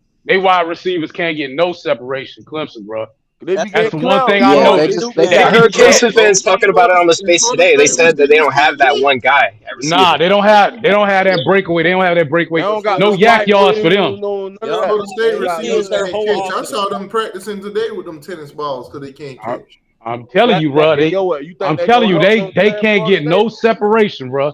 S11: They wide receivers can't get no separation. Clemson, bro.
S8: They be
S11: That's
S8: getting
S11: the one
S8: clout.
S11: thing
S8: You
S11: I
S2: Yeah,
S8: know
S2: they
S8: they
S11: noticed.
S2: just
S8: do.
S2: they
S12: Yeah, I
S2: got
S11: They can
S12: heard
S11: get
S12: Clemson fans
S1: In
S12: talking about it on the
S1: in
S12: space
S1: Florida
S12: today. They
S1: State
S12: said that they
S1: receivers
S12: don't
S1: can't
S12: have that
S1: catch.
S12: one guy at
S11: nah.
S12: receiver.
S11: They don't have that breakaway. They don't have that
S8: They
S11: breakaway.
S8: don't got
S11: No
S8: no
S11: yak
S8: wide
S11: yards for them.
S8: wings, no none of
S6: Yup.
S8: that.
S1: Florida
S8: They
S1: State
S8: ain't
S6: They
S8: got none
S1: receivers
S8: of
S6: changed their
S8: that.
S1: can't
S6: whole
S1: catch. I
S6: offense.
S1: saw them practicing today with them tennis balls because they can't
S11: I,
S1: catch.
S11: I'm telling you, bro.
S8: Yo, what you think
S11: I'm
S8: they
S11: telling
S8: gonna
S11: you,
S8: help them
S11: they
S8: today in
S11: can't
S8: Florida
S11: get
S8: State?
S11: no separation, bro.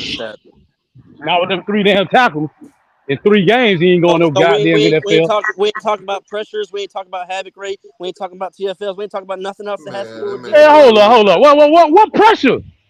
S6: other stats.
S11: Not with them 3 damn tackles. In 3 games, he ain't going no
S6: So
S11: goddamn NFL.
S6: we ain't talking about pressures. We ain't talking about havoc rate. We ain't talking about TFLs. We ain't talking about nothing else that has to do with
S1: Man,
S11: Hey,
S6: defense.
S11: hold up. What pressure?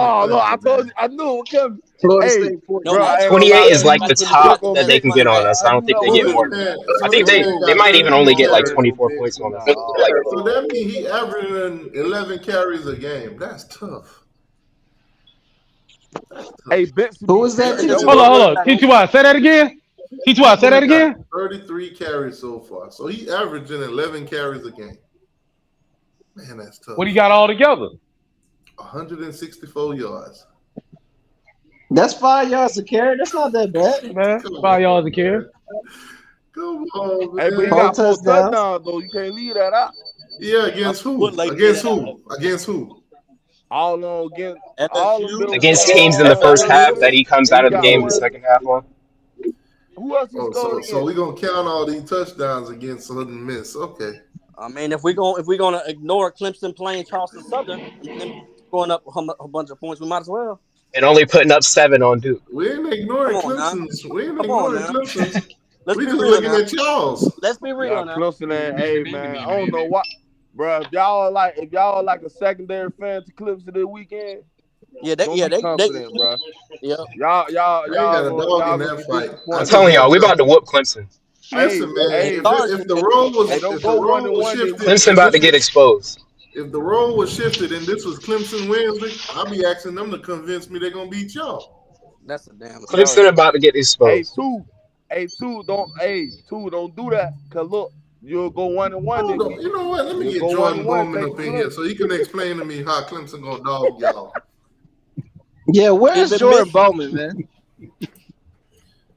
S8: Oh no, I
S1: Florida,
S8: told
S1: man.
S8: you, I knew it was coming.
S4: Florida
S8: Hey,
S4: State
S6: No,
S4: 14.
S8: bro,
S6: my
S8: I ain't gonna
S12: 28
S8: lie,
S12: is
S8: man.
S12: like
S8: You
S12: the
S8: put the
S12: top
S8: joke on
S12: that
S8: me.
S12: they can get on us. I
S8: I
S12: don't
S8: knew
S12: think
S8: that
S12: they
S8: was
S12: get more
S8: coming.
S12: than that. I
S1: Florida
S12: think
S1: Man
S12: they
S1: got
S12: might even
S1: 32
S12: only get like
S1: carries.
S12: 24
S8: Bitch,
S12: points on
S8: nah,
S12: us.
S1: So that means he averaging 11 carries a game. That's tough.
S8: Hey, Bixby.
S2: Who was that?
S8: Hey, that
S11: Hold
S8: boy,
S11: on, hold on. T2I, say that again. T2I, say that again.
S1: 33 carries so far. So he averaging 11 carries a game. Man, that's tough.
S11: What he got all together?
S1: 164 yards.
S2: That's 5 yards a carry. That's not that bad,
S11: man. 5 yards a carry.
S1: Come on, man.
S8: Hey, but he got 4 touchdowns though. You can't leave that out.
S1: Yeah, against who? Against who? Against who?
S8: All on
S12: against teams in the first half that he comes out of the game in the second half on.
S8: Who else he scored
S1: so we're gonna count all these touchdowns against Southern Miss. Okay.
S6: I mean, if we're gonna ignore Clemson playing Charleston Southern and then going up a bunch of points, we might as well.
S12: And only putting up 7 on Duke.
S1: We ain't ignoring Clemson's. We ain't ignoring Clemson's.
S6: We
S1: just looking at y'all's.
S6: Let's be real now.
S8: Clemson and hey man, I don't know what, bro. If y'all like a secondary fan to Clemson this weekend,
S6: they
S8: confident, bro.
S6: Yeah,
S8: y'all
S1: got a dog in that fight.
S12: I'm telling y'all, we about to whoop Clemson.
S1: Listen, man. If the role was shifted,
S12: Clemson about to get exposed.
S1: If the role was shifted and this was Clemson Wednesday, I'll be asking them to convince me they're gonna beat y'all.
S6: That's a damn.
S12: Clemson about to get exposed.
S8: Hey, two, don't do that. Cause look, you'll go 1-1.
S1: You know what? Let me get Jordan Bowman up in here so he can explain to me how Clemson gonna dog y'all.
S2: Yeah, where's Jordan Bowman, man?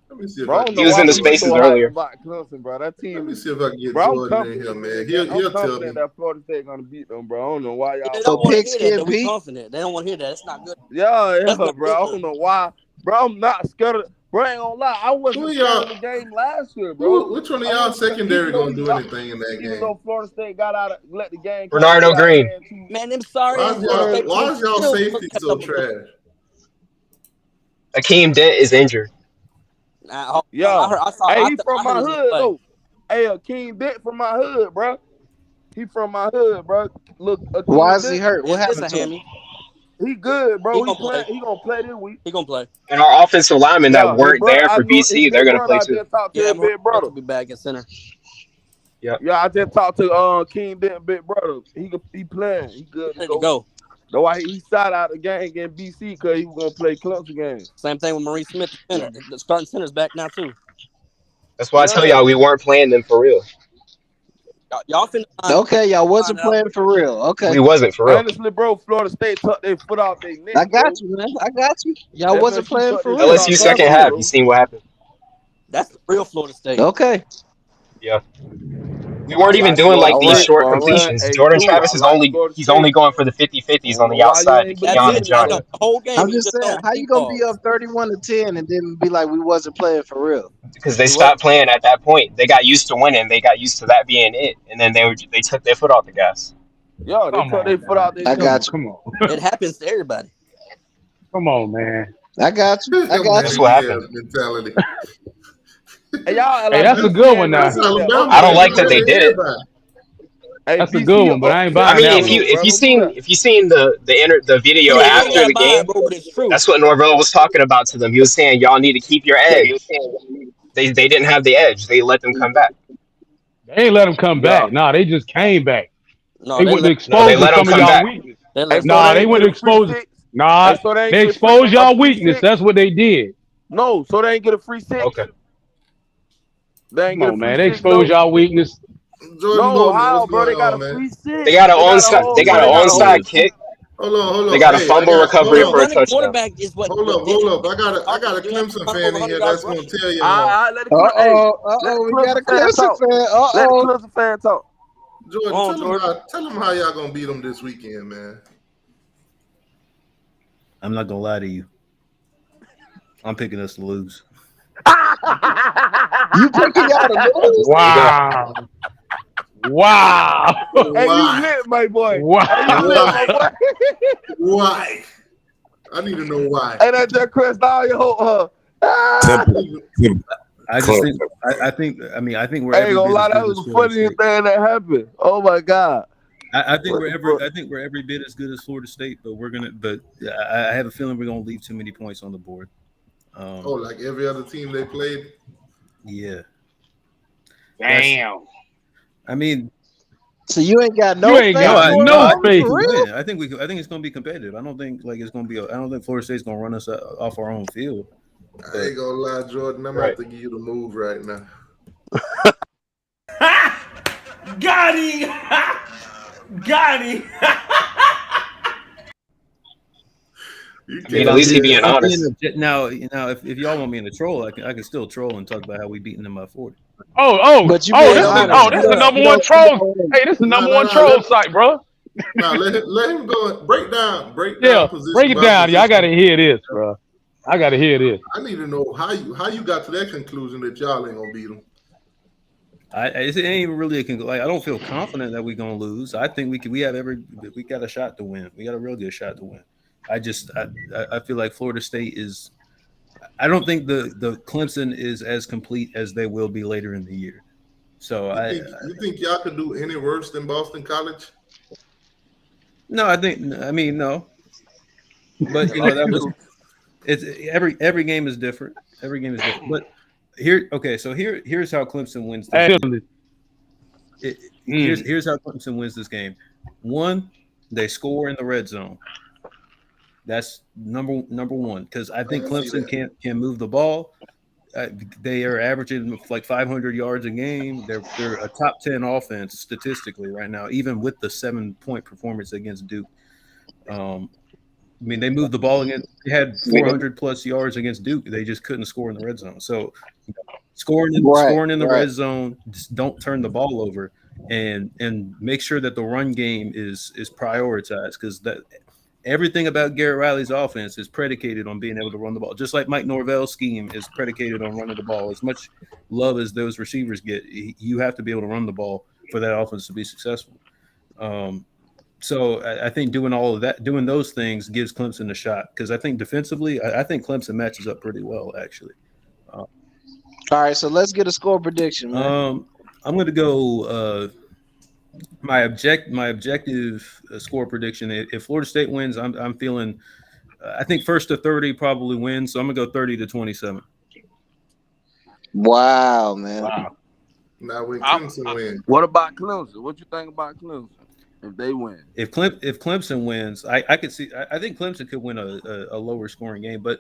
S1: Let me see if
S8: bro,
S12: he was in the spaces earlier.
S8: Clemson, bro. That team.
S1: Let me see if I can get Jordan in here, man. He'll tell me
S8: that Florida State gonna beat them, bro. I don't know why y'all.
S6: They don't want to hear that. We're confident. They don't want to hear that. It's not good.
S8: Yeah, bro. I don't know why, bro. I'm not scared of. Bro, I ain't gonna lie. I wasn't scared of the game last year, bro.
S1: Which one of y'all secondary gonna do anything in that game?
S8: Even though Florida State let the game.
S12: Bernardo Green.
S6: Man, I'm sorry.
S1: Why is y'all safety so trash?
S12: Akeem Dent is injured.
S8: He from my hood though. Hey, Akeem Dent from my hood, bro. He from my hood, bro. Look,
S2: why is he hurt? What happened to him?
S8: He good, bro. He gonna play this week.
S6: He gonna play.
S12: And our offensive linemen that weren't there for BC, they're gonna play too.
S8: Big brother
S6: be back at center.
S12: Yeah,
S8: I just talked to King Dent, big brother. He playing. He good to go. That's why he sat out the game against BC because he was gonna play Clemson game.
S6: Same thing with Maurice Smith, the starting center's back now too.
S12: That's why I tell y'all we weren't playing them for real.
S6: Y'all finna
S2: okay, y'all wasn't playing for real. Okay,
S12: we wasn't for real.
S8: Honestly, bro, Florida State took their foot off their neck.
S2: I got you, man. I got you. Y'all wasn't playing for real.
S12: LSU second half. You seen what happened?
S6: That's the real Florida State.
S2: Okay.
S12: Yeah. We weren't even doing like these short completions. Jordan Travis is only going for the 50-50s on the outside. Keon and John.
S6: The whole game.
S2: I'm just saying, how you gonna be up 31-10 and then be like we wasn't playing for real?
S12: Because they stopped playing at that point. They got used to winning. They got used to that being it, and then they took their foot off the gas.
S8: Yo, they took their foot off.
S2: I got you.
S11: Come on.
S6: It happens to everybody.
S11: Come on, man.
S2: I got you. I got you.
S12: That's what happened.
S1: Mentality.
S8: Hey,
S11: that's a good one now.
S12: I don't like that they did it.
S11: That's a good one, but I ain't buying.
S12: I mean, if you seen the video after the game, that's what Norvell was talking about to them. He was saying y'all need to keep your edge. They didn't have the edge. They let them come back.
S11: They ain't let them come back. Nah, they just came back.
S6: No,
S11: they went to expose some of y'all weakness. They went to expose. Nah, they exposed y'all weakness. That's what they did.
S8: No, so they ain't get a free 6.
S12: Okay.
S8: They ain't get a free
S11: man. They exposed y'all weakness.
S8: Jordan bro? They got a free 6.
S12: They got an onside kick.
S1: Hold on.
S12: They got a fumble recovery for a touchdown.
S6: Quarterback is what.
S1: Hold up. I got a Clemson fan in here that's gonna tell you.
S2: We got a Clemson fan.
S8: Let the Clemson fan talk.
S1: Jordan, tell them how y'all gonna beat them this weekend, man.
S13: I'm not gonna lie to you. I'm picking us to lose.
S2: You picking y'all to lose?
S11: Wow.
S8: Hey, you lit, my boy.
S1: Why? Why? I need to know why.
S8: Hey, that's just Chris Dyer.
S13: I think we're.
S8: I ain't gonna lie, that was the funniest thing that happened. Oh my god.
S13: I think we're every bit as good as Florida State, but I have a feeling we're gonna leave too many points on the board.
S1: Like every other team they played?
S13: Yeah.
S11: Damn.
S13: I mean,
S2: So you ain't got
S11: You
S2: no
S11: ain't
S2: faith
S11: got
S2: for
S11: no
S2: it,
S13: I think
S11: faith.
S13: we
S2: for
S13: can
S2: real?
S13: win. I think it's going to be competitive. I don't think like it's going to be. I don't think Florida State's going to run us off our own field.
S1: I ain't gonna lie, Jordan. I'm gonna have to give you the move right now.
S7: Got him! Got him!
S1: You
S12: I mean,
S1: can't
S12: at least he
S1: do
S12: being
S1: that.
S12: honest.
S13: Now, if y'all want me to troll, I can still troll and talk about how we beating them by 40.
S2: But you
S11: Oh,
S2: being
S11: this is
S2: honest.
S11: this is the number
S2: You
S11: one
S2: don't see
S11: troll.
S2: no
S11: Hey, this is the
S1: No,
S11: number
S1: no,
S11: one
S1: no.
S11: troll site, bro.
S1: Now let him go. Break down
S11: Yeah,
S1: position
S11: break it
S1: by
S11: down. Yeah, I gotta
S1: position.
S11: hear this, bro. I gotta hear this.
S1: I need to know how you got to that conclusion that y'all ain't gonna beat them.
S13: It ain't even really I don't feel confident that we're gonna lose. I think we got a shot to win. We got a real good shot to win. I feel like Florida State is. I don't think the Clemson is as complete as they will be later in the year. So
S1: You think y'all could do any worse than Boston College?
S13: No, no. But that was it's every game is different. Every game is different. But here's how Clemson wins this game. Here's how Clemson wins this game. One, they score in the red zone. That's number one because I think Clemson can move the ball. They are averaging like 500 yards a game. They're a top 10 offense statistically right now, even with the 7-point performance against Duke. They moved the ball against. They had 400 plus yards against Duke. They just couldn't score in the red zone. So, scoring in the red zone. Just don't turn the ball over, and make sure that the run game is prioritized because everything about Garrett Riley's offense is predicated on being able to run the ball. Just like Mike Norvell's scheme is predicated on running the ball. As much love as those receivers get, you have to be able to run the ball for that offense to be successful. So I think doing all of that, doing those things gives Clemson a shot because I think defensively, I think Clemson matches up pretty well, actually.
S2: All right, so let's get a score prediction, man.
S13: I'm going to go my objective score prediction. If Florida State wins, I'm feeling. I think first to 30 probably wins, so I'm gonna go 30-27.
S2: Wow, man.
S8: Wow.
S1: Now when Clemson wins,
S8: what about Clemson? What you think about Clemson if they win?
S13: If Clemson wins, I could see. I think Clemson could win a lower scoring game, but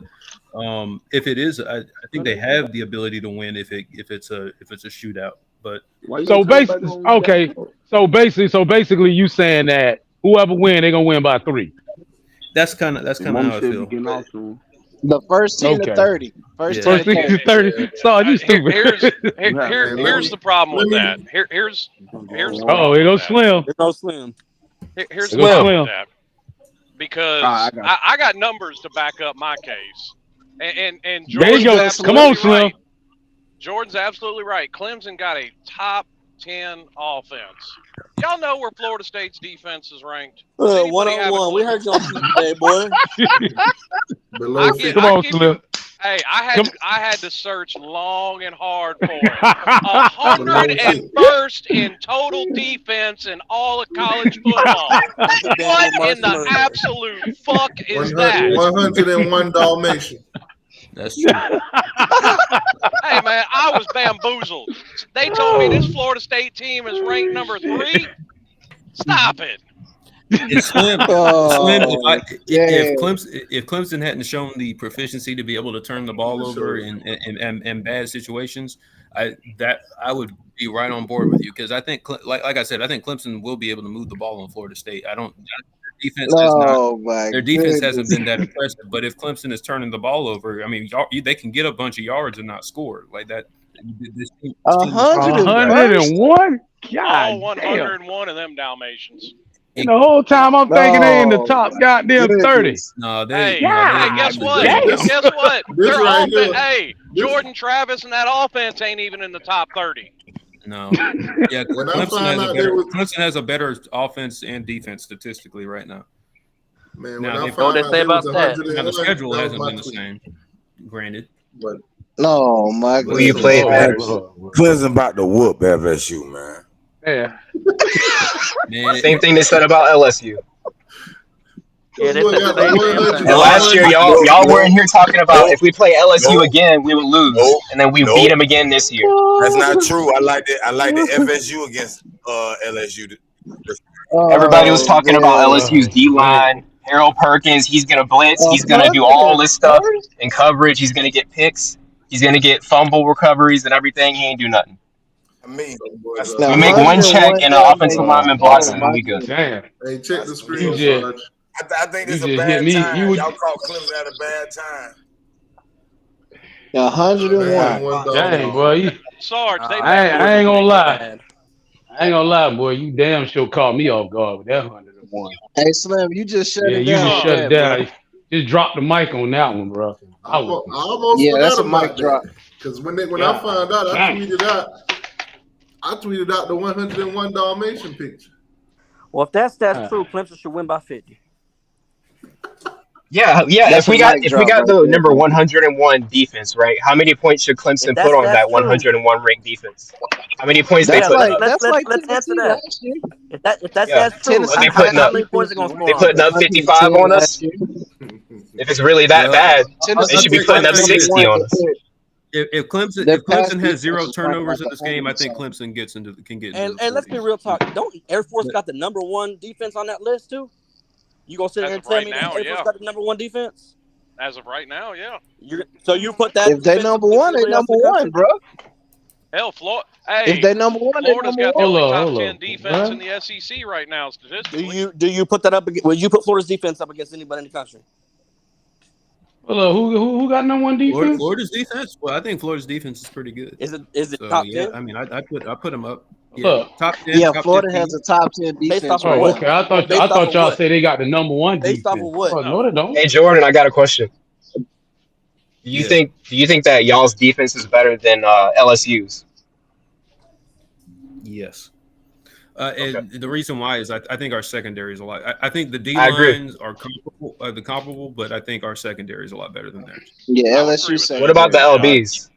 S13: if it is, I think they have the ability to win if it's a shootout. But
S11: so basically, you saying that whoever win, they're gonna win by 3.
S13: That's kind of how I feel.
S2: The first team to 30. First team
S11: to 30. So you stupid.
S14: Here's the problem with that. Here's
S11: oh, it goes Slim.
S8: It goes Slim.
S14: Here's the problem with that. Because I got numbers to back up my case. And Jordan's
S11: there you go. Come on, Slim.
S14: right. Jordan's absolutely right. Clemson got a top 10 offense. Y'all know where Florida State's defense is ranked?
S6: 101. We heard you on today, boy.
S11: Come on, Slim.
S14: Hey, I had to search long and hard for it. 101st in total defense in all of college football. What in the absolute fuck is that?
S1: 101 Dalmatian.
S13: That's true.
S14: Hey, man, I was bamboozled. They told me this Florida State team is ranked number 3. Stop it.
S13: It's Slim. If Clemson hadn't shown the proficiency to be able to turn the ball over in bad situations, I would be right on board with you because I think, like I said, I think Clemson will be able to move the ball on Florida State. Their defense hasn't been that impressive. But if Clemson is turning the ball over, they can get a bunch of yards and not score like that.
S11: 101. God,
S14: 101 of them Dalmatians.
S11: And the whole time I'm thinking they in the top goddamn 30.
S13: No,
S14: hey, guess what? Guess what? Jordan Travis and that offense ain't even in the top 30.
S13: No. Yeah, Clemson has a better offense and defense statistically right now.
S1: Man,
S13: now, the schedule hasn't been the same, granted.
S1: But
S2: oh my God.
S5: Who you played matters. Clemson about to whoop FSU, man.
S11: Yeah.
S12: Man, same thing they said about LSU.
S6: Yeah, they said
S12: and last year, y'all weren't here talking about if we play LSU again, we would lose, and then we beat them again this year.
S5: That's not true. I like the FSU against LSU
S12: Everybody was
S2: Oh
S12: talking about
S2: man.
S12: LSU's
S11: Oh
S12: D
S11: man.
S12: line. Harold Perkins, he's gonna blitz. He's gonna do all
S2: Clemson is
S12: this stuff
S2: first.
S12: in coverage. He's gonna get picks. He's gonna get fumble recoveries and everything. He ain't do nothing.
S5: Me,
S1: Them boys
S5: that's
S12: We
S2: Now,
S12: make
S1: crazy.
S12: one check
S2: 101
S12: and an offensive
S2: Dalmatians.
S12: lineman
S11: Wow.
S12: blocks
S2: Oh
S12: it, and
S2: my
S12: we good.
S2: goodness.
S11: Damn.
S1: Hey, check the
S5: that's me.
S11: You
S1: screen,
S11: just
S1: Sarge.
S5: I think
S11: you
S5: it's a
S11: just hit
S5: bad
S11: me.
S5: time.
S11: You would
S5: Y'all caught Clemson at a bad time.
S2: 101.
S1: 101
S11: dang
S1: Dalmatians.
S11: boy.
S6: Sarge, they
S11: I
S6: bad.
S11: ain't,
S6: Boys
S11: I
S6: are
S11: ain't gonna
S6: really
S11: lie.
S6: bad.
S11: I ain't gonna lie, boy. You damn sure caught me off guard with that 101.
S2: Hey Slim, you just shut
S11: Yeah,
S2: it
S11: you
S2: down
S11: just
S2: with
S11: shut it
S2: that, bro.
S11: down. Just drop the mic on that one, bro. I was
S1: I almost
S2: Yeah, that's
S1: forgot
S2: a mic
S1: about
S2: drop.
S1: that because when I
S11: God
S1: found out,
S11: dang.
S1: I tweeted out the 101 Dalmatian picture.
S6: Well, if that's true, Clemson should win by 50.
S12: Yeah.
S2: That's
S12: If
S2: a
S12: we got
S2: mic drop right
S12: the
S2: there,
S12: number
S2: bro.
S12: 101 defense, right? How many points should
S6: If
S12: Clemson put on
S6: that's
S12: that
S6: true,
S12: 101 ranked defense? How many points they
S6: yeah,
S12: putting up?
S2: That's like
S6: let's answer
S2: Tennessee
S6: that.
S2: last year.
S6: If that's
S12: Yeah.
S6: true,
S12: What
S2: Tennessee
S12: they putting
S6: how
S12: up?
S6: many points
S2: defense
S6: are gonna
S2: was
S6: score
S12: They
S6: on
S2: ranked
S6: them?
S12: putting up 55
S2: 110
S12: on
S2: last
S12: us?
S2: year.
S12: If it's really that
S13: Well,
S12: bad, they
S13: I'll
S12: should be
S2: Tennessee
S13: tell
S12: putting
S2: ranked
S12: up
S13: you
S2: number
S13: this:
S12: 60
S2: one,
S12: on
S2: but
S12: us.
S13: if
S2: their
S13: Clemson
S2: past
S13: has
S2: defense
S13: zero
S2: was ranked
S13: turnovers
S2: like
S13: in this game, I think
S2: 107.
S13: Clemson can get into
S6: And
S13: the
S6: let's be
S13: 40s.
S6: real talk. Don't Air Force got the number one defense on that list too? You gonna sit
S14: As
S6: there
S14: of
S6: and tell
S14: right
S6: me
S14: now,
S6: that Air Force
S14: yeah.
S6: got the number one defense?
S14: As of right now, yeah.
S6: So you put that
S2: If they
S6: defense up
S2: number
S6: against
S2: one, they
S6: anybody else
S2: number
S6: in the
S2: one,
S6: country?
S2: bro.
S14: Hell, Florida.
S2: If
S14: Hey,
S2: they number one, they
S14: Florida's
S2: number
S14: got the
S2: one.
S14: only top
S11: Hold
S14: 10
S11: up.
S14: defense in
S11: What?
S14: the SEC right now, statistically.
S6: Do you put that up? Will you put Florida's defense up against anybody in the country?
S11: Hold up. Who got number one defense?
S13: Florida's defense. Well, I think Florida's defense is pretty good.
S6: Is it
S13: So
S6: top
S13: yeah,
S6: 10?
S13: I mean, I put them up.
S11: Hold
S13: Yeah,
S11: up.
S13: top 10,
S2: Yeah,
S13: top
S2: Florida
S13: 15.
S2: has a top 10
S6: Based off
S2: defense
S6: of
S2: right
S11: Oh,
S6: what?
S2: now.
S11: okay. I
S6: Based off
S11: thought
S6: of
S11: y'all
S6: what?
S11: said they got the number one
S6: Based off
S11: defense.
S6: of what?
S11: Oh, no, they don't.
S12: Hey Jordan, I got a question. Do you
S13: Yeah.
S12: think that y'all's defense is better than LSU's?
S13: Yes.
S12: Okay,
S13: And the reason why is I think our secondary is a lot. I think the D
S12: I agree.
S13: lines are comparable, but I think our secondary is a lot better than theirs.
S2: Yeah,
S14: I would agree
S2: LSU
S14: with
S12: What
S14: that.
S12: about the
S2: secondary is garbage.
S12: LBs?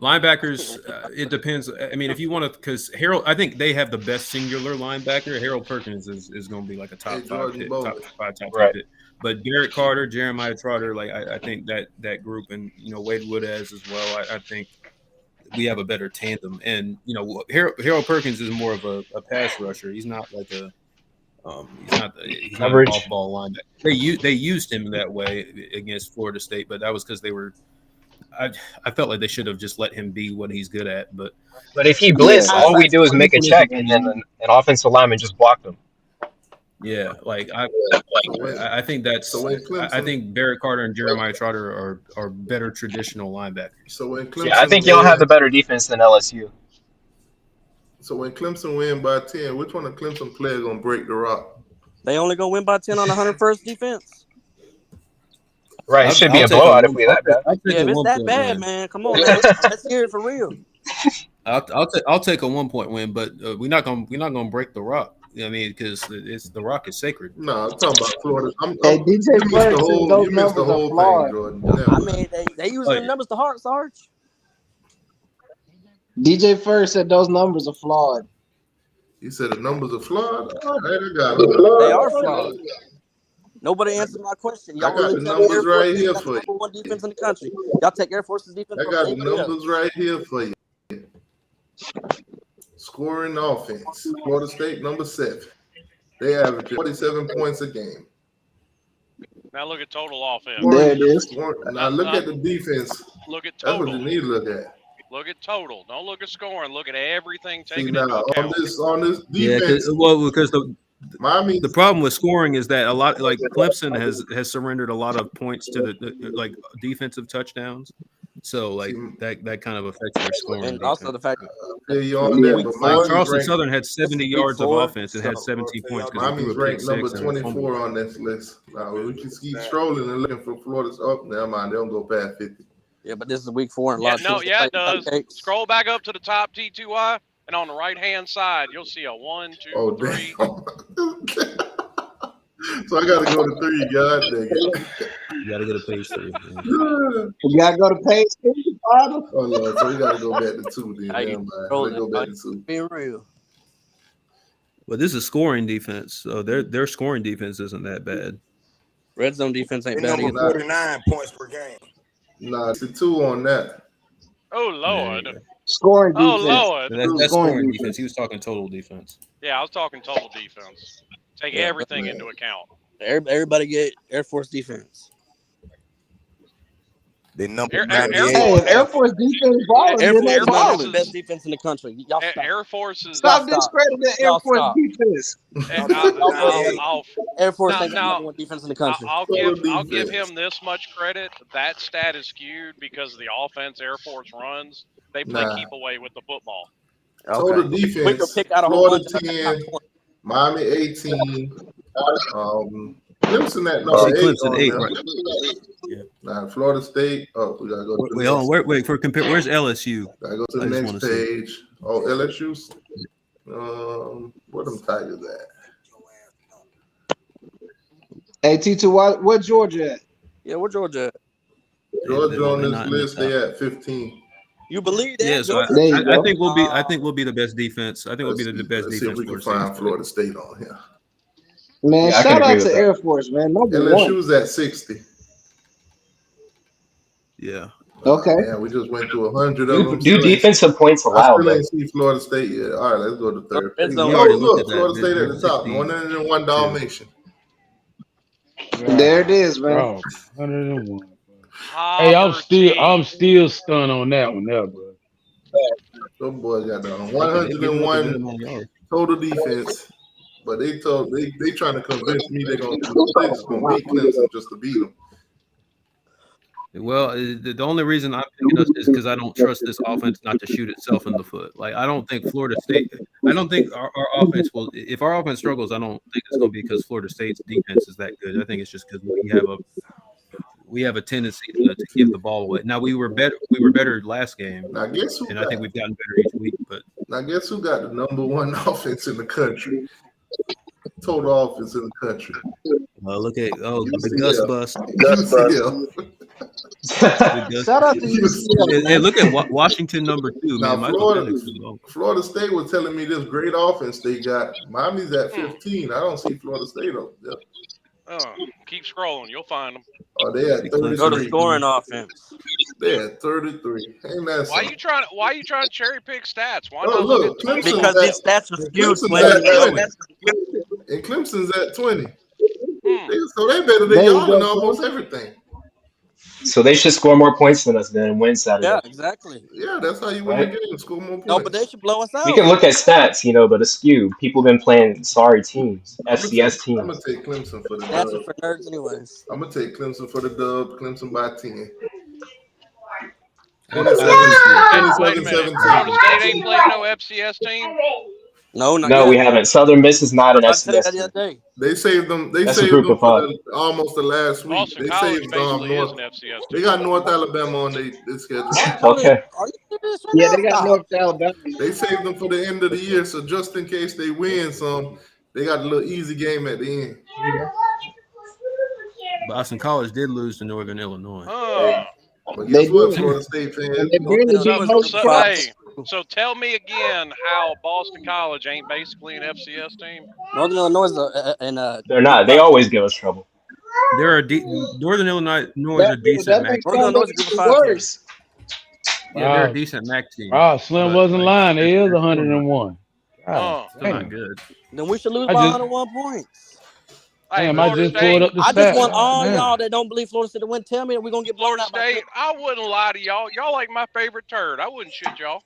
S13: Linebackers, it depends. I mean, if you want to, because Harold, I think they have the best singular linebacker. Harold Perkins is going to be like a top
S1: Hey, Jordan
S13: top
S1: Bowman.
S13: 10
S12: Right.
S13: pick. But Derek Carter, Jeremiah Trotter, like I think that group, and Wade Wood as well. I think we have a better tandem. And Harold Perkins is more of a pass rusher. He's not like he's not an
S12: Coverage.
S13: off-ball linebacker. They used him that way against Florida State, but that was because they were. I felt like they should have just let him be what he's good at. But
S12: But if he
S2: Yeah.
S12: blitz, all we
S6: Hindsight's
S12: do is make a
S6: 20/20.
S12: check, and then an offensive lineman just blocked him.
S13: yeah, like I think that's
S1: So when
S13: I
S1: Clemson,
S13: think Derek Carter and Jeremiah Trotter are better traditional linebackers.
S1: so when
S12: Yeah, I think
S1: Clemson
S12: y'all have
S1: win,
S12: the better defense than LSU.
S1: so when Clemson win by 10, which one of Clemson players gonna break the rock?
S6: They only gonna win by 10 on the 101st defense.
S12: Right, it should be
S13: I'll
S12: a
S13: take
S12: blowout if we that bad.
S13: I'll take
S6: Yeah,
S13: a
S6: if it's
S13: 1
S6: that
S13: point
S6: bad,
S13: win.
S6: man, come on, man. Let's hear it for real.
S13: I'll take a 1 point win, but we're not gonna break the rock. You know what I mean, because the rock is sacred.
S1: No, I'm talking about Florida.
S2: Hey,
S1: you
S2: DJ
S1: missed the
S2: Bird said
S1: whole,
S2: those
S1: you missed the
S2: numbers are
S1: whole thing,
S2: flawed.
S1: Jordan.
S6: I
S1: Never.
S6: mean, they use
S13: Oh,
S6: the
S13: yeah.
S6: numbers to heart, Sarge.
S2: DJ First said those numbers are flawed.
S1: He said the numbers are flawed. All right, I got them.
S6: They are flawed. Nobody answered my question.
S1: I
S6: Y'all
S1: got
S6: really
S1: the
S6: tell me Air
S1: numbers
S6: Force
S1: right here
S6: got the
S1: for you.
S6: number one defense in the country? Y'all take Air Force's defense
S1: I
S6: over
S1: got the
S6: anybody else?
S1: numbers right here for you. Scoring offense. Florida State number 7. They average 47 points a game.
S14: Now look at total offense.
S2: There it is.
S1: Now look at the defense.
S14: Look at
S1: That's what
S14: total.
S1: you need to look at.
S14: Look at total. Don't look at scoring. Look at everything
S1: See
S14: taken
S1: now
S14: into account.
S1: on this
S13: Yeah,
S1: defense,
S13: because
S1: Miami.
S13: the problem with scoring is that a lot like Clemson has surrendered a lot of points to the like defensive touchdowns. So like that kind of affects their scoring.
S6: And also the fact
S1: I feel you on that,
S6: week
S1: but
S6: four,
S13: like
S1: Miami's
S13: Charleston
S1: ranked,
S13: Southern had 70 yards of
S6: four,
S13: offense and had 17 points because they
S1: Miami's
S13: threw a pick
S1: ranked number
S13: 6 and a fumble.
S1: 24 on this list. Now we can keep strolling and looking for Florida's up. Never mind, they don't go past 50.
S6: yeah, but this is week 4 and a lot of teams
S14: Yeah, it
S6: play
S14: does.
S6: cupcakes.
S14: Scroll back up to the top T2I, and on the right-hand side, you'll see a 1, 2,
S1: Oh
S14: 3.
S1: damn. So I gotta go to 3, God dang it.
S13: You got to go to page 3. Yeah.
S2: You gotta go to page 3, Father.
S1: Oh Lord, so we gotta go back to 2 then.
S6: Hey,
S1: Never mind.
S6: scrolling,
S1: Let's go back to 2.
S6: Being real.
S13: But this is scoring defense, so their scoring defense isn't that bad.
S6: Red zone defense ain't
S5: They
S6: bad
S5: number
S6: either.
S5: 49 points per game.
S1: Nah, it's a 2 on that.
S14: Oh, Lord.
S2: Scoring
S14: Oh
S2: defense.
S14: Lord.
S13: That's
S2: Scoring
S13: scoring
S2: defense.
S13: defense. He was talking total defense.
S14: Yeah, I was talking total defense. Take
S6: Yeah.
S14: everything into account.
S6: Everybody get Air Force defense.
S5: They number
S14: Air
S5: 98.
S2: Hey, if Air
S14: Force.
S2: Force defense balling,
S6: Air
S2: then
S6: Force
S2: they
S6: is not
S2: balling.
S6: the best defense in the country. Y'all stop.
S14: Air Force is.
S2: Stop
S6: Y'all stop.
S2: discrediting Air
S6: Y'all
S2: Force
S6: stop.
S2: defense.
S6: Air Force
S14: Now,
S6: ain't got the number one defense in the country.
S14: I'll give him this much credit. That stat is skewed because of the offense Air Force runs. They play
S1: Nah.
S14: keep away with the football.
S1: Total
S6: We could
S1: defense.
S6: pick out a whole
S1: Florida
S6: bunch of
S1: 10, Miami 18. Clemson at
S13: See,
S1: number 8
S13: Clemson
S1: on
S13: 8,
S1: there.
S13: right? Yeah.
S1: Nah, Florida State. Oh, we gotta go to
S13: Wait,
S1: the
S13: hold
S1: next.
S13: on. Wait for compare. Where's LSU?
S1: Gotta go to
S13: I
S1: the
S13: just
S1: next
S13: want to see.
S1: page. Oh, LSU's. Where them Tigers at?
S2: Hey, T2, what Georgia at?
S6: Yeah, where Georgia at?
S1: Georgia on
S13: they're
S1: this
S13: not in the
S1: list,
S13: top.
S1: they at 15.
S6: You believe that?
S13: Yeah, so
S6: Georgia?
S2: There you
S13: I
S2: go.
S13: think we'll be. I think we'll be the best defense. I think we'll be the best
S1: Let's see if
S13: defense.
S1: we can find Florida State on here.
S2: Man,
S12: Yeah, I can
S2: shout
S12: agree
S2: out
S12: with
S2: to
S12: that.
S2: Air Force, man. Number one.
S1: LSU's at 60.
S13: Yeah.
S2: Okay.
S1: Yeah, we just went through 100 of them.
S12: Do defensive points
S1: I
S12: allowed
S1: still
S12: though?
S1: ain't see Florida State yet. All right, let's go to third.
S6: Red
S1: Oh,
S6: zone.
S13: We already looked
S1: look,
S13: at that.
S1: Florida State at
S13: They're
S1: the top.
S13: 60.
S1: 101 Dalmatian.
S2: There it is, man.
S11: Oh, 101. Hey, I'm still stunned on that one there, bro.
S1: Them boys got down
S13: Giving up a good
S1: 101
S13: amount of yards.
S1: total defense, but they trying to convince me they're just gonna beat Clemson just to beat them.
S13: Well, the only reason I'm picking us is because I don't trust this offense not to shoot itself in the foot. Like I don't think Florida State. I don't think our offense will. If our offense struggles, I don't think it's going to be because Florida State's defense is that good. I think it's just because we have a tendency to give the ball away. Now we were better. We were better last game,
S1: Now guess who?
S13: and I think we've gotten better each week. But
S1: Now guess who got the number one offense in the country? Total offense in the country.
S13: look at the
S1: UCF.
S13: Gus bust.
S1: UCF.
S2: Shout out to UCF.
S13: Hey, look at Washington number 2,
S1: Now
S13: man. Michael Penix is low.
S1: Florida State was telling me this great offense they got. Miami's at 15. I don't see Florida State up there.
S14: Keep scrolling. You'll find them.
S1: Oh, they at 33.
S6: Go to scoring offense.
S1: They at 33. Ain't that
S14: Why
S1: something?
S14: you trying to cherry pick stats? Why
S1: Oh,
S14: not
S1: look,
S14: look at
S1: Clemson's
S6: Because these stats are skewed.
S1: Clemson's at 20. And Clemson's at 20. So they better than
S2: There you
S1: y'all
S2: go,
S1: in almost everything.
S12: So they should score more points than us then and win Saturday.
S6: Yeah, exactly.
S1: Yeah, that's how you win
S12: Right.
S1: the game. Score more points.
S6: No, but they should blow us out.
S12: We can look at stats, but it's skewed. People been playing sorry teams, FCS teams.
S1: I'm gonna take Clemson for the
S6: Stats
S1: dub.
S6: are for nerds, anyways.
S1: I'm gonna take Clemson for the dub. Clemson by 10.
S14: Wait a minute.
S1: 27-17.
S14: Florida State ain't played no FCS team.
S6: No, not
S12: No,
S6: yet.
S12: we haven't. Southern Miss is not an
S6: I tell you that
S12: FCS
S6: the
S12: team.
S6: other day.
S1: They saved them. They
S12: That's a
S1: saved
S12: group
S1: them
S12: of
S1: for
S12: five.
S1: almost the last week.
S14: Boston
S1: They
S14: College
S1: saved
S14: basically is
S1: North.
S14: an FCS
S1: They
S14: team.
S1: got North Alabama on their schedule.
S12: Okay.
S6: Are you serious right
S2: Yeah,
S6: now?
S2: they got
S6: Stop.
S2: North Alabama.
S1: They saved them for the end of the year, so just in case they win some, they got a little easy game at the end.
S13: Boston College did lose to Northern Illinois.
S1: But
S2: They
S1: guess what,
S2: did.
S1: Florida State fans?
S2: And they barely beat most spots.
S14: So tell me again how Boston College ain't basically an FCS team.
S6: Northern Illinois is
S12: They're not. They always give us trouble.
S13: They're Northern Illinois is a decent
S2: That
S13: MAC
S2: makes
S13: team.
S6: Northern Illinois is a group of 5 team.
S2: worse.
S13: Yeah, they're a decent MAC team.
S11: Wow, Slim
S13: but,
S11: wasn't lying. It is
S13: they're
S11: 101. God,
S13: still not
S11: damn.
S13: good.
S6: Then we should lose
S11: I
S6: by
S11: just-
S6: 101 points.
S11: Damn,
S14: Florida
S11: I just
S14: State,
S11: pulled up the
S6: I
S11: stats.
S6: just want all
S11: Damn.
S6: y'all that don't believe Florida State to win. Tell me that we're gonna get blown
S14: Florida
S6: out by
S14: State. I wouldn't lie to y'all. Y'all like my favorite turd. I wouldn't shit y'all.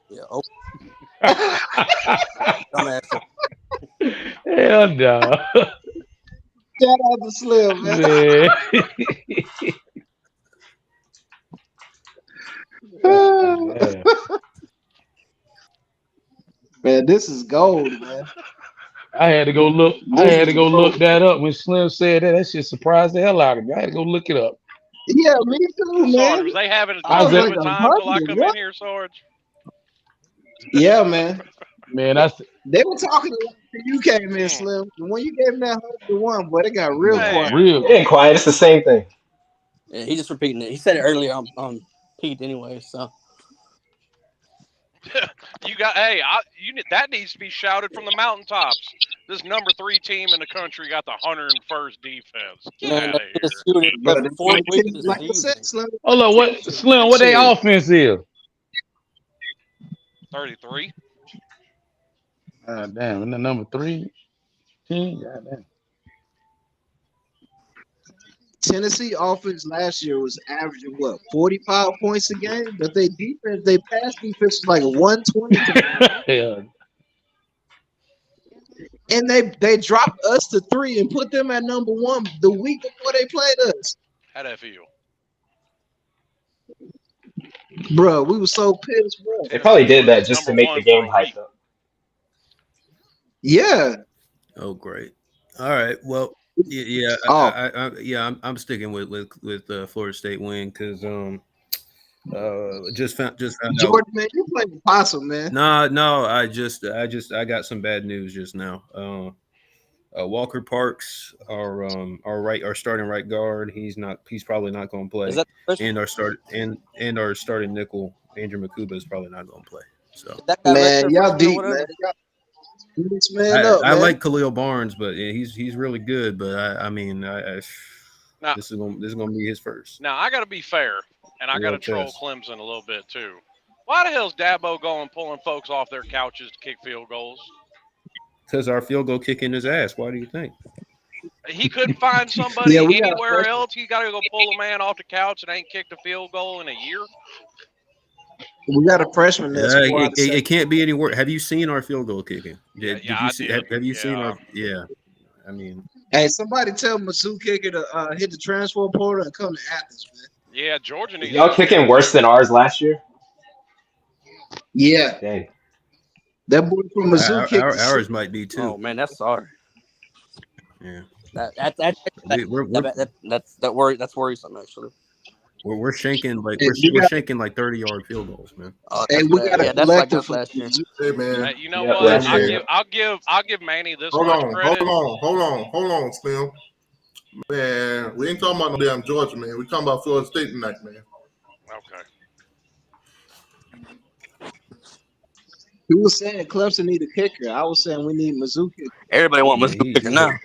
S6: Yeah. Oh. Dumbass.
S11: Hell no.
S2: Shout out to Slim, man.
S11: Man. Yeah.
S2: Man, this is gold, man.
S11: I had to go look. I had to go look that up when Slim said that. That shit surprised the hell out of me. I had to go look it up.
S2: Yeah, me too,
S14: Sarge,
S2: man.
S14: was they having a
S2: I was
S14: tournament
S2: like
S14: time till I
S2: 100,
S14: come
S2: what?
S14: in here, Sarge?
S2: Yeah, man.
S11: Man, that's
S2: They were talking a lot when you came in, Slim. And when you gave them that 101, boy, they got real quiet.
S11: real.
S12: It ain't quiet. It's the same thing.
S6: Yeah, he's just repeating it. He said it earlier on Pete anyway. So
S14: You got that needs to be shouted from the mountaintops. This number 3 team in the country got the 101st defense. Get
S6: man,
S14: out
S6: they
S14: of
S6: get
S14: here.
S6: disputed
S2: But
S6: the fourth week of the
S2: like I
S6: season.
S2: said, Slim.
S11: Hold on, what Slim? What they offense is?
S14: 33.
S11: Damn, and the number 3 team. Goddamn.
S2: Tennessee offense last year was averaging what 45 points a game, but they pass defense was like 120,
S11: Hell,
S2: and they dropped us to 3 and put them at number 1 the week before they played us.
S14: How'd that feel?
S2: Bro, we were so pissed, bro.
S12: They probably did that just to
S14: Number
S12: make the
S14: 1 for
S12: game
S14: a
S12: hype
S14: week.
S12: up.
S2: Yeah.
S13: Oh, great. All right. Well, yeah, I'm sticking with Florida State win because just found out.
S2: Jordan, man, you played the possum, man.
S13: No, I got some bad news just now. Walker Parks, our starting right guard, he's probably not going to play.
S6: Is that
S13: and our starting nickel, Andrew Makuba, is probably not going to play. So
S6: that guy
S2: Man, y'all
S6: redshirt freshman or
S2: deep,
S6: whatever?
S2: man. This man up,
S13: I
S2: man.
S13: like Khalil Barnes, but yeah, he's really good. But
S14: Now-
S13: this is gonna be his first.
S14: Now, I got to be fair, and I got to
S13: Real
S14: troll
S13: test.
S14: Clemson a little bit, too. Why the hell's Dabo going pulling folks off their couches to kick field goals?
S13: Because our field goal kicking his ass. Why do you think?
S14: He couldn't find somebody
S2: Yeah, we got a
S14: anywhere
S2: freshman.
S14: else. He got to go pull a man off the couch and ain't kicked a field goal in a year.
S2: We got a freshman that's
S13: It can't be any worse. Have you seen our field goal kicking? Did
S14: Yeah,
S13: you
S14: I
S13: see?
S14: did.
S13: Have you seen
S14: Yeah.
S13: our? Yeah. I mean,
S2: Hey, somebody tell Mizzou kicker to hit the transfer portal and come to Athens, man.
S14: Yeah, Georgia
S12: Is
S14: needs
S12: y'all
S14: to
S12: kicking worse than ours last year?
S2: Yeah,
S12: Dang.
S2: that boy from Mizzou kicked the
S13: ours might be too.
S6: Oh man, that's sorry.
S13: Yeah.
S6: That's worrisome actually.
S13: We're shanking like
S2: Hey,
S13: we're shanking like 30-yard field goals, man.
S6: Oh,
S2: Hey,
S6: that's
S2: we
S6: bad.
S2: got a
S6: Yeah, that's like
S2: collective
S6: us
S2: from
S6: last year.
S1: Hey man,
S14: You know
S12: Yeah,
S14: what?
S12: last
S1: year.
S14: I'll give Manny this
S1: hold
S14: much
S1: on,
S14: credit.
S1: hold on, Slim. Man, we ain't talking about no damn Georgia, man. We talking about Florida State tonight, man.
S14: Okay.
S2: He was saying Clemson need a kicker. I was saying we need Mizzou kicker.
S6: Everybody want
S13: Yeah,
S6: Mizzou kicker now.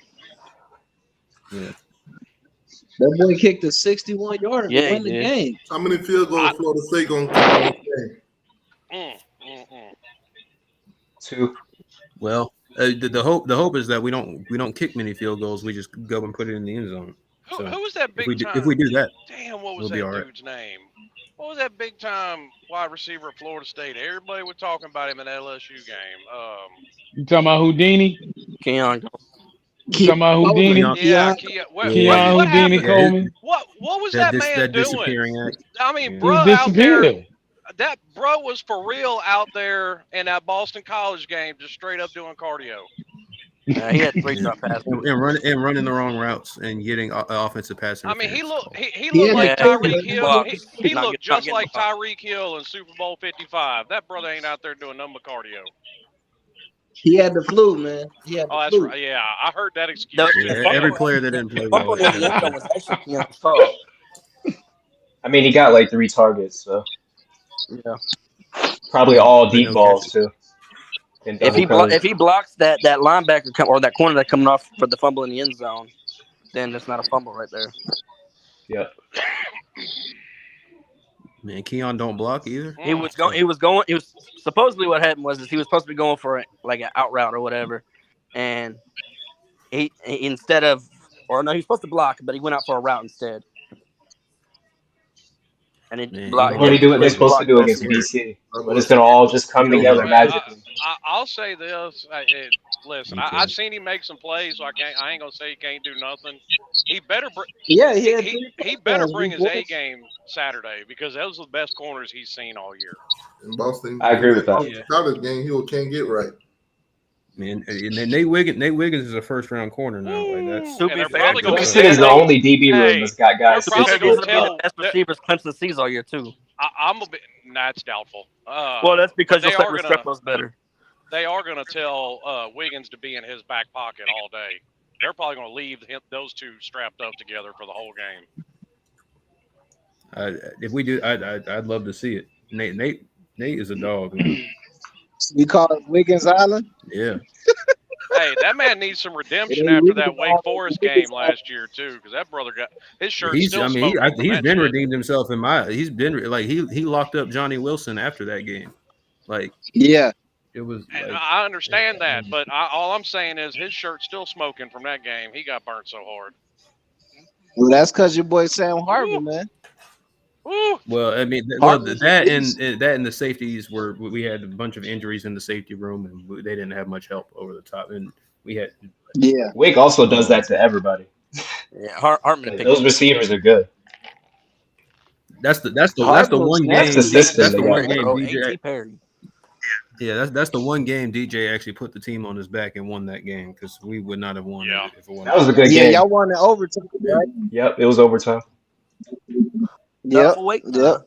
S13: Yeah.
S2: That boy kicked a 61-yarder
S6: Yeah,
S2: to
S6: he
S2: win the
S6: did.
S2: game.
S1: How many field goals Florida State gonna kick in this game?
S12: 2.
S13: Well, the hope is that we don't kick many field goals. We just go and put it in the end zone. So
S14: Who was that big time?
S13: if we do that,
S14: Damn, what was
S13: we'll be
S14: that
S13: all right.
S14: dude's name? What was that big time wide receiver at Florida State? Everybody was talking about him in that LSU game.
S11: You talking about Houdini?
S6: Keon.
S11: You talking about Houdini?
S14: Yeah, what
S11: Houdini
S14: happened?
S11: Coleman.
S14: What was that man doing?
S13: disappearing act?
S14: I mean,
S13: Yeah.
S14: bro,
S11: He
S14: out there,
S11: disappeared.
S14: that bro was for real out there in that Boston College game, just straight up doing cardio.
S6: He had 3 drop passes.
S13: and running the wrong routes and getting offensive pass
S14: I mean,
S13: interference.
S14: he looked like
S6: Yeah,
S14: Tyreek Hill.
S6: blocks.
S14: He
S6: Not
S14: looked
S6: get- not
S14: just
S6: getting
S14: like
S6: blocked.
S14: Tyreek Hill in Super Bowl 55. That brother ain't out there doing nothing but cardio.
S2: He had the flu, man. He had the
S14: Oh, that's
S2: flu.
S14: right. Yeah, I heard that excuse.
S13: Every player that didn't play well.
S6: Fumble in the end zone was actually Keon's fault.
S12: I mean, he got like 3 targets, so
S6: Yeah.
S12: probably all
S13: But
S12: deep
S13: no
S12: balls
S13: catches.
S12: too. In
S6: If he
S12: double coverage.
S6: if he blocks that linebacker or that corner that coming off for the fumble in the end zone, then it's not a fumble right there.
S12: Yep.
S13: Man, Keon don't block either.
S6: He was supposedly what happened was he was supposed to be going for like an out route or whatever, and he instead of he was supposed to block, but he went out for a route instead. And it blocked.
S12: What are they doing? They're supposed to do against BC. When it's gonna all just come together magically.
S14: I'll say this. Listen, I've seen him make some plays, so I ain't gonna say he can't do nothing. He better he better bring his A game Saturday because those are the best corners he's seen all year.
S1: In Boston,
S12: I agree with that.
S1: Boston College game, he can't get right.
S13: Man, and Nate Wiggins is a first-round corner now. Like that's
S6: To be fair,
S12: Clemson is the only DB room that's got guys
S14: they're probably
S12: 6
S14: gonna
S12: foot.
S14: tell-
S6: the best receivers Clemson sees all year too.
S14: I'm a bit. That's doubtful.
S6: Well, that's because
S14: but
S6: you'll set Restrepo's better.
S14: They are going to tell Wiggins to be in his back pocket all day. They're probably going to leave those two strapped up together for the whole game.
S13: if we do, I'd love to see it. Nate is a dog, man.
S2: You call it Wiggins Island?
S13: Yeah.
S14: Hey, that man needs some redemption after that Wake Forest game last year too, because that brother got his shirt still smoking.
S13: He's been redeemed himself in my. He's been like he locked up Johnny Wilson after that game. Like,
S2: Yeah.
S13: it was like
S14: I understand that, but all I'm saying is his shirt's still smoking from that game. He got burnt so hard.
S2: Well, that's because your boy Sam Hartman, man.
S14: Woo.
S13: well, I mean,
S2: Hartman's a
S13: that
S2: beast.
S13: and the safeties were we had a bunch of injuries in the safety room, and they didn't have much help over the top, and we had
S2: Yeah.
S12: Wake also does that to everybody.
S6: Yeah, Hartman
S12: Like,
S6: picked
S12: those
S6: up.
S12: receivers are good.
S13: that's the
S2: Hartman was
S13: one
S12: That's
S2: nasty.
S12: the
S13: game.
S12: system
S13: That's
S12: they
S13: the
S12: got.
S13: one game
S6: Bro,
S13: DJ.
S6: A.T. Perry.
S13: Yeah, that's the one game DJ actually put the team on his back and won that game because we would not have won
S14: Yeah.
S13: it if it wasn't.
S12: That was a good
S2: Yeah,
S12: game.
S2: y'all won in overtime, right?
S12: Yep, it was overtime.
S2: Yep.
S6: For Wake.
S2: Yep.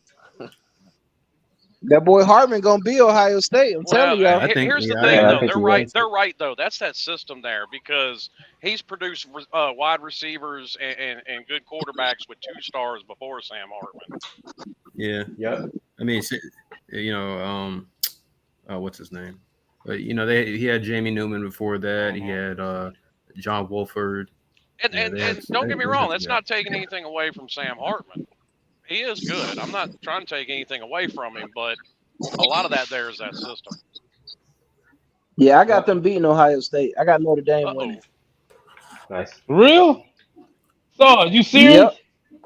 S2: That boy Hartman gonna be Ohio State. I'm telling y'all.
S14: Here's the
S12: yeah,
S14: thing,
S12: I
S14: though.
S12: think
S14: They're
S12: he
S14: right.
S12: was.
S14: They're right, though. That's that system there because he's produced wide receivers and good quarterbacks with 2 stars before Sam Hartman.
S13: Yeah.
S12: Yep.
S13: I mean, you know, what's his name? But you know, he had Jamie Newman before that. He had John Wolford.
S14: And don't get me wrong, that's not taking anything away from Sam Hartman. He is good. I'm not trying to take anything away from him, but a lot of that there is that system.
S2: Yeah, I got them beating Ohio State. I got Notre Dame winning.
S12: Nice.
S11: Real? So, you serious?
S2: Yep.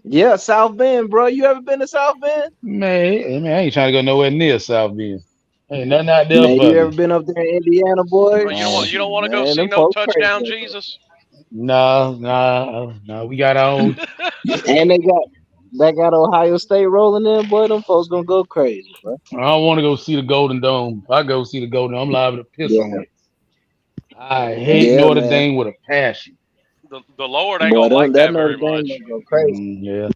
S2: Yeah, South Bend, bro. You ever been to South Bend?
S11: Man, I ain't trying to go nowhere near South Bend. Ain't nothing out there
S2: Man,
S11: for
S2: you
S11: me.
S2: ever been up there in Indiana, boy?
S14: You don't want to go
S2: Man,
S14: see
S2: them
S14: no
S2: folks
S14: touchdown,
S2: crazy.
S14: Jesus?
S11: No. We got our own.
S2: And they got Ohio State rolling in, boy. Them folks gonna go crazy, bro.
S11: I don't want to go see the Golden Dome. If I go see the Golden Dome, I'm liable to piss
S2: Yeah.
S11: on it. I hate
S2: Yeah,
S11: Notre
S2: man.
S11: Dame with a passion.
S14: The Lord ain't
S2: Boy,
S14: gonna like
S2: that
S14: that very
S2: Notre Dame
S14: much.
S2: gonna go crazy.
S11: Yeah.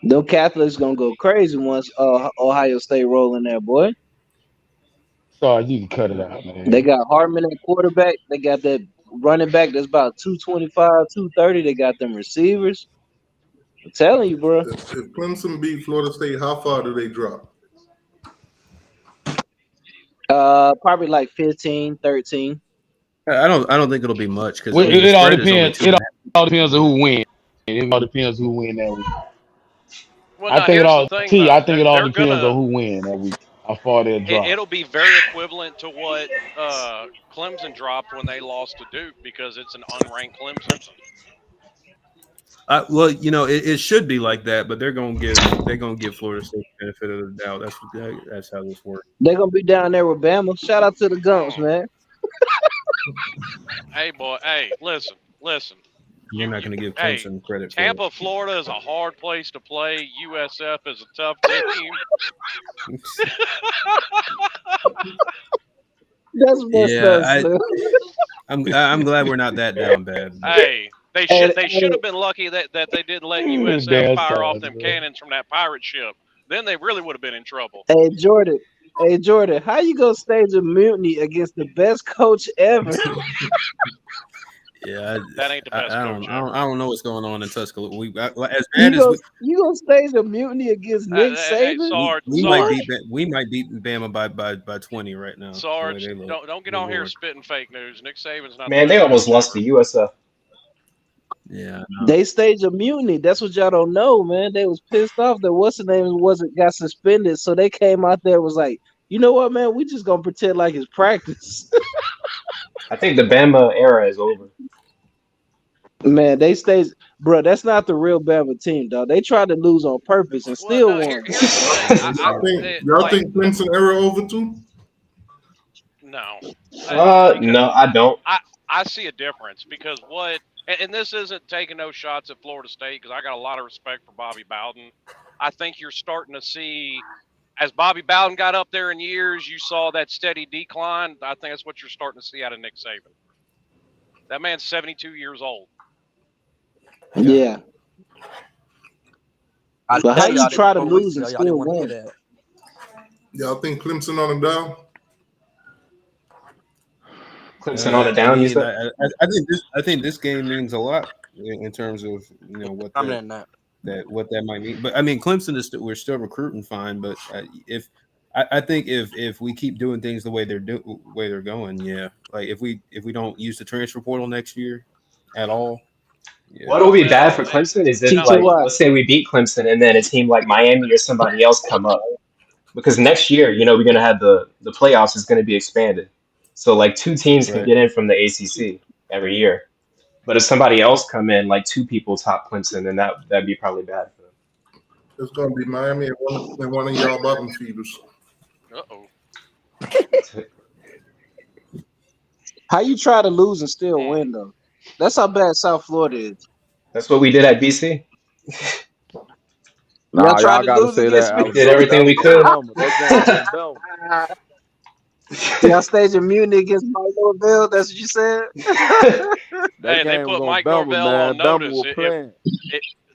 S2: Them Catholics gonna go crazy once Ohio State rolling there, boy.
S11: Sorry, you can cut it out, man.
S2: They got Hartman at quarterback. They got that running back that's about 225, 230. They got them receivers. I'm telling you, bro.
S1: If Clemson beat Florida State, how far do they drop?
S2: Probably like 15, 13.
S13: I don't think it'll be much because
S11: Well,
S13: I mean, the
S11: it all
S13: spread is only
S11: depends.
S13: 2.5.
S11: It all depends on who wins. It all depends who win that week.
S14: Well,
S11: I
S14: now
S11: think
S14: here's the thing,
S11: I
S14: though.
S11: think it all
S14: They're
S11: depends
S14: gonna.
S11: on who win that week. How far they'll drop.
S14: It'll be very equivalent to what Clemson dropped when they lost to Duke because it's an unranked Clemson.
S13: Well, you know, it should be like that, but they're gonna give Florida State the benefit of the doubt. That's how this works.
S2: They're gonna be down there with Bama. Shout out to the Gumps, man.
S14: Hey, boy. Hey, listen.
S13: You're not going to give Clemson credit for it.
S14: Tampa, Florida is a hard place to play. USF is a tough team.
S2: That's messed up.
S13: I'm glad we're not that down bad.
S14: Hey, they should have been lucky that they didn't let USF fire off them cannons from that pirate ship. Then they really would have been in trouble.
S2: Hey Jordan, how you gonna stage a mutiny against the best coach ever?
S13: Yeah,
S14: that ain't the best coach ever.
S13: I don't know what's going on in Tuscaloosa.
S2: You gonna stage a mutiny against Nick Saban?
S13: We might beat Bama by 20 right now.
S14: Sarge, don't get on here spitting fake news. Nick Saban's not.
S12: Man, they almost lost to USF.
S13: Yeah,
S2: they staged a mutiny. That's what y'all don't know, man. They was pissed off that what's the name got suspended, so they came out there and was like, you know what, man, we just gonna pretend like it's practice.
S12: I think the Bama era is over.
S2: Man, they staged, bro. That's not the real Bama team, dog. They tried to lose on purpose and still won.
S1: Y'all think Clemson era over too?
S14: No.
S12: No, I don't.
S14: I see a difference because and this isn't taking no shots at Florida State because I got a lot of respect for Bobby Bowden. I think you're starting to see, as Bobby Bowden got up there in years, you saw that steady decline. I think that's what you're starting to see out of Nick Saban. That man's 72 years old.
S2: Yeah. But how you try to lose and still win?
S1: Y'all think Clemson on the down?
S12: Clemson on the down, you said?
S13: I think this game means a lot in terms of what that might mean. But I mean, Clemson we're still recruiting fine. But I think if we keep doing things the way they're going, yeah. Like if we don't use the transfer portal next year at all. Yeah.
S12: What will be bad for Clemson is if, like, let's say we beat Clemson and then a team like Miami or somebody else come up. because next year, we're gonna have the playoffs is gonna be expanded. So like 2 teams can
S8: Right.
S12: get in from the ACC every year. But if somebody else come in, like 2 people top Clemson, then that'd be probably bad for them.
S1: It's gonna be Miami and one of y'all bottom feeders.
S14: Uh-oh.
S2: How you try to lose and still win though? That's how bad South Florida is.
S12: That's what we did at BC.
S2: Y'all
S8: Nah,
S2: tried
S8: y'all
S2: to
S8: gotta
S2: lose
S8: say that.
S2: against me.
S12: We did everything we could.
S8: That game was on Belma.
S2: Y'all staged immunity against Mike Norvell. That's what you said.
S14: Hey, they put Mike Norvell on notice.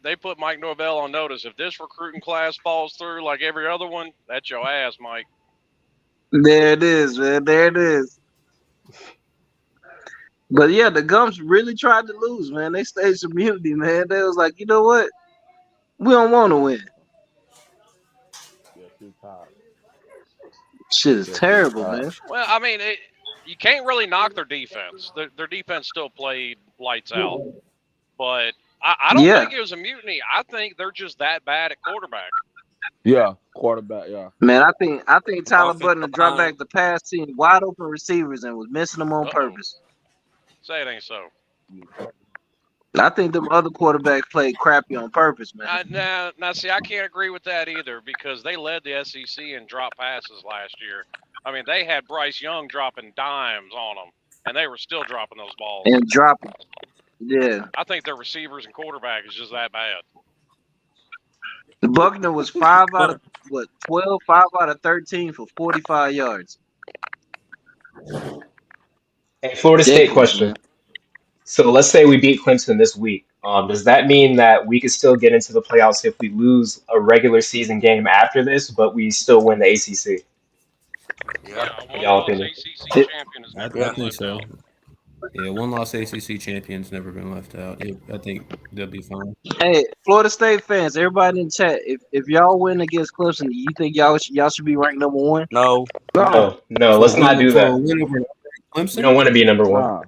S14: They put Mike Norvell on notice. If this recruiting class falls through like every other one, that's your ass, Mike.
S2: There it is, man. There it is. But yeah, the Gums really tried to lose, man. They staged immunity, man. They was like, you know what? We don't want to win.
S8: Yeah, she's tired.
S2: Shit is terrible, man.
S14: Well, I mean, you can't really knock their defense. Their defense still played lights out. But I don't think it was a mutiny. I think they're just that bad at quarterback.
S8: Yeah, quarterback. Yeah,
S2: man. I think Tyler Butler dropped back the pass team wide open receivers and was missing them on purpose.
S14: Say it ain't so.
S2: I think them other quarterbacks played crappy on purpose, man.
S14: Now, see, I can't agree with that either because they led the SEC in drop passes last year. I mean, they had Bryce Young dropping dimes on them, and they were still dropping those balls.
S2: And dropping. Yeah.
S14: I think their receivers and quarterback is just that bad.
S2: Buckner was 5 out of 12, 5 out of 13 for 45 yards.
S12: Hey, Florida State question. Man. So let's say we beat Clemson this week. Does that mean that we could still get into the playoffs if we lose a regular season game after this, but we still win the ACC?
S14: Yeah,
S12: y'all opinion?
S14: ACC champion has never
S13: I
S14: been
S13: think
S14: left
S13: so.
S14: out.
S13: Yeah, one loss ACC champion's never been left out. I think they'll be fine.
S2: Hey, Florida State fans, everybody in the chat, if y'all win against Clemson, you think y'all should be ranked number 1?
S12: No. Let's not do that. We don't want to be number 1.
S8: Nah.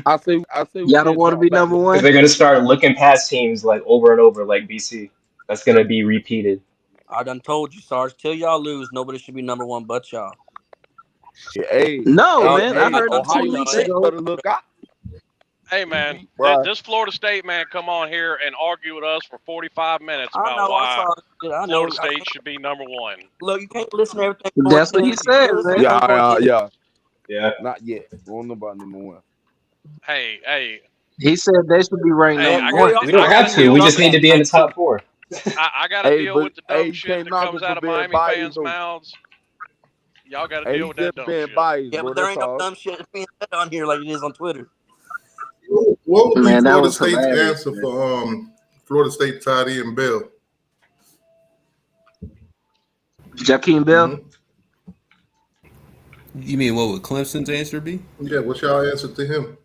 S8: I say
S2: y'all don't want to be number 1
S12: because they're gonna start looking past teams like over and over, like BC. That's gonna be repeated.
S6: I done told you, Sarge. Till y'all lose, nobody should be number 1 but y'all.
S8: Yeah, hey,
S2: no, man. I heard
S8: Ohio
S2: 2 weeks
S8: State
S2: ago.
S8: better look out.
S14: Hey, man, this Florida State man come on here and argue with us for 45 minutes about why Florida State should be number 1.
S6: Look, you can't listen to everything.
S2: That's what he said, man.
S8: Yeah. Not yet. We don't know about number 1.
S14: Hey.
S2: He said they should be ranked number 1.
S12: We don't have to. We just need to be in the top 4.
S14: I got to deal with the dumb shit that comes out of Miami fans' mouths. Y'all got to deal with that dumb shit.
S6: Yeah, but there ain't no dumb shit being said on here like it is on Twitter.
S1: What would be Florida State's answer for Florida State tight end Bell?
S2: Jakeem Bell?
S13: You mean what would Clemson's answer be?
S1: Yeah, what's y'all answer to him?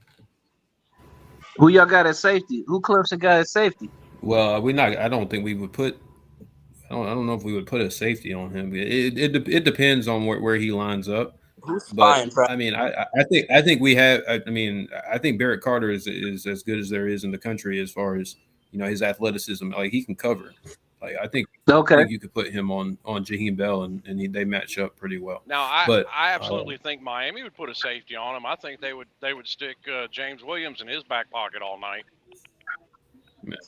S2: Who y'all got at safety? Who Clemson got at safety?
S13: Well, I don't think we would put. I don't know if we would put a safety on him. It depends on where he lines up. But I mean, I think we have. I mean, I think Barrett Carter is as good as there is in the country as far as his athleticism. Like he can cover. Like I think you could put him on Jaheim Bell and they match up pretty well.
S14: Now I absolutely think Miami would put a safety on him. I think they would stick James Williams in his back pocket all night.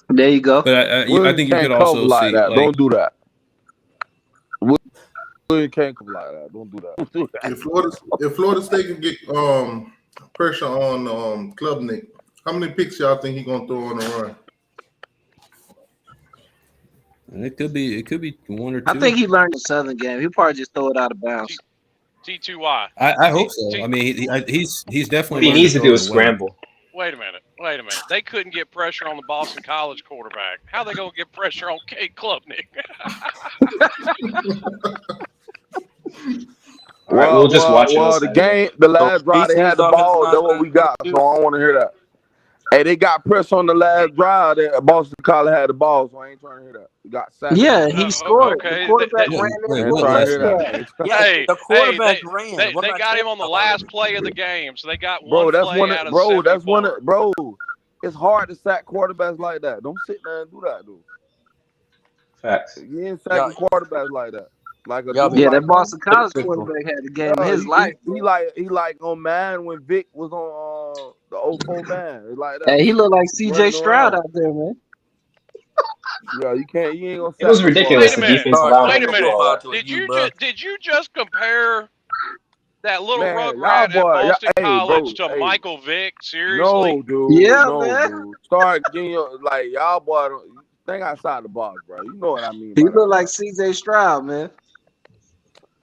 S2: There you go.
S13: But I think you could also
S8: like
S13: see
S8: that. Don't do that. Williams can't come like that. Don't do that.
S1: If Florida State can get pressure on Klubnik, how many picks y'all think he's gonna throw on the run?
S13: And it could be 1 or 2.
S2: I think he learned the Southern game. He'll probably just throw it out of bounds.
S14: T2Y.
S13: I hope so. I mean, he's definitely.
S12: What he needs to do is scramble.
S14: Wait a minute. They couldn't get pressure on the Boston College quarterback. How they gonna get pressure on Kate Klubnik?
S12: All right, we'll just watch it.
S8: The last drive they had the ball. That's what we got. So I don't want to hear that. Hey, they got press on the last drive. Boston College had the ball, so I ain't trying to hear that. He got sacked.
S2: Yeah, he scored.
S14: Okay.
S2: The quarterback ran in.
S6: The quarterback ran.
S14: They got him on the last play of the game, so they got one play out of 74.
S8: Bro, it's hard to sack quarterbacks like that. Don't sit there and do that, dude.
S12: Facts.
S8: You ain't sacking quarterbacks like that. Like a
S6: Y'all
S8: dude
S6: been
S2: Yeah,
S8: like
S2: that
S8: him.
S2: Boston College
S6: Statistical.
S2: quarterback had the game of
S8: Yeah,
S2: his life.
S8: he like on man when Vic was on the 04 man. It's like that.
S2: Hey, he looked like CJ
S8: Running
S2: Stroud
S8: around.
S2: out there, man.
S8: Yeah, you ain't gonna
S15: It was
S8: sack the ball.
S15: ridiculous.
S14: Wait a
S15: The
S14: minute.
S15: defense
S6: Sorry,
S15: allowed
S6: I
S14: Wait
S15: him
S6: ain't
S14: a
S15: to
S6: gonna
S15: do
S14: minute.
S15: all
S6: profile
S15: that.
S6: to a U, bro.
S14: Did you just compare that little
S8: Man,
S14: rugrat at
S8: boy,
S14: Boston
S8: hey,
S14: College
S8: bro,
S14: to
S8: hey.
S14: Michael Vick?
S8: No,
S14: Seriously?
S8: dude.
S2: Yeah,
S8: No,
S2: man.
S8: dude. Start getting your y'all boy think outside the box, bro. You know what I mean
S2: He
S8: by that,
S2: looked like
S8: bro.
S2: CJ Stroud, man.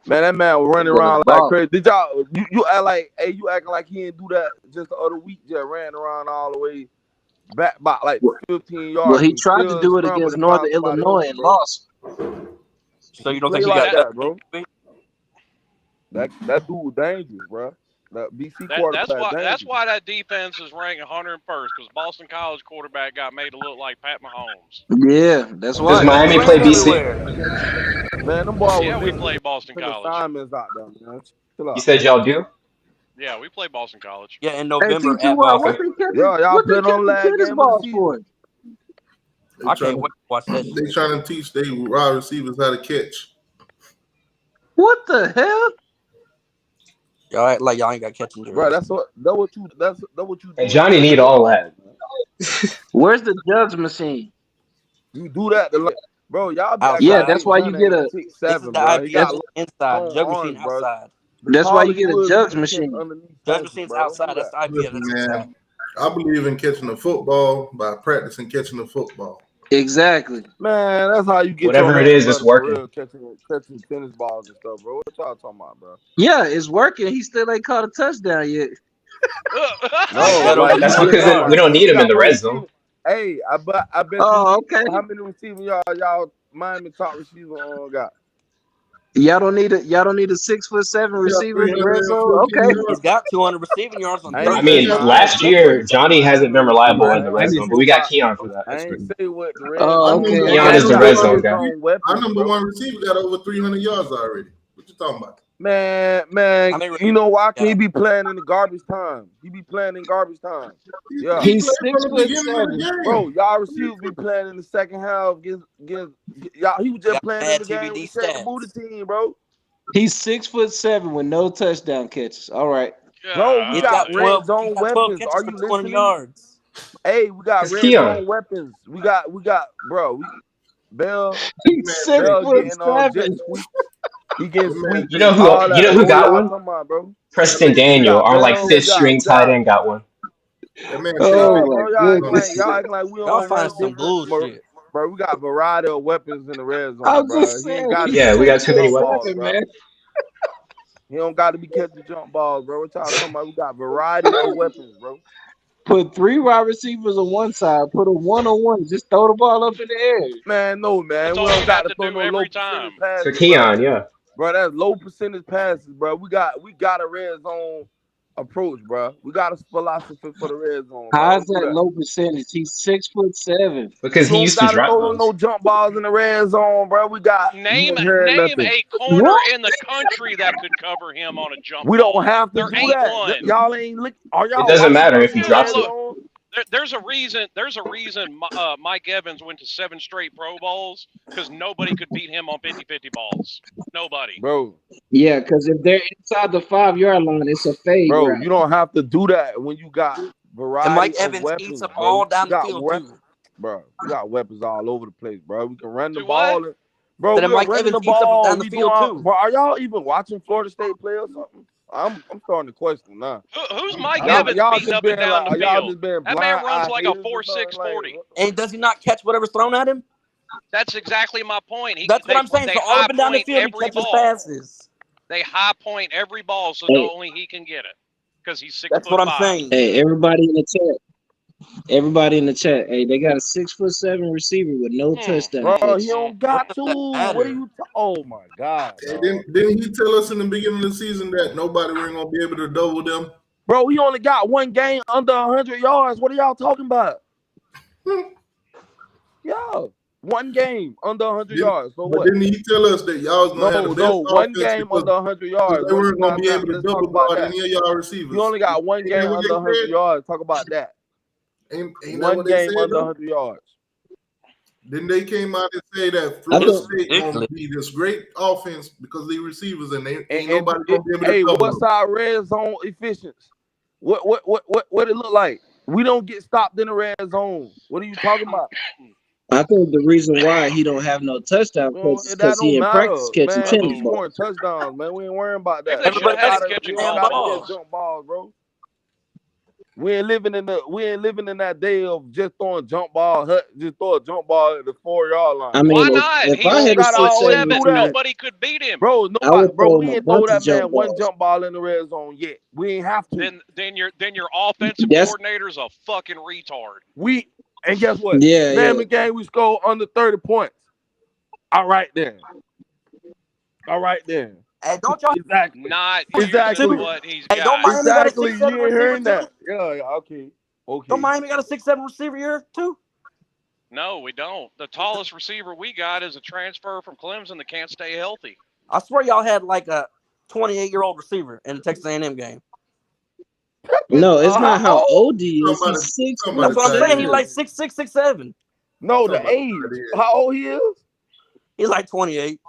S8: Man, that man was running
S2: But a
S8: around like
S2: ball.
S8: crazy. Did y'all you act like you acting like he didn't do that just the other week, just ran around all the way back by like 15
S2: Well,
S8: yards
S2: he
S8: and
S2: tried to
S8: still
S2: do it
S8: scrambled
S2: against
S8: and found
S2: Northern
S8: somebody
S2: Illinois
S8: open,
S2: and
S8: bro.
S2: lost.
S6: So
S8: He
S6: you don't think
S8: play
S6: he
S8: like
S6: got
S8: that, bro. That dude dangerous, bro. That BC quarterback
S14: That's
S8: dangerous.
S14: why that defense is ranked 101st, because Boston College quarterback got made to look like Pat Mahomes.
S2: Yeah, that's
S15: Does
S2: why.
S15: Miami
S6: You
S15: play
S6: ran
S15: BC?
S6: everywhere.
S8: Man, them boys
S14: Yeah,
S8: was
S14: we
S8: missing
S14: played Boston College.
S8: assignments out there, man. Chill
S15: You
S8: out.
S15: said y'all do?
S14: Yeah, we played Boston College.
S6: Yeah, in
S2: Hey,
S6: November at
S2: T2,
S15: Okay.
S2: what
S6: Boston.
S2: they catching?
S8: Yo, y'all
S2: What they
S8: playing on
S2: catching
S8: last
S2: tennis
S8: game of the
S2: balls
S8: season.
S2: for?
S1: They
S6: I
S1: trying
S6: can't
S1: to
S6: wait to watch that shit.
S1: they trying to teach they wide receivers how to catch.
S2: What the hell?
S6: Y'all act like y'all ain't got catching
S8: Bro,
S6: drills.
S8: that's what you
S15: Hey,
S8: do in
S15: Johnny need
S8: college,
S15: all that.
S2: Where's the judge machine?
S8: You do that bro. Y'all be acting
S2: Yeah,
S8: like
S6: Outside.
S2: that's
S8: Big
S2: why you
S8: Johnny
S2: get
S8: ain't
S2: a.
S6: This is
S8: 6'7",
S6: the
S8: bro. He
S6: IPS
S8: got
S6: inside.
S8: long
S6: Judge machine
S8: arms, bro.
S6: outside.
S8: The
S2: That's why
S8: taller
S2: you get a
S8: you is, you
S2: judge
S8: can catch
S2: machine.
S8: underneath
S6: Judge
S8: passes,
S6: machine's
S8: bro. Don't do
S6: outside. That's
S8: that.
S6: the IPS.
S1: Listen,
S6: That's inside.
S1: man, I believe in catching the football by practicing catching the football.
S2: Exactly.
S8: Man, that's how you get your
S15: Whatever it
S8: hands
S15: is, it's
S8: better for
S15: working.
S8: real, catching tennis balls and stuff, bro. What y'all talking about, bro?
S2: Yeah, it's working. He still ain't caught a touchdown yet.
S6: He
S8: No,
S6: got over
S8: like
S15: That's
S8: you just
S6: 200
S15: because
S8: talking
S15: we
S8: about.
S6: yards.
S15: don't need
S8: He
S15: him in
S8: got
S15: the
S8: more
S15: red zone.
S8: receiving. Hey, I bet
S2: Oh,
S8: you.
S2: okay.
S8: How many receiving y'all Miami top receiver got?
S2: Y'all don't need a 6'7"
S1: We got
S2: receiver in the red zone.
S1: 314
S2: Okay.
S6: He's
S1: yards.
S6: got 200 receiving yards on
S8: I
S15: I
S8: ain't
S6: 13
S8: say
S15: mean,
S8: I
S6: attempts.
S15: last
S8: ain't say
S15: year Johnny hasn't been reliable in the red
S8: I ain't
S15: zone, but
S8: say
S15: we got
S8: about
S15: Keon for that.
S8: I
S15: That's
S8: ain't
S15: good.
S8: say what the red
S2: Oh,
S1: Our
S8: zone.
S2: okay.
S1: number
S8: We
S15: Keon
S1: one
S15: is
S8: just
S15: the
S8: got
S15: red
S1: receiver,
S15: zone
S8: red
S15: guy.
S8: zone
S1: our
S8: weapons,
S1: number
S8: bro.
S1: one receiver got over 300 yards already. What you talking about?
S8: Man,
S6: How many
S8: you know why can he
S6: got?
S8: be playing in the garbage time? He be playing in garbage time. Yeah.
S1: He
S2: He's
S1: played from the beginning of
S2: 6'7".
S1: the
S8: Bro,
S1: game.
S8: y'all receivers be playing in the second half against y'all. He was just
S6: Got
S8: playing in
S6: mad
S8: the game with
S6: TVD
S8: the Chattanooga Booty
S6: stats.
S8: team, bro.
S2: He's 6'7" with no touchdown catches. All right.
S8: No, we
S6: He's got
S8: got
S14: Golly.
S8: red
S6: 12. He
S8: zone
S6: got 12
S8: weapons.
S6: catches
S8: Are
S6: for
S8: you
S6: 200
S8: listening?
S6: yards.
S8: Hey, we got
S15: It's
S8: red
S15: Keon.
S8: zone weapons. We got, bro. Bell
S2: He's
S1: Man,
S8: Bell getting jet
S2: 6'7".
S8: sweeps. He getting
S1: that man
S8: sweeps,
S15: You know
S1: think
S15: who?
S8: all
S15: You
S8: that,
S15: know
S8: bro.
S15: who
S8: What
S15: got
S8: y'all
S15: one?
S8: talking about, bro?
S15: Preston
S8: We
S15: Daniel,
S8: got
S15: our like
S8: Bell.
S15: fifth string
S8: We
S15: tight
S8: got
S15: end, got one.
S1: that man think
S2: Oh
S8: no,
S1: that
S2: my
S8: bro.
S2: goodness.
S8: Y'all acting like we
S6: Y'all
S8: don't
S6: find
S8: run
S6: some
S8: different,
S6: bullshit.
S8: bro. We got variety of weapons in the red zone,
S2: I'm
S8: bro.
S2: just
S8: He ain't
S2: saying
S8: got to be
S2: he's
S15: Yeah, we got
S8: catching
S15: too many
S8: jump
S2: 6'7",
S8: balls,
S15: weapons.
S8: bro.
S2: man.
S8: He don't got to be catching jump balls, bro. What y'all talking about? We got variety of weapons, bro.
S2: Put 3 wide receivers on one side. Put a 1-on-1. Just throw the ball up in the air.
S8: Man, no,
S14: That's
S8: man. We
S14: all
S8: don't
S14: you
S8: got
S14: have
S8: to
S14: to
S8: throw
S14: do
S8: no low
S14: every
S8: percentage
S14: time.
S15: To
S8: passes, bro.
S15: Keon, yeah.
S8: Bro, that's low percentage passes, bro. We got a red zone approach, bro. We got a philosophy for the red zone, bro.
S2: How's
S8: Don't do
S2: that
S8: that.
S2: low percentage? He's 6'7".
S15: Because
S8: You
S15: he
S8: don't
S15: used to
S8: gotta
S15: drop
S8: throw no
S15: those.
S8: jump balls in the red zone, bro. We got you
S14: Name
S8: ain't heard nothing.
S14: a corner
S2: What?
S14: in the country that could cover him on a jump
S8: We don't
S14: ball.
S8: have to
S14: There
S8: do
S14: ain't
S8: that.
S14: one.
S8: Y'all ain't look. Are
S15: It
S8: y'all
S15: doesn't
S8: watching
S15: matter if
S8: games
S15: he
S8: in the
S14: Look,
S15: drops
S8: red
S15: it.
S8: zone?
S14: there's a reason. There's a reason Mike Evans went to 7 straight Pro Bowls, because nobody could beat him on 50-50 balls. Nobody.
S8: Bro,
S2: Yeah, because if they're inside the 5-yard line, it's a fade
S8: you
S2: route.
S8: don't have to do that when you got
S6: And Mike
S8: variety of
S6: Evans eats
S8: weapons,
S6: them
S8: bro.
S6: all down
S8: We
S6: the
S8: got
S6: field,
S8: weapons,
S6: too.
S8: bro. We got weapons all over the place, bro. We can run the
S14: Do what?
S8: ball. Bro,
S6: So then
S8: we are
S6: Mike
S8: running
S6: Evans
S8: the
S6: eats them
S8: ball.
S6: down the
S8: We doing
S6: field, too.
S8: bro. Are y'all even watching Florida State play or something? I'm starting to question now.
S14: Who's Mike
S8: Y'all
S14: Evans
S8: y'all
S14: beating
S8: just
S14: up and
S8: been
S14: down the
S8: like y'all
S14: field?
S8: just been
S14: That man
S8: blind
S14: runs
S8: eye
S14: like a
S8: haters or
S14: 4.6
S8: something like
S14: 40.
S6: And does he not catch whatever's thrown at him?
S14: That's exactly my point.
S6: That's what I'm saying.
S14: They
S6: So all
S14: high
S6: up and down the
S14: point
S6: field, he
S14: every
S6: catches
S14: ball.
S6: passes.
S14: They high point every ball, so
S2: Hey,
S14: only he can get it, because he's
S6: That's what I'm
S14: 6'5".
S6: saying.
S2: hey, everybody in the chat. Everybody in the chat. Hey, they got a 6'7" receiver with no touchdown
S8: bro, he
S2: catches.
S8: don't
S6: What
S8: got
S6: does
S8: to.
S6: that
S8: What are
S6: matter?
S8: you oh my god,
S1: Hey,
S8: dog.
S1: didn't he tell us in the beginning of the season that nobody was gonna be able to double them?
S8: Bro, he only got one game under 100 yards. What are y'all talking about? Yeah. One game under 100 yards. So
S1: But
S8: what?
S1: didn't he tell us that y'all was gonna have the best
S8: No. One
S1: offense
S8: game
S1: because
S8: under 100 yards.
S1: they weren't gonna be able to
S8: Let's talk
S1: double
S8: about
S1: guard
S8: that.
S1: any of y'all
S8: He
S1: receivers?
S8: only got one
S1: Ain't
S8: game
S1: that what
S8: under
S1: they
S8: 100
S1: said?
S8: yards. Talk about that.
S1: Ain't that
S8: One
S1: what they
S8: game
S1: said
S8: under
S1: though?
S8: 100 yards.
S1: Then they came out and say that
S2: I
S1: Florida
S2: think
S1: State gonna
S6: Ridiculous.
S1: be this great offense because they receivers and they ain't
S8: And
S1: nobody gonna be able to
S8: hey,
S1: cover
S8: what's
S1: them.
S8: our red zone efficiency? What it look like? We don't get stopped in the red zone. What are you talking about?
S2: I think the reason why he don't have no touchdown
S8: Well,
S2: catches
S8: that
S2: because he
S8: don't
S2: in practice
S8: matter,
S2: catching
S8: man. We
S2: tennis
S8: scoring
S2: balls.
S8: touchdowns, man. We ain't worrying about
S14: Maybe
S8: that.
S14: they
S8: We
S14: should have
S8: don't
S14: had him
S8: gotta
S14: catching
S8: we don't
S14: golf
S8: gotta
S14: balls.
S8: catch jump balls, bro. We ain't living in that day of just throwing jump ball, just throw a jump ball at the 4-yard line.
S2: I mean,
S14: Why not?
S2: if
S14: He's
S2: I
S8: Don't
S2: had a
S8: gotta always
S2: 6'7"
S8: do
S14: 6'7".
S8: that,
S14: Nobody could beat him.
S8: bro.
S2: I would
S8: Bro,
S2: throw
S8: we
S2: him a
S8: ain't throw
S2: bunch of
S8: that man
S2: jump
S8: one
S2: balls.
S8: jump ball in the red zone yet. We ain't have to.
S14: Then your offensive
S2: That's
S14: coordinator's a fucking retard.
S8: And guess what?
S2: yeah.
S8: Name the game we scored under 30 points. All right then.
S6: Hey, don't y'all?
S8: Exactly.
S14: Not
S8: Exactly.
S14: using what he's
S6: Hey, don't
S14: got.
S6: Miami got a
S8: Exactly.
S6: 6'7"
S8: You ain't
S6: receiver
S8: hearing
S6: too?
S8: that. Yeah, okay.
S6: Don't Miami got a 6'7" receiver here too?
S14: No, we don't. The tallest receiver we got is a transfer from Clemson that can't stay healthy.
S6: I swear y'all had like a 28-year-old receiver in the Texas A&M game.
S2: No, it's not how old he is.
S1: Somebody-
S2: He's 6.
S1: somebody
S6: That's what I'm saying. He's
S1: tight
S6: like 6'6", 6'7".
S8: No, the age. How old he is?
S6: He's like 28.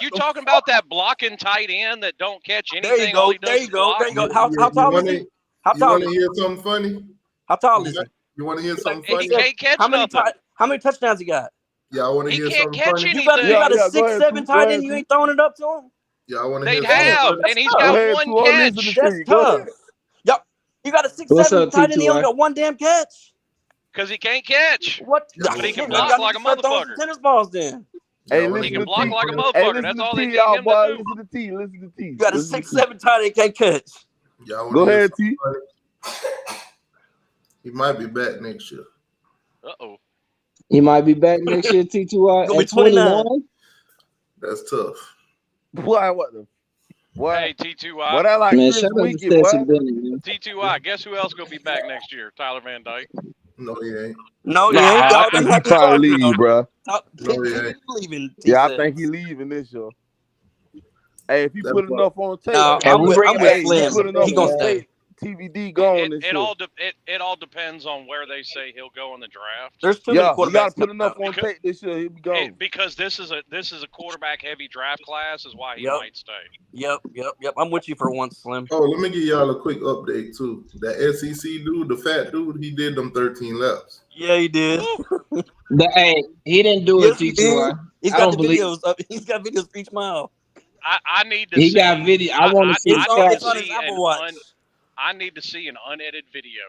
S14: You talking about that blocking tight end that don't catch
S6: There you
S14: anything? All
S6: go.
S14: he does
S6: There
S14: is
S6: you go.
S14: block?
S6: There you go. How tall is he? How
S1: You
S6: tall
S1: want
S6: is
S1: to
S6: he?
S1: hear something funny?
S6: How tall is he?
S1: You want to hear something
S14: And he
S1: funny?
S14: can't catch
S6: How many
S14: nothing.
S6: how many touchdowns he got?
S1: Y'all want to
S14: He
S1: hear
S14: can't
S1: something
S14: catch
S1: funny?
S6: You got
S14: anything.
S6: a
S8: Go
S6: 6'7"
S8: ahead,
S6: tight end. You ain't throwing it up to him.
S1: Y'all want to hear
S14: They'd
S1: something
S14: have,
S1: funny?
S14: and he's
S6: tough.
S14: got
S8: Go ahead,
S14: one
S8: Tua, listen
S14: catch
S8: to
S6: That's
S8: me. Go
S6: tough.
S8: ahead.
S6: Yup. You got a
S2: What's
S6: 6'7"
S2: up,
S6: tight end. He only
S2: T2I?
S6: got one damn catch.
S14: because he can't catch.
S6: What?
S14: But he can
S6: Shit,
S14: block
S6: y'all
S14: like
S6: need
S14: a
S6: to start throwing some
S14: motherfucker.
S6: tennis balls then.
S8: Hey,
S1: Y'all wanna
S14: He
S8: listen
S14: can
S8: to
S1: hear
S14: block
S8: T.
S1: something
S14: like a
S1: funny?
S8: Hey,
S14: motherfucker.
S8: listen
S14: That's
S8: to
S14: all they
S8: T,
S14: need
S8: y'all
S14: him
S8: boy.
S14: to do.
S8: Listen to T. Listen to T.
S6: You got a
S8: Listen to T.
S6: 6'7" tight end can't catch.
S1: Y'all want
S8: Go
S1: to hear
S8: ahead,
S1: something
S8: T.
S1: funny? He might be back next year.
S14: Uh-oh.
S2: He might be back next year, T2I,
S6: Gonna be
S2: at 29.
S6: 29.
S1: That's tough.
S8: Boy, what the? Boy,
S14: Hey,
S8: boy,
S14: T2I.
S8: that like
S2: Man,
S8: Chris
S2: shout out to
S8: Winkett, boy.
S2: Stetson Bennett, man.
S14: T2I. Guess who else gonna be back next year? Tyler Van Dyke.
S1: No, he ain't.
S6: No, he
S8: Nah,
S6: ain't.
S8: I
S6: Y'all done
S8: think he
S6: had this
S8: probably
S6: argument
S8: leave, bro.
S1: No, he ain't.
S6: leaving.
S8: Yeah, I
S6: T
S8: think he
S6: says.
S8: leaving this year. Hey, if you
S1: That
S8: put
S1: boy,
S8: enough on tape,
S6: No,
S2: And we
S6: I'm
S2: bringing
S6: with
S2: back
S8: hey, you
S6: Slim.
S8: put
S2: Stetson
S8: enough
S6: He
S2: Bennett,
S6: gonna
S8: on
S2: man.
S6: stay.
S8: tape, TVD gone this year.
S14: It all depends on where they say he'll go in the draft.
S6: There's too many
S8: Yeah, you got
S6: quarterbacks
S8: to put
S6: now.
S8: enough on tape this year. He'll be gone.
S14: Because this is a quarterback heavy draft class is why he
S6: Yep.
S14: might stay.
S6: Yep. I'm with you for once, Slim.
S1: Oh, let me give y'all a quick update too. That SEC dude, the fat dude, he did them 13 laps.
S6: Yeah, he did.
S2: Hey, he didn't do it,
S6: Yes, he did.
S2: T2I.
S6: He's
S2: I
S6: got the
S2: don't believe
S6: videos up. He's got videos for each mile.
S14: I need to
S2: he
S14: see.
S2: got video. I want to see
S6: It's
S2: the
S6: on his
S2: practice.
S6: Apple Watch.
S14: I need to see an unedited video.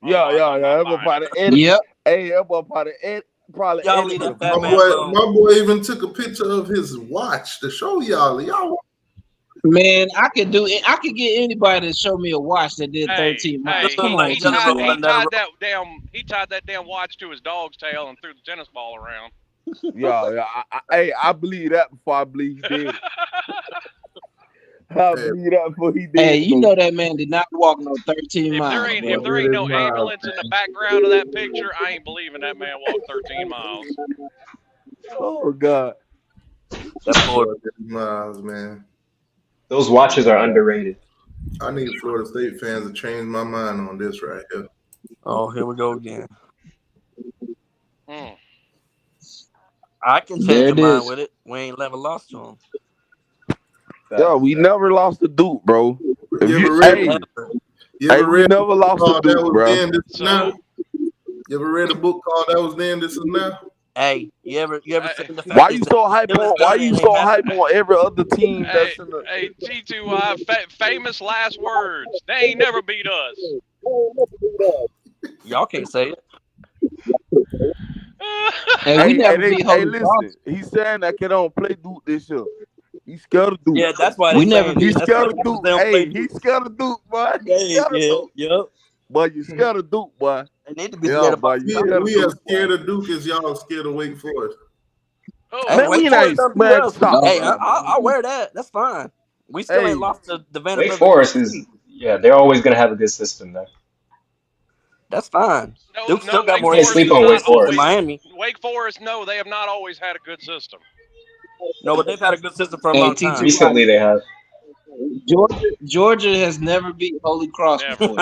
S8: Yeah. Everybody edit.
S2: Yep.
S8: Hey, everybody probably
S6: Y'all
S8: edit
S6: leave
S8: the
S6: that fat man
S8: video.
S6: alone.
S1: My boy even took a picture of his watch to show y'all.
S2: Man, I could get anybody to show me a watch that did 13 miles.
S14: Hey,
S2: Come on,
S14: he tied
S2: T2I.
S14: that damn watch to his dog's tail and threw the tennis ball around.
S8: Yeah. I believe that before I believe he did. I believe that before he did.
S2: Hey, you know that man did not walk no 13 miles.
S14: If there ain't no ambulance in the background of that picture, I ain't believing that man walked 13 miles.
S8: Oh God.
S1: Miles, man.
S12: Those watches are underrated.
S1: I need Florida State fans to change my mind on this right here.
S6: Oh, here we go again. I can change your mind with it. We ain't never lost to him.
S8: Yeah, we never lost to Duke, bro. We never lost to Duke, bro.
S1: You ever read a book called That Was Then, This Is Now?
S6: Hey, you ever seen the fact
S8: Why you so hype on every other team that's in the
S14: Hey, T2I, famous last words. They ain't never beat us.
S6: Y'all can't say it.
S8: Listen, he's saying that kid don't play Duke this year. He's scared of Duke.
S6: Yeah, that's why
S8: He's scared of Duke. Hey, he's scared of Duke, boy.
S6: Yep.
S8: Boy, you scared of Duke, boy.
S6: They need to be scared of
S1: We are scared of Duke as y'all scared of Wake Forest.
S8: Man, we ain't, man, stop.
S6: Hey, I'll wear that. That's fine. We still ain't lost to the Vanderbilt.
S12: Wake Forest they're always going to have a good system there.
S6: That's fine. Duke still got more
S12: sleep on Wake Forest.
S6: than Miami.
S14: Wake Forest, no, they have not always had a good system.
S6: No, but they've had a good system for a long time.
S12: Recently, they have.
S2: Georgia has never beat Holy Cross before.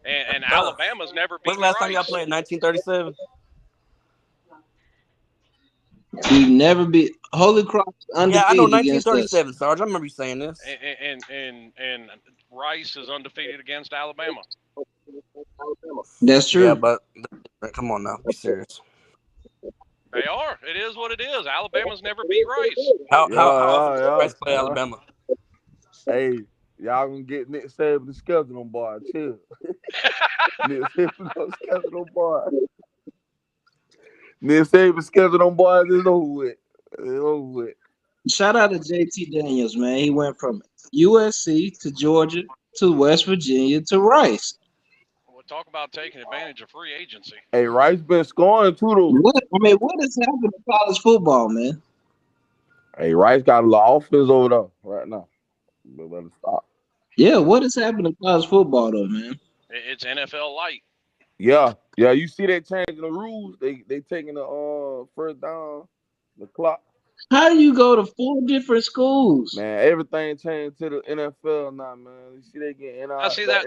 S14: And Alabama's never beat.
S6: When's the last time y'all played? 1937.
S2: We've never beat Holy Cross
S6: Yeah, I know
S2: undefeated against us.
S6: 1937, Sarge. I remember you saying this.
S14: And Rice is undefeated against Alabama.
S2: That's true.
S6: Yeah, but come on now, be serious.
S14: They are. It is what it is. Alabama's never beat Rice.
S6: How Rice play Alabama?
S8: Hey, y'all gonna get Nick Saban to schedule on board. Chill. Nick Saban gonna schedule on board. Nick Saban schedule on board is over with. It's over with.
S2: Shout out to JT Daniels, man. He went from USC to Georgia to West Virginia to Rice.
S14: We'll talk about taking advantage of free agency.
S8: Hey, Rice been scoring too, though.
S2: What is happening in college football, man?
S8: Hey, Rice got a lot of offense over there right now. But let it stop.
S2: Yeah, what is happening in college football, though, man?
S14: It's NFL light.
S8: Yeah. You see they changing the rules. They taking the first down, the clock.
S2: How do you go to 4 different schools?
S8: Man, everything changed to the NFL now, man. You see they get NIL.
S14: I see that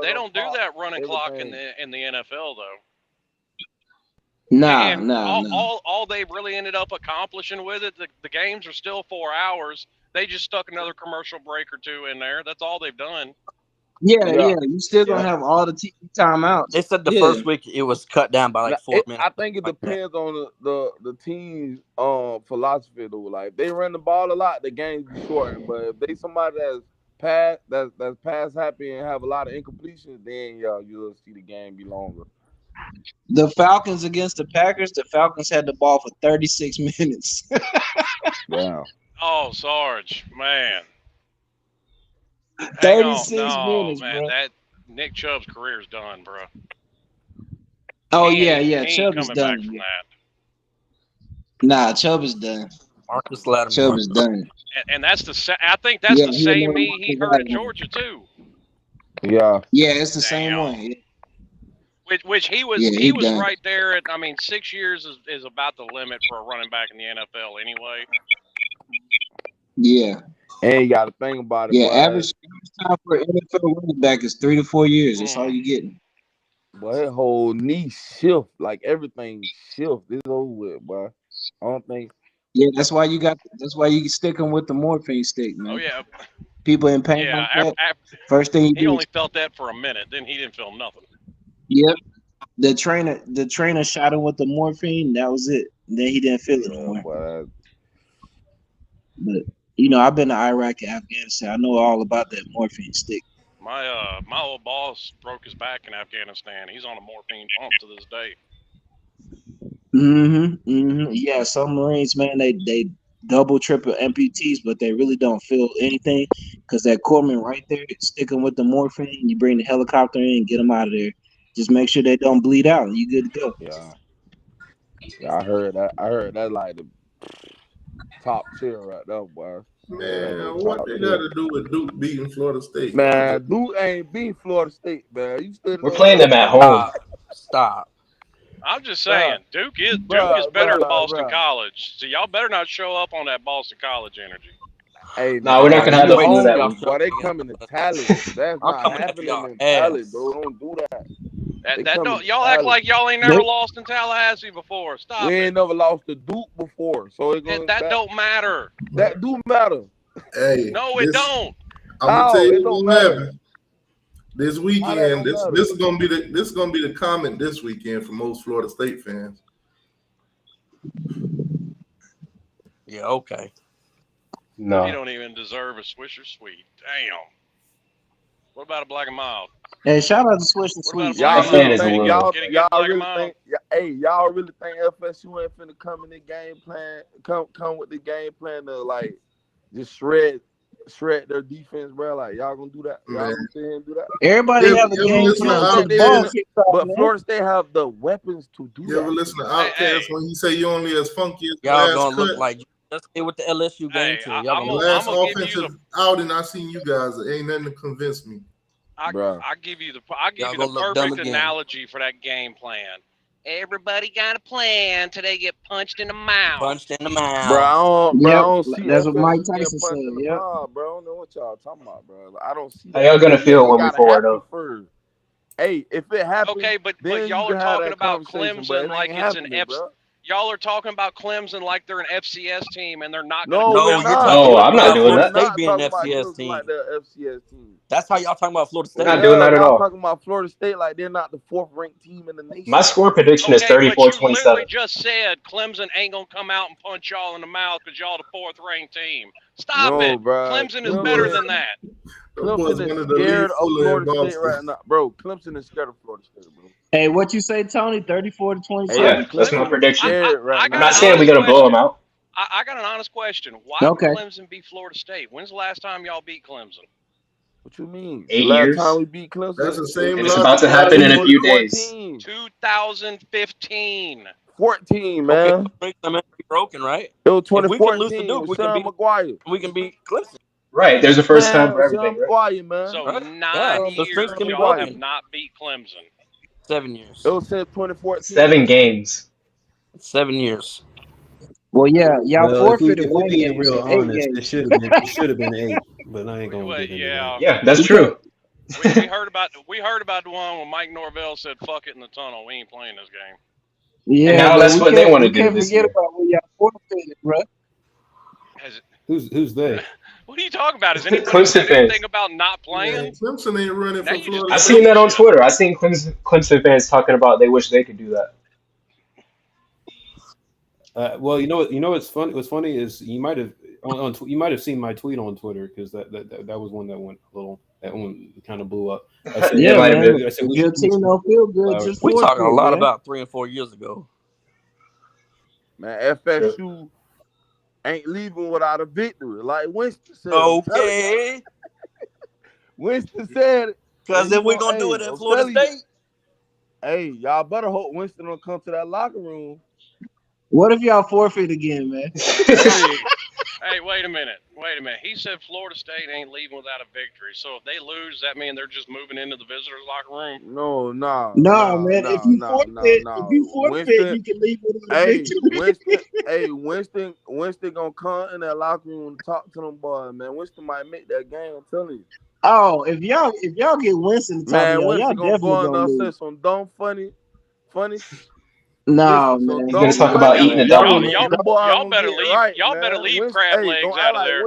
S14: they don't do that running clock in the NFL though.
S2: Nah.
S14: All they really ended up accomplishing with it, the games are still 4 hours. They just stuck another commercial break or two in there. That's all they've done.
S2: Yeah. You still gonna have all the TV timeouts.
S6: They said the first week it was cut down by like 4 minutes.
S8: I think it depends on the team's philosophy though. Like if they run the ball a lot, the games be shortened. But if they somebody that's pass happy and have a lot of incompletions, then you'll see the game be longer.
S2: The Falcons against the Packers, the Falcons had the ball for 36 minutes.
S8: Wow.
S14: Oh, Sarge, man.
S2: 36 minutes,
S14: man.
S2: bro.
S14: That Nick Chubb's career's done, bro.
S2: Oh,
S14: he
S2: yeah. Chubb is
S14: coming
S2: done.
S14: back from that.
S2: Nah, Chubb is done.
S6: Marcus Lattimore.
S2: Chubb is done.
S14: And that's I think that's the same knee he hurt at Georgia too.
S8: Yeah.
S2: Yeah, it's the same one.
S14: Which he was
S2: done.
S14: right there at. I mean, 6 years is about the limit for a running back in the NFL anyway.
S2: Yeah.
S8: And you got to think about it.
S2: Yeah,
S8: boy.
S2: average time for an NFL running back is 3 to 4 years. That's all you're getting.
S8: Boy, that whole knee shift, like everything shift. This over with, boy. I don't think.
S2: Yeah, that's why you stick them with the morphine stick, man.
S14: Oh yeah.
S2: People in pain.
S14: Yeah.
S2: Like that, first thing
S14: he only felt that for a minute, then he didn't feel nothing.
S2: Yep. The trainer shot him with the morphine. That was it. Then he didn't feel it anymore.
S8: Boy.
S2: But I've been to Iraq and Afghanistan. I know all about that morphine stick.
S14: My old boss broke his back in Afghanistan. He's on a morphine pump to this day.
S2: Yeah, some Marines, man, they double, triple amputees, but they really don't feel anything because that corpsman right there, stick them with the morphine. You bring the helicopter in, get them out of there. Just make sure they don't bleed out, and you good to go.
S8: Yeah, I heard that. I heard that like the top tier right there, boy.
S1: Man, what they got to do with Duke beating Florida State?
S8: Man, Duke ain't beat Florida State, man.
S15: We're playing them at home.
S6: Stop.
S14: I'm just saying, Duke is better than Boston College. So y'all better not show up on that Boston College energy.
S8: Hey,
S15: no, we're not gonna have to do that.
S8: Boy, they coming to Tally. That's not happening in Tally, bro. Don't do that.
S14: Y'all act like y'all ain't never lost in Tallahassee before. Stop.
S8: We ain't never lost to Duke before, so
S14: that don't matter.
S8: That do matter.
S1: Hey,
S14: no, it don't.
S1: I'm gonna tell you what happened this weekend. This is gonna be the comment this weekend for most Florida State fans.
S6: Yeah. Okay.
S15: No.
S14: He don't even deserve a Swisher Sweet. Damn. What about a Black and Mild?
S2: Hey, shout out to Swisher Sweet.
S8: Y'all really think FSU ain't finna come in the game plan? Come with the game plan to like just shred their defense, bro. Like y'all gonna do that? Y'all gonna sit here and do that?
S2: Everybody have a game plan.
S8: But Florida State have the weapons to do that.
S1: You ever listen to Outkast when he say you only as funky as
S6: y'all
S1: last
S6: gonna
S1: cut?
S6: look like let's stay with the LSU game too.
S1: The last offensive outing I seen you guys, it ain't nothing to convince me.
S14: I give you the perfect analogy for that game plan. Everybody got a plan till they get punched in the mouth.
S8: Bro, I don't see
S2: that's what Mike Tyson said.
S8: Yeah, bro. I don't know what y'all talking about, bro. I don't see.
S15: How y'all gonna feel when we forward though?
S8: Hey, if it happens,
S14: okay, but y'all are talking about Clemson like it's an y'all are talking about Clemson like they're an FCS team, and they're not going to
S8: No,
S14: come
S8: we're
S14: out.
S8: not.
S15: No, I'm not
S8: No,
S15: doing
S8: we're
S15: that.
S8: not
S6: being
S8: talking
S6: an
S8: about
S6: FCS
S8: Clemson
S6: team.
S8: like they're an FCS team.
S6: That's how y'all talking about Florida State.
S15: Not doing that at
S8: y'all
S15: all.
S8: talking about Florida State like they're not the 4th ranked team in the nation.
S15: My score prediction is
S14: Okay, but you
S15: 34-27.
S14: literally just said Clemson ain't going to come out and punch y'all in the mouth because y'all the 4th ranked team. Stop
S8: No,
S14: it.
S8: bro.
S14: Clemson is better than that.
S8: Clemson is scared of Florida State right now, bro. Clemson is scared of Florida State, bro.
S2: Hey, what you say, Tony? 34-27.
S15: Yeah, that's my prediction.
S8: Scared right
S15: I'm not saying we're gonna blow them out.
S14: I got an honest question. Why
S2: Okay.
S14: would Clemson beat Florida State? When's the last time y'all beat Clemson?
S8: What you mean?
S15: 8
S8: Last
S15: years.
S8: time we beat Clemson,
S1: That's the same
S15: And it's about to happen in a few days.
S14: 2015.
S8: 14, man.
S6: Okay, I'm broken, right?
S8: It was
S6: If we can lose to
S8: 2014
S6: Duke,
S8: with
S6: we can
S8: Sean
S6: beat
S8: McGuire.
S6: We can beat Clemson.
S15: Right, there's a first time
S8: Man,
S15: for
S8: Sean
S15: everything, right?
S8: McGuire, man.
S14: So
S6: Right?
S14: 9
S6: The strings
S14: years
S6: can be
S14: y'all
S6: broken.
S14: have not beat Clemson.
S6: 7 years.
S8: It was since 2014.
S15: 7 games.
S6: 7 years.
S2: Well, yeah, y'all
S13: Well,
S2: forfeited
S13: if we
S2: one
S13: being
S2: game,
S13: real
S2: so 8
S13: honest,
S2: games.
S13: it should have been 8, but I ain't gonna get into that.
S15: Yeah, that's true.
S14: we heard about the one when Mike Norvell said "fuck it" in the tunnel. We ain't playing this game.
S2: Yeah,
S15: And now
S2: but
S15: that's
S2: we
S15: what they
S2: can't,
S15: want to
S2: we
S15: do
S2: can't
S15: this
S2: forget
S15: year.
S2: about when y'all forfeited, bro.
S13: Who's they?
S14: What are you talking about? Has anybody
S15: Clemson
S14: said
S15: fans.
S14: anything about not playing?
S1: Clemson ain't running
S14: Now
S1: for
S14: you just
S1: Florida
S15: I
S1: State.
S15: seen that on Twitter. I seen Clemson fans talking about they wish they could do that.
S13: Well, you know what's funny. What's funny is you might have you might have seen my tweet on Twitter because that was one that went a little. That one kind of blew up. I said,
S2: Yeah,
S15: might have
S2: man.
S15: been.
S2: If your team don't feel good, just
S6: We
S2: forfeit,
S6: talking a lot
S2: man.
S6: about 3 and 4 years ago.
S8: Man, FSU ain't leaving without a victory. Like Winston said.
S6: Okay.
S8: Winston said it.
S6: Because if we're going to do it at Florida State.
S8: Hey, y'all better hope Winston don't come to that locker room.
S2: What if y'all forfeit again, man?
S14: Hey, wait a minute. He said Florida State ain't leaving without a victory. So if they lose, that mean they're just moving into the visitors' locker room?
S8: No,
S2: man. If you forfeit,
S8: Winston,
S2: you can leave without a victory.
S8: Winston gonna come in that locker room and talk to them boys, man. Winston might make that game. I'm telling you.
S2: Oh, if y'all get Winston to talk to y'all,
S8: Winston
S2: y'all definitely
S8: gonna
S2: lose.
S8: say some dumb, funny.
S2: No, man.
S15: He's gonna talk about eating a dog.
S14: Y'all better leave.
S8: Right,
S14: y'all better leave
S8: Winston,
S14: crab legs out of there.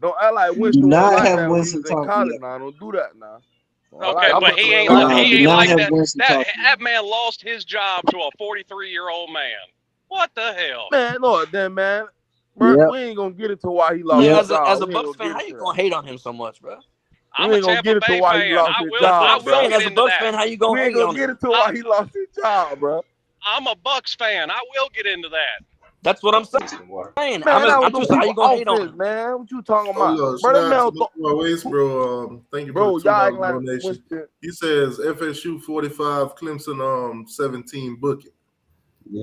S8: Don't act like
S2: Do
S8: Winston was
S2: not
S8: like
S2: have
S8: that when he
S2: Winston
S8: was in
S2: talk to
S8: college.
S2: you.
S8: Now, don't do that now.
S14: Okay, but he ain't
S2: do not
S14: like
S2: have
S14: that.
S2: Winston talk to you.
S14: That man lost his job to a 43-year-old man. What the hell?
S8: Man, no, then man, bro,
S2: Yep.
S8: we ain't gonna get into why he lost his job.
S6: As a Bucks fan, how you going to hate on him so much, bro?
S14: I'm a Tampa Bay fan. I will get
S6: as a
S14: into
S6: Bucks
S14: that.
S6: fan, how you going to hate on him?
S8: We ain't gonna get into why he lost his job, bro.
S14: I'm a Bucks fan. I will get into that.
S6: That's what I'm saying.
S8: Man,
S6: I'm just how you gonna hate on him?
S8: man. What you talking about?
S1: Oh,
S8: Bro, that man
S1: bro. Thank you
S8: bro,
S1: for the
S8: y'all
S1: $2
S8: like
S1: donation.
S8: Winston.
S1: He says FSU 45, Clemson 17 booking.
S13: Yeah,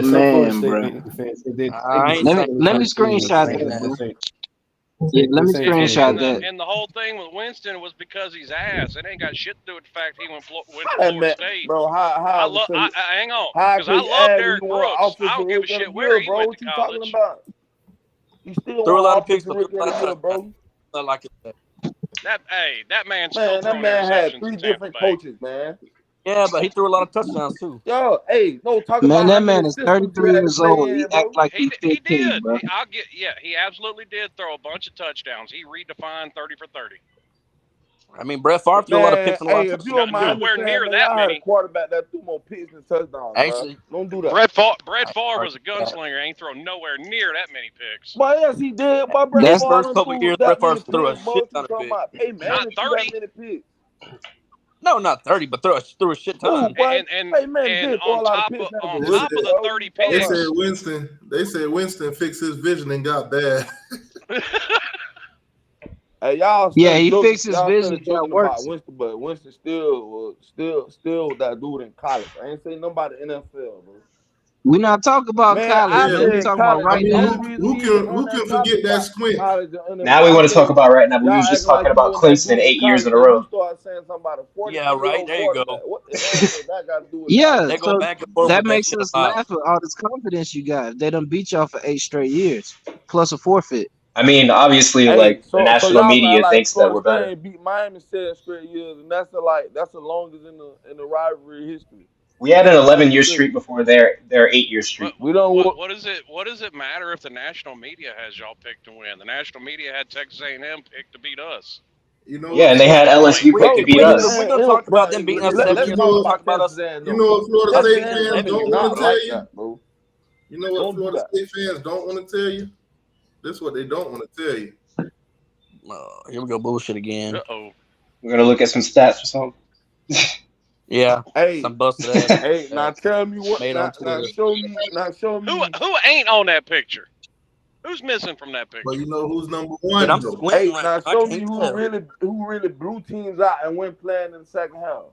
S13: some
S2: Man,
S13: Florida
S2: bro.
S13: State fans they
S2: Let me screenshot that. Yeah, let me screenshot that.
S14: And the whole thing with Winston was because he's ass. It ain't got shit to do with the fact he went to
S8: Hey,
S14: Florida
S8: man,
S14: State.
S8: bro,
S14: Hang on,
S8: how
S14: because I
S8: can you
S14: love
S8: add
S14: Derek
S8: when you want
S14: Brooks. I
S8: offensive
S14: don't give a
S8: Rick of
S14: shit
S8: the
S14: where
S8: year,
S14: he
S8: bro?
S14: went
S8: What
S14: to
S8: you
S14: college.
S8: talking about? You still
S6: threw a lot
S8: want
S6: of picks,
S8: offensive
S6: but
S8: Rick
S6: threw a
S8: of
S6: lot
S8: the year,
S6: of
S8: bro?
S6: touchdowns. I like it.
S14: That man still
S8: Man, that
S14: throwing
S8: man had
S14: interceptions
S8: 3
S14: in Tampa
S8: different
S14: Bay.
S8: coaches, man.
S6: Yeah, but he threw a lot of touchdowns too.
S8: Yo, hey, no, talk
S2: Man,
S8: about
S2: that
S8: how many
S2: man is
S8: systems he
S2: 33
S8: had to
S2: years
S8: play
S2: old. He
S8: in, bro.
S2: act like he's 15,
S14: He did.
S2: bro.
S14: He absolutely did throw a bunch of touchdowns. He redefined 30 for 30.
S6: I mean, Brett Favre threw a lot of picks and a lot of
S8: If you don't
S6: touchdowns.
S8: mind
S14: Nowhere
S8: saying,
S14: near
S8: man,
S14: that
S8: y'all had a
S14: many.
S8: quarterback that threw more picks and touchdowns,
S6: Actually,
S8: bro. Don't do that.
S14: Brett Favre was a gunslinger. Ain't thrown nowhere near that many picks.
S8: Well, yes, he did. But Brett
S6: His
S8: Favre
S6: first couple
S8: threw
S6: years,
S8: that
S6: Brett Favre
S8: many
S6: threw a
S8: picks, bro.
S6: shit
S8: What you
S6: ton of
S8: talking
S6: picks.
S8: about? Hey, man,
S14: Not
S8: he threw
S14: 30.
S8: that many picks.
S6: No, not 30, but threw a shit ton.
S8: And
S14: on top of the 30
S1: They
S14: picks,
S1: said Winston fixed his vision and got bad.
S8: Hey, y'all.
S2: Yeah, he
S8: joking,
S2: fixed his
S8: y'all
S2: vision.
S8: joking
S2: That works.
S8: about Winston, but Winston still that dude in college. I ain't saying nobody NFL, bro.
S2: We not talking about
S8: Man,
S2: college,
S8: I
S2: man. We
S8: said
S2: talking about
S8: college.
S2: right
S1: I
S2: now.
S1: mean, who can forget that squint?
S15: Now we want to talk about right now, but we was just talking about Clemson 8 years in a row.
S8: You start saying something about a 40-year-old
S6: Yeah, right. There you go.
S8: What the hell does that got to do with
S2: Yeah,
S6: They
S2: so
S6: go back and forth
S2: that
S6: with
S2: makes
S6: shit
S2: us
S6: a lot.
S2: laugh at all this confidence you got. They done beat y'all for 8 straight years, plus a forfeit.
S15: I mean, obviously, like the national media thinks that we're better.
S8: Beat Miami 7 straight years, and that's the longest in the rivalry history.
S12: We had an 11-year streak before their 8-year streak.
S14: What does it matter if the national media has y'all picked to win? The national media had Texas A&M picked to beat us.
S1: You know
S12: Yeah,
S1: what?
S12: and they had LSU picked to beat
S6: We
S12: us.
S6: don't talk about them beating us 7
S8: Let's
S6: years.
S8: talk
S6: We
S8: about
S6: talk about us.
S8: Texas A&M.
S1: You know what Florida
S6: Us
S1: State
S6: being
S1: fans
S6: 11
S1: don't
S6: years,
S1: want
S6: not
S1: to tell
S8: like
S1: you?
S8: that, bro.
S1: You know what Florida State fans don't want to tell you? This is what they don't want to tell you.
S6: Here we go, bullshit again.
S14: Uh-oh.
S12: We're gonna look at some stats or something.
S6: Yeah.
S8: Hey,
S6: some busted ass.
S8: hey, now tell me what.
S6: Made
S8: Now,
S6: on Twitter.
S8: show me.
S14: Who ain't on that picture? Who's missing from that picture?
S1: But you know who's number
S6: Dude,
S1: one,
S6: I'm
S1: though?
S6: squinting
S8: Hey,
S6: right
S8: now
S6: now.
S8: show
S6: I
S8: me
S6: can't
S8: who
S6: tell.
S8: really blew teams out and went playing in the second half.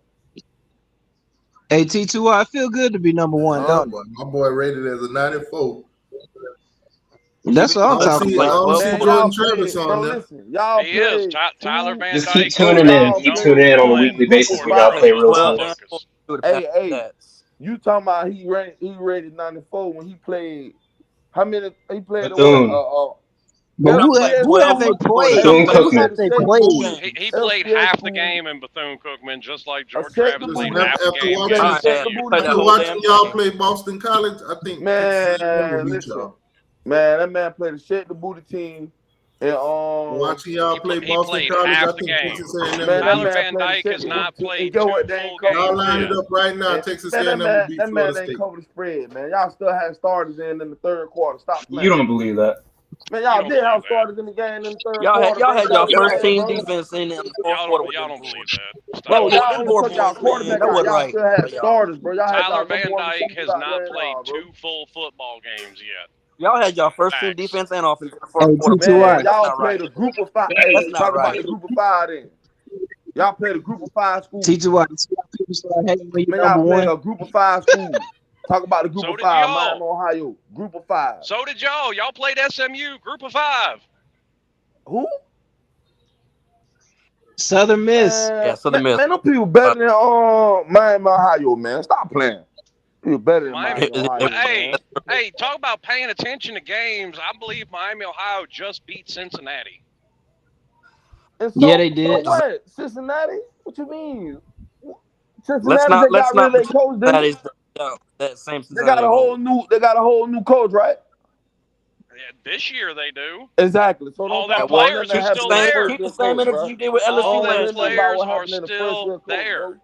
S2: Hey, T2, I feel good to be number one, don't it?
S1: My boy rated as a 94.
S2: That's what I'm
S1: I
S2: talking
S1: don't
S2: about.
S1: see
S8: Man,
S1: Jordan
S8: y'all
S1: Travis
S8: played,
S1: on
S8: bro.
S1: there.
S8: Listen, y'all
S14: He is.
S8: played.
S14: Tyler Van
S12: Just
S14: Dyke.
S12: keep tuning in. Keep tuning in on a weekly basis. We gotta play real teams.
S8: Hey, you talking about he rated 94 when he played? How many? He played
S12: Bethune.
S2: But who have they played? Who have they played?
S14: He played half the game in Bethune-Cookman, just like George Travis played
S1: Listen,
S14: half the
S1: after
S14: game
S1: watching y'all play Boston College, I think Texas A&M will
S8: Man,
S1: beat
S8: listen,
S1: y'all.
S8: man, that man played a shake the booty team. And
S1: watching y'all play
S14: he
S1: Boston
S14: played
S1: College,
S14: half
S1: I
S14: the
S1: think
S14: game.
S1: Texas A&M.
S8: Man,
S14: Tyler Van Dyke has not played 2 full games.
S1: Y'all line it
S14: yet.
S1: up right now. Texas
S8: Man,
S1: A&M will beat
S8: that
S1: Florida
S8: man ain't
S1: State.
S8: cover the spread, man. Y'all still had starters in the third quarter. Stop playing.
S12: You don't believe that?
S8: Man, y'all did have starters in the game in the third
S6: Y'all
S8: quarter.
S6: had y'all
S8: bro.
S6: first team
S8: Bro.
S6: defense in the fourth quarter.
S14: Y'all don't believe that.
S8: Bro, y'all
S6: them
S8: only
S6: poor
S8: took y'all
S6: boys, man.
S8: quarterback
S6: That
S8: out.
S6: wasn't
S8: Y'all
S6: right
S8: still had
S6: for y'all.
S8: starters, bro. Y'all had
S14: Tyler
S8: y'all
S14: Van
S8: number one
S14: Dyke
S8: receivers
S14: has
S8: out
S14: not
S8: there,
S14: played
S8: bro.
S14: 2 full football games yet.
S6: Y'all had y'all first team
S14: Facts.
S6: defense and offense in the fourth quarter.
S8: Man,
S6: That's
S8: y'all
S6: not
S8: played
S6: right.
S8: a group of five. Hey,
S6: That's not
S8: talk about
S6: right.
S8: the group of five then. Y'all played a group of 5 schools.
S2: T2, people start hating when you
S8: Man,
S2: number
S8: y'all played
S2: one.
S8: a group of 5 schools. Talk about the group
S14: So
S8: of
S14: did
S8: 5.
S14: y'all.
S8: Miami, Ohio. Group of 5.
S14: So did y'all. Y'all played SMU, group of 5.
S8: Who?
S2: Southern Miss.
S6: Yeah, Southern Miss.
S8: Man, them people better than Miami, Ohio, man. Stop playing. People better than Miami, Ohio, man.
S14: Hey, talk about paying attention to games. I believe Miami, Ohio just beat Cincinnati.
S8: And so,
S2: Yeah, they did.
S8: So what? Cincinnati? What you mean?
S6: Let's
S8: Cincinnati,
S6: not
S8: they got rid of their coach, didn't they?
S6: that same
S8: They got a whole new coach, right?
S14: Yeah, this year they do.
S8: Exactly. So
S14: all
S8: don't
S14: their
S8: talk about
S14: players
S8: nothing
S14: are
S8: that
S14: still
S8: happened in the
S14: there.
S8: first
S6: Keep the
S8: year
S6: same
S8: coach,
S6: energy
S8: bro.
S6: you did with LSU
S14: All
S8: Don't
S14: them
S8: let
S6: last
S8: me know
S6: year.
S8: about
S14: players
S8: what
S14: are
S8: happened in the first
S14: still
S8: year coach,
S14: there.
S8: bro.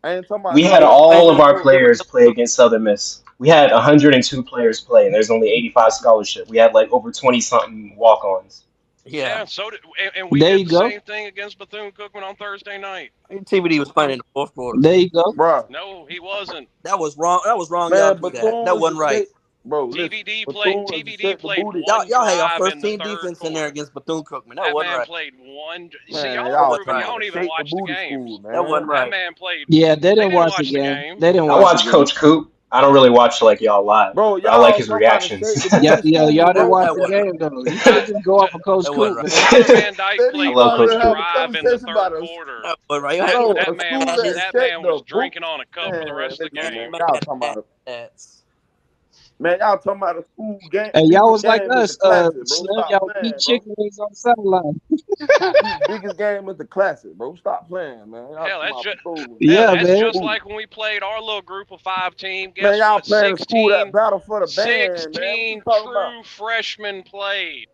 S8: I ain't talking about
S12: We had all of our players play against Southern Miss. We had 102 players play, and there's only 85 scholarship. We had like over 20-something walk-ons.
S14: Yeah, so did, and we
S2: There
S14: did
S2: you
S14: the
S2: go.
S14: same thing against Bethune-Cookman on Thursday night.
S6: TVD was playing in the fourth quarter.
S2: There you go.
S8: Bro.
S14: No, he wasn't.
S6: That was wrong. That was wrong.
S8: Man,
S6: Y'all do that. That wasn't right.
S8: Bro,
S14: TVD
S8: listen,
S14: played one
S6: Y'all had y'all
S14: drive
S6: first
S14: in the
S6: team
S14: third
S6: defense
S14: quarter.
S6: in there against Bethune-Cookman. That
S14: That
S6: wasn't
S14: man
S6: right.
S14: played one.
S8: Man,
S14: See, y'all
S8: y'all
S14: are proving y'all don't even
S8: shake the
S14: watch the
S8: booty
S14: games.
S8: school, man.
S6: That wasn't
S14: That
S6: right.
S14: man played.
S2: Yeah, they didn't watch the
S14: the
S2: game.
S14: game.
S2: They didn't
S12: I
S2: watch
S12: watch
S2: the
S12: Coach Coop. I don't really watch like y'all live.
S8: Bro,
S12: But I like
S8: y'all
S12: his
S8: talking about to
S12: reactions.
S8: shake the booty
S2: game.
S8: school,
S2: Y'all didn't
S8: bro.
S2: watch
S6: That
S2: the
S6: wasn't
S2: game though. You can't just go off of Coach
S6: That
S2: Coop,
S6: wasn't
S2: man.
S14: Tyler Van Dyke
S8: Man,
S14: played
S8: you
S12: love
S8: might
S12: Coach
S8: as well
S12: Coop.
S8: have a
S14: drive in the
S8: conversation
S14: third
S8: about us.
S14: quarter.
S6: That wasn't right. Y'all
S8: Bro,
S14: That
S8: a
S14: man
S8: school
S14: was
S8: that shake
S14: was
S8: the
S14: drinking on a cup for the rest of the
S8: listen,
S14: game.
S8: man, y'all talking about y'all talking about a school game.
S2: And y'all was
S8: Biggest
S2: like
S8: game is the
S2: us,
S8: classic, bro.
S2: Slim.
S8: Stop
S2: Y'all
S8: playing,
S2: eat
S8: bro.
S2: chicken wings on the sideline.
S8: Biggest game is the classic, bro. Stop playing, man. Y'all
S14: Hell,
S8: talking
S14: that's
S8: about
S14: just
S8: food.
S14: that's
S2: man.
S14: just like when we played our little group of 5 team.
S8: Man,
S14: Guess
S8: y'all
S14: what?
S8: playing a school that
S14: 16
S8: battle for the band, man. What you talking about?
S14: true freshmen played.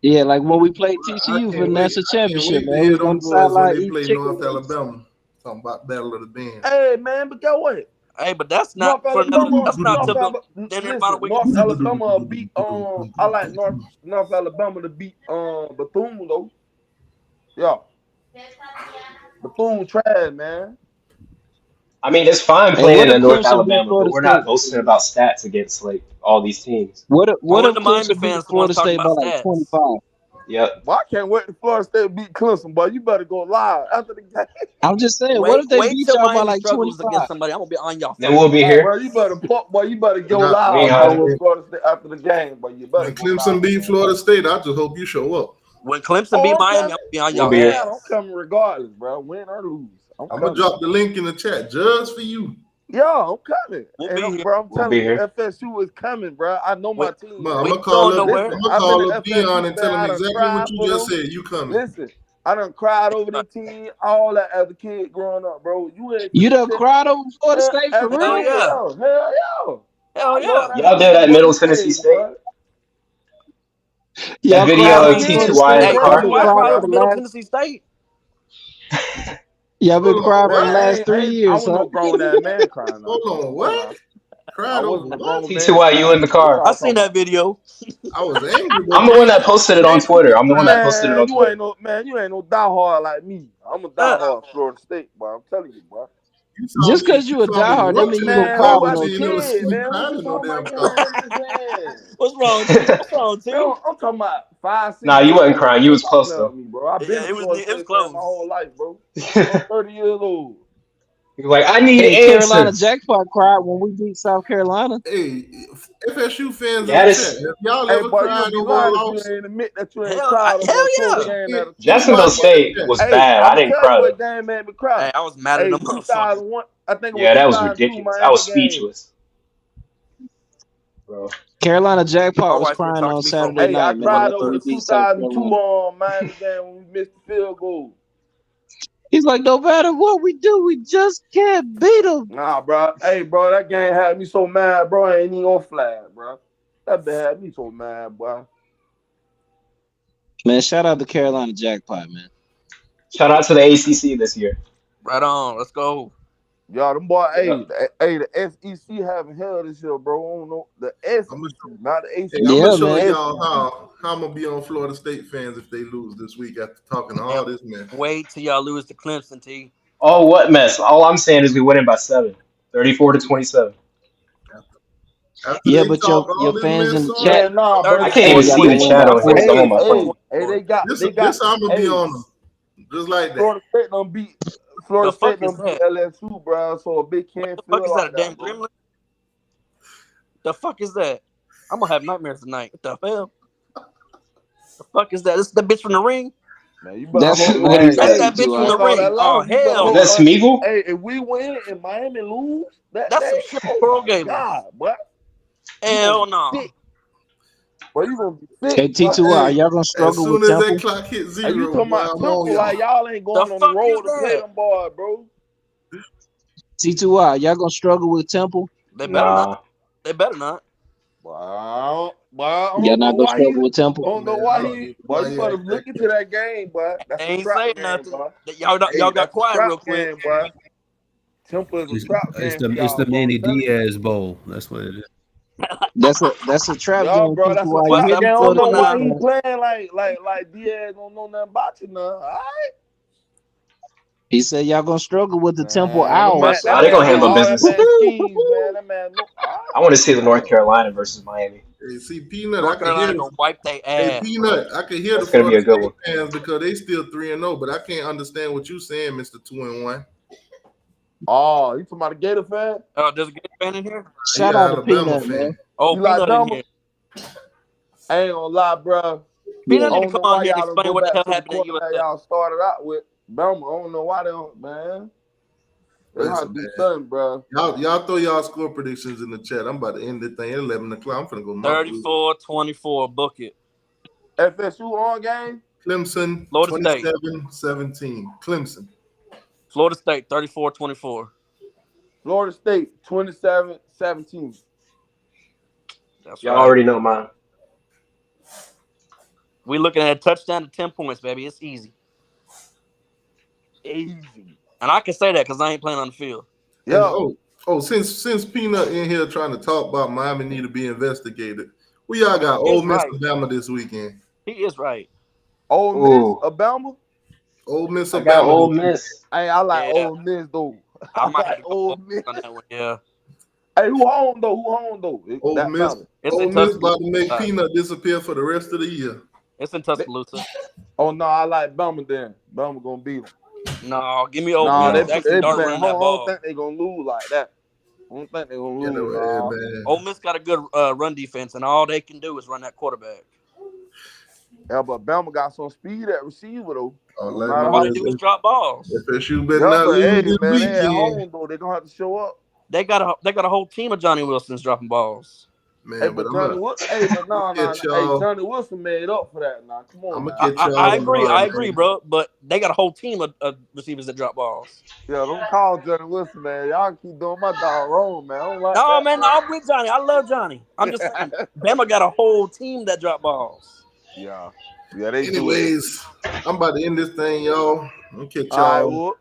S2: Yeah, like when we played
S1: I
S2: TCU for the
S1: can't wait.
S2: national
S1: I can't
S2: championship,
S1: wait to
S2: man. We
S1: hear
S2: was on
S1: them
S2: the
S1: boys when
S2: sideline
S1: they
S2: eating
S1: play
S2: chicken
S1: North
S2: wings.
S1: Alabama. Talking about Battle of the Band.
S8: Hey, man, but guess what?
S6: Hey, but that's
S8: North
S6: not for another.
S8: Alabama,
S6: That's not till the then final week.
S8: North Alabama beat I like North Alabama to beat Bethune though. Yeah. Bethune trash, man.
S12: I mean, it's fine
S2: Hey,
S12: playing
S2: what if
S12: in North
S2: Clemson beat
S12: Alabama, but
S2: Florida
S12: we're
S2: State?
S12: not boasting about stats against like all these teams.
S2: What
S6: Only
S2: if
S6: the Miami
S2: Clemson beat
S6: fans the ones
S2: Florida
S6: talking
S2: State by
S6: about
S2: like
S6: stats.
S2: 25?
S12: Yep.
S8: Well, I can't wait to Florida State beat Clemson, boy. You better go live after the game.
S2: I'm just saying, what if they
S6: Wait
S2: beat
S6: till
S2: y'all by
S6: Miami
S2: like
S6: struggles
S2: 25?
S6: against somebody. I'm gonna be on y'all.
S12: Then we'll be here.
S8: Bro, you better go
S1: Nah,
S12: We ain't
S8: live, bro,
S12: hiding.
S8: with Florida State after the game, but you better
S1: when
S8: go
S1: Clemson
S8: live,
S1: beat
S8: man.
S1: Florida State, I just hope you show up.
S6: When Clemson beat
S8: I'm
S6: Miami,
S8: coming.
S6: I'm gonna be on
S12: We'll
S6: y'all
S12: be here.
S8: Man, I'm
S6: ass.
S8: coming regardless, bro. Win or lose. I'm
S1: I'm
S8: coming.
S1: gonna drop the link in the chat just for you.
S8: Yo, I'm coming.
S6: We'll
S8: And
S6: be here.
S8: bro, I'm
S12: We'll
S8: telling
S12: be
S8: you,
S12: here.
S8: FSU is coming, bro. I know my team.
S1: I'm
S6: We
S1: gonna
S6: ain't
S1: call
S6: going
S1: up.
S6: nowhere.
S1: I'm gonna
S8: I've been
S1: call
S8: to
S1: up Dion
S8: FSU,
S1: and
S8: man.
S1: tell him
S8: I done
S1: exactly what
S8: cried
S1: you
S8: for
S1: just
S8: them.
S1: said. You coming?
S8: Listen, I done cried over this team, all that as a kid growing up, bro.
S2: You done cried over Florida State for
S8: as a
S6: Hell
S2: real?
S8: kid,
S6: yeah.
S8: hell yeah.
S6: Hell
S8: I
S6: yeah.
S8: love that
S15: Y'all did
S8: team,
S15: at
S8: boy.
S15: Middle Tennessee
S8: Hey,
S15: State.
S8: boy.
S15: That
S2: Y'all
S15: video
S2: cried
S8: As a
S15: of
S2: over
S8: kid,
S2: Florida
S15: T2Y in
S2: State.
S15: the
S6: Hey,
S2: Y'all
S15: car.
S2: been
S6: T2I
S2: crying
S6: cried
S2: for
S6: over
S2: the
S6: Middle
S2: last.
S6: Tennessee State.
S2: Y'all been
S1: Hold on,
S2: crying for the
S1: what?
S2: last 3
S8: I
S2: years,
S8: was
S2: huh?
S8: no grown ass man crying now.
S1: Hold on,
S8: Come on
S1: what?
S8: now. I
S1: Cried over
S8: wasn't a
S1: what?
S8: grown man
S15: T2Y, you in
S8: crying
S15: the
S8: now. What
S15: car.
S8: y'all
S6: I
S8: talking
S6: seen that
S8: about?
S6: video.
S1: I was angry, but
S15: I'm the
S1: you
S15: one
S1: ain't
S15: that posted it on
S1: angry
S15: Twitter. I'm the one that
S1: crying.
S15: posted it
S8: Man,
S15: on
S8: you
S15: Twitter.
S8: ain't no diehard like me. I'm a diehard Florida State, boy. I'm telling you, boy.
S2: Just cause you a
S1: You saw me
S2: diehard, that mean you
S1: rotating
S2: gonna
S8: Man,
S2: cry
S8: who
S2: with
S8: as
S1: covers
S8: a
S2: no
S1: and you never
S2: team.
S1: see
S8: kid,
S1: me
S8: man? What
S1: crying
S8: you
S1: in no
S8: talking
S1: damn
S8: about, gang?
S1: cover.
S8: I'm just saying.
S6: What's wrong, T? What's wrong,
S8: Man,
S6: T?
S8: I'm talking about 5, 6
S15: Nah, you
S8: years
S15: wasn't
S8: old,
S15: crying. You
S8: bro.
S15: was
S8: Stop
S15: close
S8: playing with
S15: though.
S8: me, bro. I've been
S6: Yeah,
S8: a
S6: it was
S8: Florida State fan
S6: close.
S8: my whole life, bro. I'm
S15: You
S8: 30 years old.
S15: was like, I need
S2: Hey, Carolina
S15: answers.
S2: Jackpot cried when we beat South Carolina.
S1: Hey, FSU fans in the chat,
S15: Gaddis,
S1: have y'all
S8: Hey,
S1: ever
S8: boy, you'll
S1: cried
S8: be
S1: over a
S8: lying if you
S1: loss?
S8: ain't admit that you ain't
S6: Hell,
S8: cried over
S6: hell
S8: a close
S6: yeah.
S8: game at a
S15: Jacksonville
S1: Anybody in
S15: State
S1: the chat?
S15: was
S8: Hey,
S15: bad.
S8: I'm
S15: I
S8: gonna
S15: didn't
S8: tell you
S15: cry
S8: what
S15: though.
S8: game made me cry.
S6: Hey, I was mad at
S8: Hey,
S6: them motherfuckers.
S8: 2001. I think it was
S15: Yeah, that was
S8: 2002
S15: ridiculous. I was
S8: Miami game.
S15: speechless, bro.
S2: Carolina Jackpot
S6: My
S2: was
S6: wife here
S2: crying
S6: talking
S2: on
S6: to me for
S2: Saturday
S6: weight.
S8: Hey, I
S2: night, man,
S8: cried
S6: What
S2: after
S8: over
S6: up?
S8: the
S2: we beat South
S8: 2002
S2: Carolina.
S8: Miami game when we missed the field goal.
S2: He's like, no matter what we do, we just can't beat them.
S8: Nah, bro. Hey, bro, that game had me so mad, bro. I ain't even on flag, bro. That bit had me so mad, boy.
S2: Man, shout out to Carolina Jackpot, man.
S15: Shout out to the ACC this year.
S6: Right on. Let's go.
S8: Y'all, them boy,
S15: Yeah.
S8: the SEC having hell this year, bro. I don't know. The SEC, not the
S1: Hey, I'm gonna
S2: Yeah,
S8: ACC.
S1: show
S2: man.
S1: y'all
S8: SEC.
S1: how I'm gonna be on Florida State fans if they lose this week after talking all
S6: Hell,
S1: this mess.
S6: wait till y'all lose to Clemson, T.
S15: Oh, what mess? All I'm saying is we win it by 7, 34-27.
S1: After
S2: Yeah,
S1: they
S2: but
S1: talk
S2: your
S1: all this
S2: fans in
S1: mess
S2: the
S1: on
S2: chat
S1: them,
S8: Man, nah, bro.
S15: I
S6: 30.
S15: can't
S2: say
S15: even
S6: Hey,
S2: y'all
S15: see
S2: gonna
S15: the
S2: win
S15: chat
S2: by
S15: over here because I'm
S2: 40.
S15: on my phone.
S8: They got
S1: this how I'm gonna be
S8: hey,
S1: on them, just like that.
S8: Florida State done beat
S6: the
S8: Florida
S6: fuck
S8: State
S6: is
S8: done beat
S6: that?
S8: LSU, bro. So a big
S6: What
S8: can't
S6: the fuck
S8: feel
S6: is that? A
S8: like
S6: damn
S8: that, bro.
S6: gremlin? The fuck is that? I'm gonna have nightmares tonight. What the hell? The fuck is that? This is the bitch from the ring?
S8: Man, you better
S2: That's
S8: hope,
S2: what
S8: man.
S2: is that,
S6: That's
S8: Hey,
S6: that bitch from
S2: T2I?
S6: the
S8: fuck all
S6: ring.
S8: that
S6: Oh
S8: loss. You better
S15: Is
S6: hell
S8: hope,
S15: that
S6: no.
S8: man.
S15: Smeagol?
S8: Hey, if we win and Miami lose that
S6: That's some
S8: day,
S6: shit
S8: oh
S6: Pearl
S8: my
S6: gave us.
S8: God, boy. You gonna
S6: Hell
S8: be
S6: no.
S8: sick. Boy, you gonna be
S2: Hey,
S8: sick, boy.
S2: T2I, are
S1: Hey,
S2: y'all gonna
S1: as
S2: struggle
S1: soon
S2: with
S1: as that
S2: Temple?
S1: clock hit
S8: And you
S1: zero,
S8: talking
S1: boy,
S8: about
S1: I'm on
S8: Temple
S1: y'all.
S8: like y'all ain't
S6: The
S8: going on the
S6: fuck is
S8: road to play
S6: that?
S8: them boys, bro.
S2: T2I, y'all gonna struggle with Temple?
S6: They better not.
S15: Nah.
S6: They better not.
S8: Wow, boy, I
S2: Y'all
S8: don't know
S2: not gonna
S8: why he.
S2: struggle with Temple?
S8: I don't know
S1: Man,
S8: why
S1: I don't
S8: he.
S1: know
S8: Boy,
S1: why
S8: you
S1: you
S8: better
S1: ask that
S8: look into
S1: question.
S8: that game, boy. That's
S6: They
S8: a
S6: ain't
S8: trap
S6: saying
S8: game,
S6: nothing.
S8: boy.
S6: Y'all
S8: Hey,
S6: got
S8: that's a
S6: quiet
S8: trap
S6: real quick.
S8: game, boy. Temple is a trap game for
S13: It's
S8: y'all,
S13: the
S8: bro. I'm
S13: Manny
S8: telling you.
S13: Diaz Bowl. That's what it is.
S2: That's a trap
S8: Yeah,
S2: game,
S8: bro, that's a
S2: T2I. You
S6: Watch
S8: trap
S2: hear
S6: that
S2: me,
S8: game. I don't
S2: Florida
S8: know
S6: Temple
S2: State
S8: why
S6: now.
S8: he
S2: fans?
S8: playing like Diaz don't know nothing about you now. All right,
S2: He said y'all gonna struggle with the Temple
S8: man.
S6: Watch
S2: Owls.
S6: that
S15: Nah,
S8: That
S15: they're
S8: man
S15: gonna
S8: know
S15: handle
S8: all that
S15: business.
S8: man schemes, man. That man know. All
S15: I want to see the
S8: right,
S15: North Carolina versus Miami.
S1: Hey, see, Peanut, I
S6: North
S1: can hear
S6: Carolina
S1: the
S6: gonna wipe their
S1: hey
S6: ass, bro.
S1: Peanut, I can hear the
S15: That's gonna be
S1: Florida
S15: a good
S1: State
S15: one.
S1: fans because they still 3-0, but I can't understand what you saying, Mr. 2-1.
S8: oh, you talking about the Gator fan?
S6: There's a good fan in here.
S1: He
S2: Shout
S1: an
S2: out to
S1: Alabama
S2: Peanut, man.
S1: fan.
S6: Oh,
S8: You like
S6: Peanut in
S8: Bama?
S6: here.
S8: I ain't gonna lie, bro.
S2: Yeah.
S6: Peanut
S8: I
S6: need to
S8: don't
S6: come
S8: know
S6: on
S8: why
S6: here and
S8: y'all don't
S6: explain
S8: go
S6: what the
S8: back
S6: hell
S8: to the
S6: happened at
S8: quarterback
S6: USA.
S8: y'all started out with. Bama, I don't know why they don't, man. They gonna have
S1: Listen,
S8: to do
S1: man.
S8: something, bro.
S1: Y'all throw y'all score predictions in the chat. I'm about to end this thing at 11 o'clock. I'm finna go to my booth.
S6: 34-24. Book it.
S8: FSU on game?
S1: Clemson
S6: Florida State.
S1: 27-17. Clemson.
S6: Florida State 34-24.
S8: Florida State 27-17.
S6: That's
S15: Y'all
S6: right.
S15: already know mine.
S6: We looking at a touchdown to 10 points, baby. It's easy.
S8: Easy.
S6: And I can say that because I ain't playing on the field.
S1: And
S8: Yeah.
S1: since Peanut in here trying to talk about Miami need to be investigated, we y'all got
S6: He
S1: Ole
S6: is
S1: Miss
S6: right.
S1: Alabama this weekend.
S6: He is right.
S8: Ole Miss,
S15: Ooh,
S8: Alabama?
S1: Ole Miss
S15: I got
S1: Alabama
S15: Ole
S1: this weekend.
S15: Miss.
S8: Hey, I like
S6: Yeah.
S8: Ole Miss, though.
S6: I
S8: I
S6: might have
S8: like
S6: to go
S8: Ole
S6: Ole
S8: Miss.
S6: Miss on that one. Yeah.
S8: Hey, who home, though? Who home, though?
S1: Ole
S8: That
S1: Miss,
S8: matters.
S6: It's in
S1: Ole Miss about
S6: Tuscaloosa.
S1: to make Peanut disappear for the rest of the year.
S6: It's in Tuscaloosa.
S8: Oh, no, I like Bama then. Bama gonna beat them.
S6: No, give me Ole
S8: Nah,
S6: Miss.
S15: No.
S6: Jackson
S8: they
S6: Dart
S8: playing
S6: running
S8: home.
S6: that
S8: I don't
S6: ball.
S8: think they gonna lose like that. I don't think they gonna
S1: You
S8: lose,
S1: know,
S8: nah.
S1: man.
S6: Ole Miss got a good run defense, and all they can do is run that quarterback.
S8: Yeah, but Bama got some speed at receiver, though.
S1: Oh,
S8: No
S1: like
S8: matter
S6: All
S8: how.
S6: they do is drop balls.
S1: FSU better
S8: Yeah,
S1: not
S8: but
S1: lose
S8: hey,
S1: this
S8: man, they at
S1: weekend.
S8: home, though. They gonna have to show up.
S6: They got a whole team of Johnny Wilsons dropping balls.
S1: Man,
S8: Hey,
S1: but
S8: but
S1: I'm
S8: Johnny,
S1: gonna
S8: hey, but
S1: catch
S8: hey,
S1: y'all.
S8: Johnny Wilson made up for that. Now, come on,
S1: I'm gonna
S8: now.
S1: catch y'all
S6: I agree.
S1: tomorrow,
S6: I agree,
S1: man.
S6: bro. But they got a whole team of receivers that drop balls.
S8: Yeah, don't call Johnny Wilson, man. Y'all keep doing my dog wrong, man. I don't like
S6: No,
S8: that,
S6: man,
S8: man.
S6: I'm with Johnny. I love Johnny. I'm just saying, Bama got a whole team that drop balls.
S8: Yeah, they do.
S1: Anyways, I'm about to end this thing, y'all. I'm gonna catch
S8: All right,
S1: y'all.
S8: Whoop.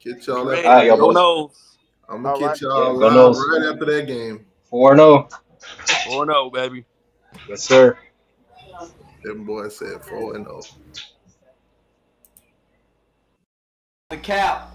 S1: Catch y'all
S6: Ready.
S1: after
S15: All right,
S1: the
S15: y'all
S6: Go
S15: boys.
S1: game.
S6: Nose.
S1: I'm
S8: All
S1: gonna
S8: right.
S1: catch
S15: Yeah,
S1: y'all
S15: go
S1: live
S15: Nose.
S1: right after that game.
S15: 4-0.
S6: 4-0, baby.
S15: Yes, sir.
S1: Them boys said 4-0.
S7: The cap.